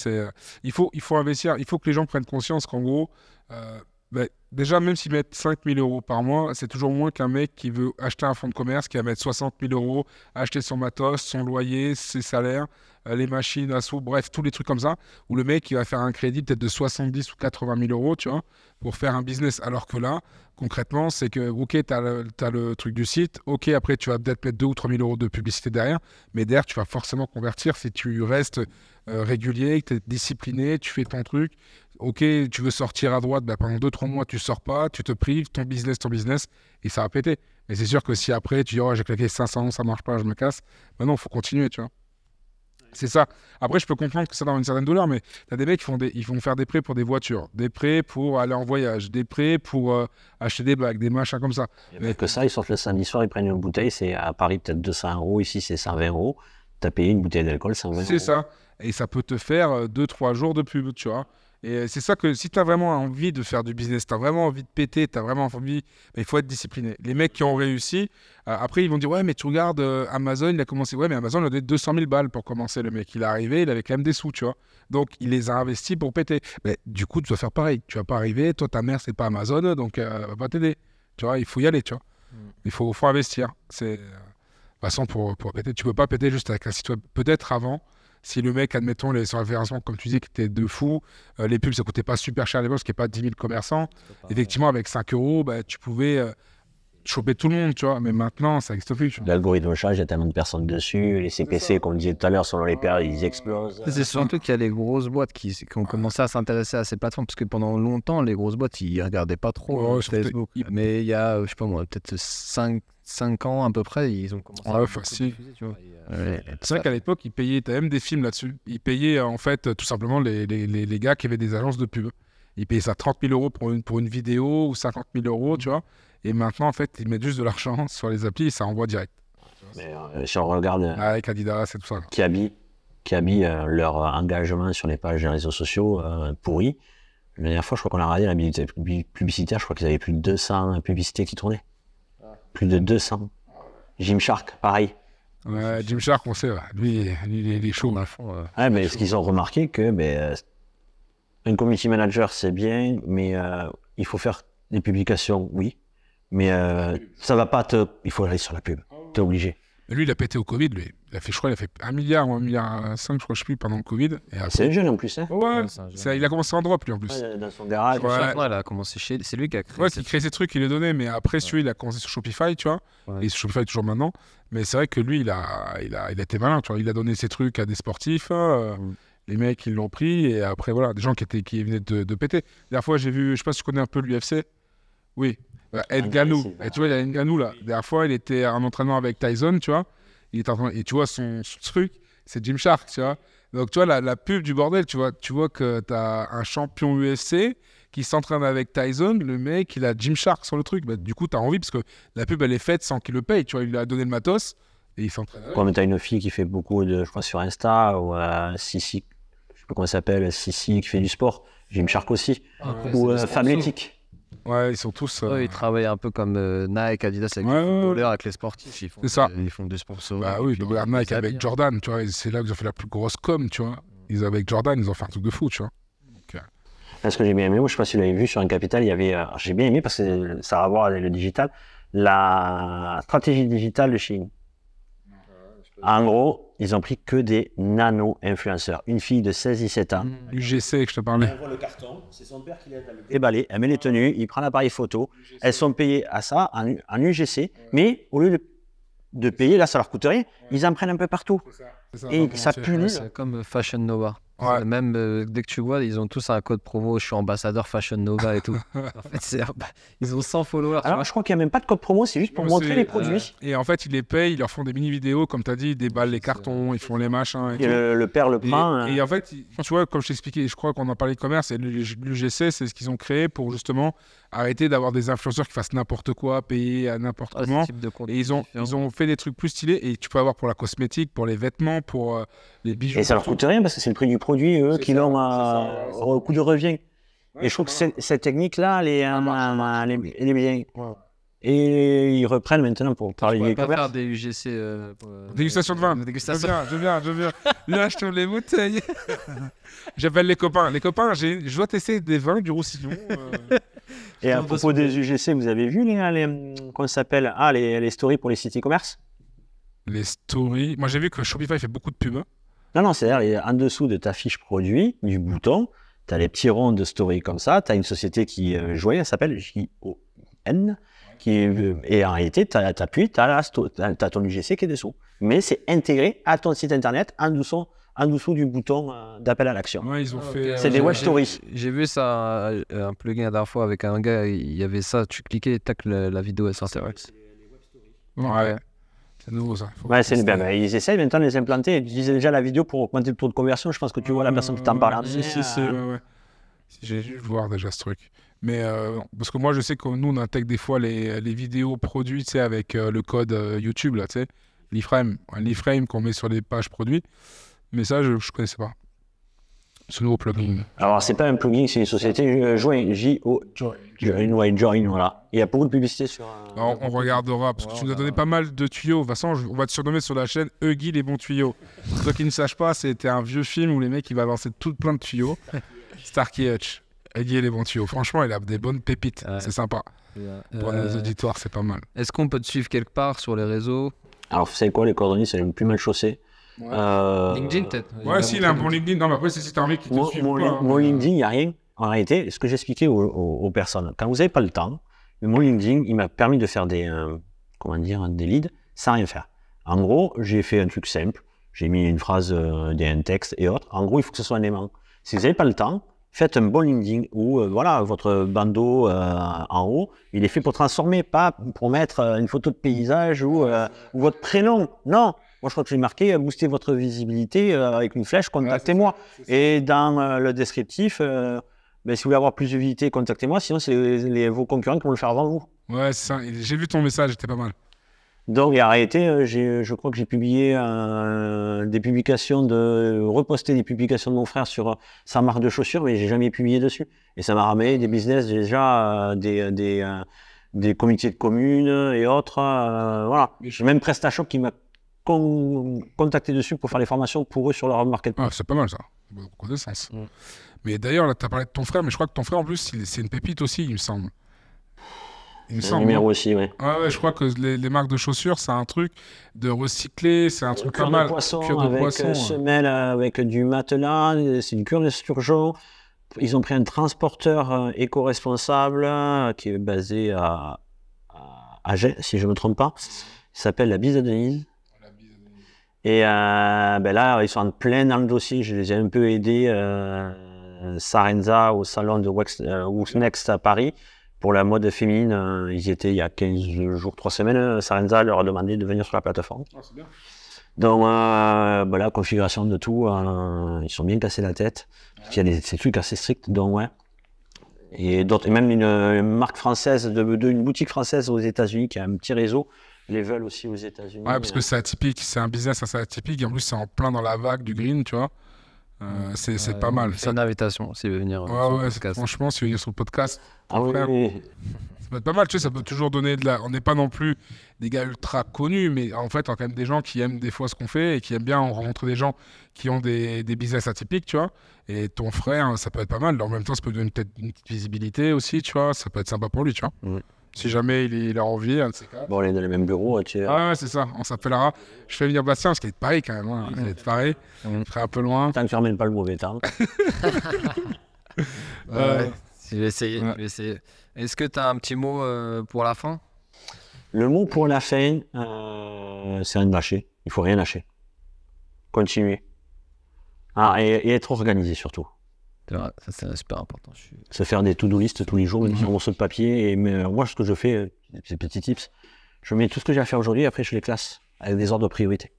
il faut investir. Il faut que les gens prennent conscience qu'en gros, déjà, même s'ils mettent 5 000 euros par mois, c'est toujours moins qu'un mec qui veut acheter un fonds de commerce, qui va mettre 60 000 euros, acheter son matos, son loyer, ses salaires, les machines à sous, bref, tous les trucs comme ça, où le mec il va faire un crédit peut-être de 70 ou 80 000 euros, tu vois, pour faire un business. Alors que là, concrètement, c'est que, ok, tu as le truc du site, ok, après tu vas peut-être mettre 2 ou 3 000 euros de publicité derrière, mais derrière, tu vas forcément convertir si tu restes régulier, que tu es discipliné, tu fais ton truc. Ok, tu veux sortir à droite, pendant 2-3 mois, tu sors pas, tu te prives, ton business, et ça va péter. Mais c'est sûr que si après, tu dis, oh, j'ai claqué 500, ça marche pas, je me casse, non, il faut continuer, tu vois. C'est ça. Après, je peux comprendre que ça dans une certaine douleur, mais tu as des mecs ils vont faire des prêts pour des voitures, des prêts pour aller en voyage, des prêts pour acheter des bagues, des machins comme ça. Mais que ça, ils sortent le samedi soir, ils prennent une bouteille, c'est à Paris peut-être 200 euros, ici c'est 120 euros. Tu as payé une bouteille d'alcool, 120 euros. C'est ça. Et ça peut te faire 2-3 jours de pub, tu vois. Et c'est ça que si tu as vraiment envie de faire du business, tu as vraiment envie de péter, tu as vraiment envie, il faut être discipliné. Les mecs qui ont réussi, après ils vont dire ouais mais tu regardes Amazon, il a commencé, ouais mais Amazon il a donné 200 000 balles pour commencer, le mec il est arrivé, il avait quand même des sous, tu vois. Donc il les a investis pour péter. Mais du coup tu dois faire pareil, tu vas pas arriver, toi ta mère c'est pas Amazon, donc elle va pas t'aider. Tu vois, il faut y aller, tu vois. Il faut investir. C'est de toute façon pour péter, tu peux pas péter juste avec un site web. Peut-être avant. Si le mec, admettons, les référencements, comme tu dis, qui étaient de fou, les pubs, ça coûtait pas super cher à l'époque, parce qu'il n'y a pas 10 000 commerçants. Effectivement, avec 5 euros, tu pouvais choper tout le monde, tu vois. Mais maintenant, ça n'existe plus. L'algorithme change, il y a tellement de personnes dessus. Les CPC, comme on disait tout à l'heure, selon les périodes, ils explosent. C'est surtout qu'il y a les grosses boîtes qui ont commencé à s'intéresser à ces plateformes, parce que pendant longtemps, les grosses boîtes, ils ne regardaient pas trop Facebook. Mais il y a, je sais pas moi, peut-être 5 ans à peu près, ils ont commencé à diffuser, tu vois. C'est vrai qu'à l'époque, ils payaient, t'as même des films là-dessus. Ils payaient en fait tout simplement les gars qui avaient des agences de pub. Ils payaient ça 30 000 euros pour une vidéo ou 50 000 euros, tu vois. Et maintenant, en fait, ils mettent juste de l'argent sur les applis et ça envoie direct. Mais si on regarde avec Adidas et tout ça. Qui habille leur engagement sur les pages des réseaux sociaux pourris. La dernière fois, je crois qu'on a regardé la publicitaire, je crois qu'ils avaient plus de 200 publicités qui tournaient. Plus de 200. Gymshark, pareil. Ouais, Gymshark, on sait, lui, il est chaud. Ouais, mais ce qu'ils ont remarqué que un community manager, c'est bien, mais il faut faire des publications, oui. Mais ça va pas il faut aller sur la pub. T'es obligé. Mais lui, il a pété au Covid, lui. Il a fait, je crois, 1 milliard ou 1,5 milliard, je crois, je sais plus, pendant le Covid. C'est un jeune en plus, hein. Ouais, il a commencé en drop, lui, en plus. Ouais, dans son garage. Ouais, il a commencé c'est lui qui a créé. Ouais, qui crée ces trucs, il les donnait, mais après, celui, il a commencé sur Shopify, tu vois. Ouais. Et sur Shopify toujours maintenant. Mais c'est vrai que lui, il a été malin, tu vois. Il a donné ses trucs à des sportifs. Les mecs, ils l'ont pris. Et après, voilà, des gens qui venaient de péter. La dernière fois, j'ai vu, je sais pas si tu connais un peu l'UFC. Oui. Ed Ganou. Et tu vois, il y a Ed Ganou là. La dernière fois, il était en entraînement avec Tyson, tu vois. Il était et tu vois, son truc, c'est Gymshark, tu vois. Donc, tu vois, la pub du bordel, tu vois que tu as un champion UFC qui s'entraîne avec Tyson. Le mec, il a Gymshark sur le truc. Du coup, tu as envie parce que la pub, elle est faite sans qu'il le paye. Tu vois, il lui a donné le matos et il s'entraîne. Comme tu as une fille qui fait beaucoup je crois, sur Insta, ou Sissi, je sais pas comment elle s'appelle, Sissi qui fait du sport. Gymshark aussi. Ou Fabletics. Ouais, ils sont tous. Ils travaillent un peu comme Nike, Adidas avec les footballeurs, avec les sportifs. C'est ça. Ils font des sponsors. Bah oui, regarde Nike avec Jordan, tu vois. C'est là qu'ils ont fait la plus grosse com, tu vois. Avec Jordan, ils ont fait un truc de fou, tu vois. Donc, ce que j'ai bien aimé, moi, je sais pas si vous l'avez vu sur un Capital, il y avait. J'ai bien aimé parce que ça a à voir avec le digital. La stratégie digitale de Shein. En gros, ils ont pris que des nano-influenceurs. Une fille de 16-17 ans. UGC que je te parlais. Elle envoie le carton, c'est son père qui l'aide à le déballer, elle met les tenues, il prend l'appareil photo. Elles sont payées à ça en UGC, mais au lieu de payer, là ça leur coûte rien, ils en prennent un peu partout. Et ça pue. C'est comme Fashion Nova. Ouais. Même dès que tu vois, ils ont tous un code promo, je suis ambassadeur Fashion Nova et tout. En fait, ils ont 100 followers. Alors, je crois qu'il n'y a même pas de code promo, c'est juste pour montrer les produits. Et en fait, ils les payent, ils leur font des mini-vidéos, comme tu as dit, ils déballent les cartons, ils font les machins. Et le père le prend. Et en fait, tu vois, comme je t'expliquais, je crois qu'on en parlait de commerce, et l'UGC, c'est ce qu'ils ont créé pour justement arrêter d'avoir des influenceurs qui fassent n'importe quoi, payer à n'importe comment. Et ils ont fait des trucs plus stylés, et tu peux avoir pour la cosmétique, pour les vêtements, pour les bijoux. Et ça leur coûte rien parce que c'est le prix du produit, eux, qui l'ont au coût de revient. Ouais, et je trouve que cette technique-là, elle est bien. Ouais. Et ils reprennent maintenant pour parler du commerce. Faire des UGC. Dégustation de vin. Je viens. Là, je tourne les bouteilles. J'appelle les copains. Les copains, je dois tester des vins du Roussillon. Et à propos des UGC, vous avez vu comment ça s'appelle les stories pour les sites e-commerce? Les stories. Moi, j'ai vu que Shopify fait beaucoup de pubs. Non, c'est-à-dire en dessous de ta fiche produit, du bouton, tu as les petits ronds de story comme ça. Tu as une société qui jouait, elle s'appelle JON. Et en réalité, tu appuies, tu as ton UGC qui est dessous. Mais c'est intégré à ton site internet en dessous du bouton d'appel à l'action. Ouais, ils ont fait. C'est des web stories. J'ai vu ça, un plugin la dernière fois avec un gars, il y avait ça, tu cliquais, tac, la vidéo elle sortait. Ouais. C'est nouveau ça. Ils essayent maintenant de les implanter. Ils utilisaient déjà la vidéo pour augmenter le taux de conversion. Je pense que tu vois la personne qui t'en parle. Si. J'ai dû voir déjà ce truc. Mais parce que moi, je sais que nous, on intègre des fois les vidéos produits, tu sais, avec le code YouTube, là, tu sais, l'iframe qu'on met sur les pages produits. Mais ça, je ne connaissais pas. Ce nouveau plugin. Alors, c'est pas un plugin, c'est une société Join, Join, voilà. Il y a beaucoup de publicité sur... Alors, on regardera, parce que tu nous as donné pas mal de tuyaux. De toute façon, on va te surnommer sur la chaîne Huggy les bons tuyaux. Pour ceux qui ne sachent pas, c'était un vieux film où les mecs, ils balançaient plein de tuyaux. Starkey Hutch. Huggy les bons tuyaux. Franchement, il a des bonnes pépites. Ouais. C'est sympa. Pour nos auditoires, c'est pas mal. Est-ce qu'on peut te suivre quelque part sur les réseaux? Alors, vous savez quoi, les coordonnées, c'est le plus mal chaussé. LinkedIn peut-être. Ouais, si, il a un bon LinkedIn. Non, mais après, c'est si t'as envie qu'il te suive. Mon LinkedIn, il n'y a rien. En réalité, ce que j'expliquais aux personnes, quand vous n'avez pas le temps, mon LinkedIn, il m'a permis de faire des leads sans rien faire. En gros, j'ai fait un truc simple. J'ai mis une phrase, un texte et autres. En gros, il faut que ce soit un aimant. Si vous n'avez pas le temps, faites un bon LinkedIn où votre bandeau en haut, il est fait pour transformer, pas pour mettre une photo de paysage ou votre prénom. Non. Moi, je crois que j'ai marqué booster votre visibilité avec une flèche, contactez-moi. Et dans le descriptif, si vous voulez avoir plus de visibilité, contactez-moi. Sinon, c'est vos concurrents qui vont le faire avant vous. Ouais, c'est ça. J'ai vu ton message, c'était pas mal. Donc, en réalité, je crois que j'ai publié reposté des publications de mon frère sur sa marque de chaussures, mais j'ai jamais publié dessus. Et ça m'a ramené des business déjà, des comités de communes et autres. Voilà. J'ai même PrestaShop qui m'a contacté dessus pour faire les formations pour eux sur leur marketplace. Ah, c'est pas mal ça, beaucoup de sens. Mais d'ailleurs, là, tu as parlé de ton frère, mais je crois que ton frère, en plus, c'est une pépite aussi, il me semble. Numéro aussi, oui. Ouais, je crois que les marques de chaussures, c'est un truc de recycler, c'est un truc pas mal. Cure de poisson, semelle avec du matelas, c'est une cure de sturgeon. Ils ont pris un transporteur éco-responsable qui est basé à Agen, si je ne me trompe pas. Il s'appelle la Bise à Denise. Et là, ils sont en plein dans le dossier. Je les ai un peu aidés, Sarenza, au salon de Next à Paris. Pour la mode féminine, ils y étaient il y a 15 jours, 3 semaines. Sarenza leur a demandé de venir sur la plateforme. Oh, c'est bien. Donc, la configuration de tout, ils sont bien cassés la tête. Parce qu'il y a ces trucs assez stricts, donc ouais. Et même une marque française, une boutique française aux États-Unis qui a un petit réseau. Les veulent aussi aux États-Unis. Ouais, parce que c'est atypique, c'est un business assez atypique, et en plus c'est en plein dans la vague du green, tu vois. C'est pas mal. C'est une invitation s'il veut venir sur le podcast. Franchement, s'il veut venir sur le podcast, frère, ça peut être pas mal. Tu sais, ça peut toujours donner de la... On n'est pas non plus des gars ultra connus, mais en fait, on a quand même des gens qui aiment des fois ce qu'on fait et qui aiment bien rencontrer des gens qui ont des business atypiques, tu vois. Et ton frère, ça peut être pas mal. En même temps, ça peut donner peut-être une petite visibilité aussi, tu vois. Ça peut être sympa pour lui, tu vois. Si jamais il a envie, un de ces quatre. Bon, on est dans les mêmes bureaux, tu sais. Ouais, c'est ça, on s'appellera. Je fais venir Bastien parce qu'il est de Paris quand même. Hein. Il est de Paris, il serait un peu loin. Tant que tu ramènes pas le mauvais terme. Je vais essayer. Est-ce que tu as un petit mot pour la fin? Le mot pour la fin, c'est rien de lâcher. Il faut rien lâcher. Continuer. Et être organisé surtout. Ça, c'est super important. Se faire des to-do list tous les jours, mettre sur un morceau de papier. Mais moi, ce que je fais, ces petits tips, je mets tout ce que j'ai à faire aujourd'hui, après je les classe avec des ordres de priorité.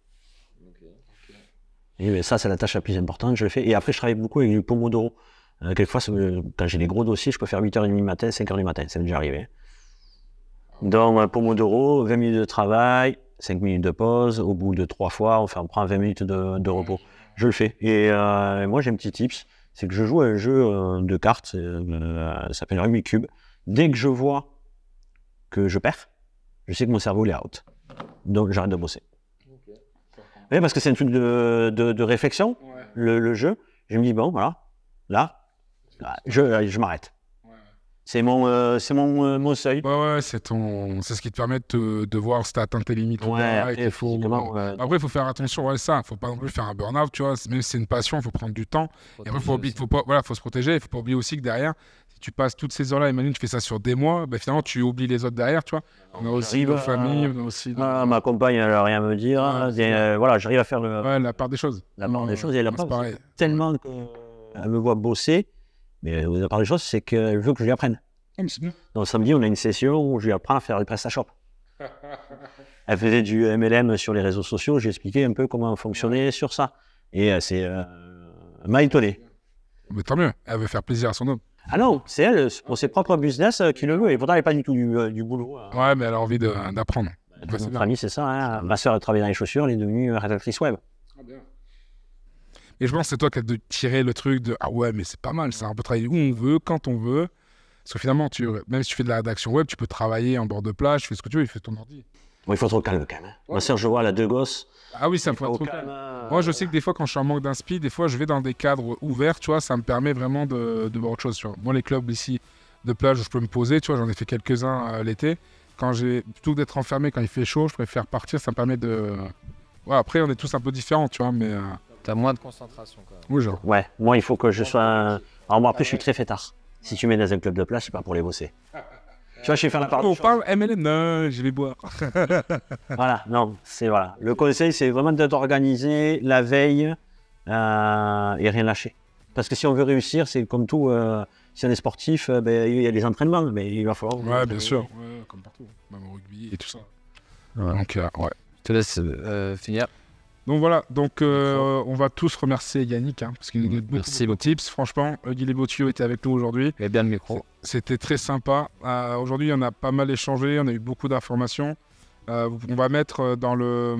Et ça, c'est la tâche la plus importante, je le fais. Et après, je travaille beaucoup avec du Pomodoro. Quelquefois, quand j'ai des gros dossiers, je peux faire 8h30 du matin, 5h du matin, ça m'est déjà arrivé. Donc, Pomodoro, 20 minutes de travail, 5 minutes de pause. Au bout de 3 fois, on prend 20 minutes de repos. Je le fais. Et moi, j'ai un petit tips. C'est que je joue à un jeu de cartes, ça s'appelle Rugby Cube. Dès que je vois que je perds, je sais que mon cerveau est out. Donc j'arrête de bosser. Oui, parce que c'est un truc de réflexion, le jeu. Je me dis, bon, voilà, là je m'arrête. C'est mon seuil. C'est ce qui te permet de voir si tu as atteint tes limites. Après, il faut faire attention à ça. Il ne faut pas non plus faire un burn-out. Tu vois. Même si c'est une passion, il faut prendre du temps. Et après, faut se protéger. Il ne faut pas oublier aussi que derrière, si tu passes toutes ces heures-là, imagine, tu fais ça sur des mois, finalement, tu oublies les autres derrière. Tu vois. On a aussi nos familles. On a aussi ma compagne, elle n'a rien à me dire. J'arrive à faire la part des choses. La part des choses, et elle n'a pas tellement qu'elle me voit bosser. Mais la part des choses, c'est qu'elle veut que je lui apprenne. Donc samedi, on a une session où je lui apprends à faire du PrestaShop. Elle faisait du MLM sur les réseaux sociaux, j'ai expliqué un peu comment fonctionner sur ça. Et elle m'a étonné. Mais tant mieux, elle veut faire plaisir à son homme. Ah non, c'est elle, pour ses propres business, qui le veut. Et pourtant, elle n'est pas du tout du boulot. Ouais, mais elle a envie d'apprendre. Notre amie, c'est ça. Hein. Ma soeur, elle travaille dans les chaussures, elle est devenue rédactrice web. Et je pense que c'est toi qui as de tirer le truc de « Ah ouais, mais c'est pas mal, ça, on peut travailler où on veut, quand on veut. » Parce que finalement, même si tu fais de la rédaction web, tu peux travailler en bord de plage, tu fais ce que tu veux, il fait ton ordi. Bon, il faut être au calme quand même. Ma soeur, je vois, elle a 2 gosses. Ah oui, ça me fait trop calme. Moi, je sais que des fois, quand je suis en manque d'inspi, des fois, je vais dans des cadres ouverts, tu vois, ça me permet vraiment de voir autre chose, tu vois. Moi, les clubs ici de plage où je peux me poser, tu vois, j'en ai fait quelques-uns l'été. Plutôt que d'être enfermé quand il fait chaud, je préfère partir, ça me permet de... Ouais, après, on est tous un peu différents, tu vois, mais... T'as moins de concentration, quand même. Oui, genre. Ouais, moi, il faut que je sois... Alors moi, après, je suis très fêtard. Si tu mets dans un club de plage, c'est pas pour les bosser. Tu vois, je vais faire la part. On parle MLM, non, je vais boire. Voilà, non, voilà. Le conseil, c'est vraiment d'être organisé la veille et rien lâcher. Parce que si on veut réussir, c'est comme tout, si on est sportif, il y a des entraînements, mais il va falloir... Ouais, bien sûr, comme partout, même au rugby et tout ça. Ouais. Donc, ouais. Je te laisse finir. Donc voilà, on va tous remercier Yannick, hein, parce qu'il nous donne beaucoup de tips. Franchement, Guy Lebotio était avec nous aujourd'hui. Il avait bien le micro. C'était très sympa. Aujourd'hui, on a pas mal échangé, on a eu beaucoup d'informations. On va mettre dans le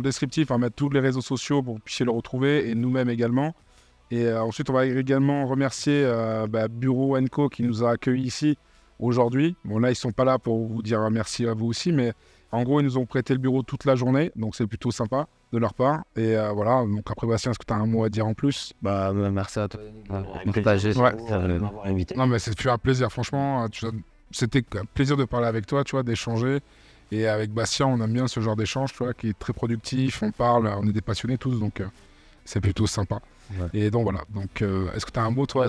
descriptif, on va mettre tous les réseaux sociaux pour que vous puissiez le retrouver, et nous-mêmes également. Et ensuite, on va également remercier Bureau & Co qui nous a accueillis ici aujourd'hui. Bon, là, ils ne sont pas là pour vous dire merci à vous aussi, mais en gros, ils nous ont prêté le bureau toute la journée, donc c'est plutôt sympa de leur part. Et voilà, donc après, Bastien, est-ce que tu as un mot à dire en plus? Merci à toi, Yannick, de partager. m'avoir invité. Non, mais c'est un plaisir, franchement. C'était un plaisir de parler avec toi, tu vois, d'échanger. Et avec Bastien, on aime bien ce genre d'échange, tu vois, qui est très productif. On parle, on est des passionnés tous, donc c'est plutôt sympa. Ouais. Et donc voilà, donc est-ce que tu as un mot, toi?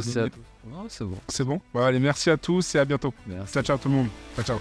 Non, c'est bon. C'est bon. Allez, merci à tous et à bientôt. Merci. Ciao, ciao tout le monde. Ciao, ciao.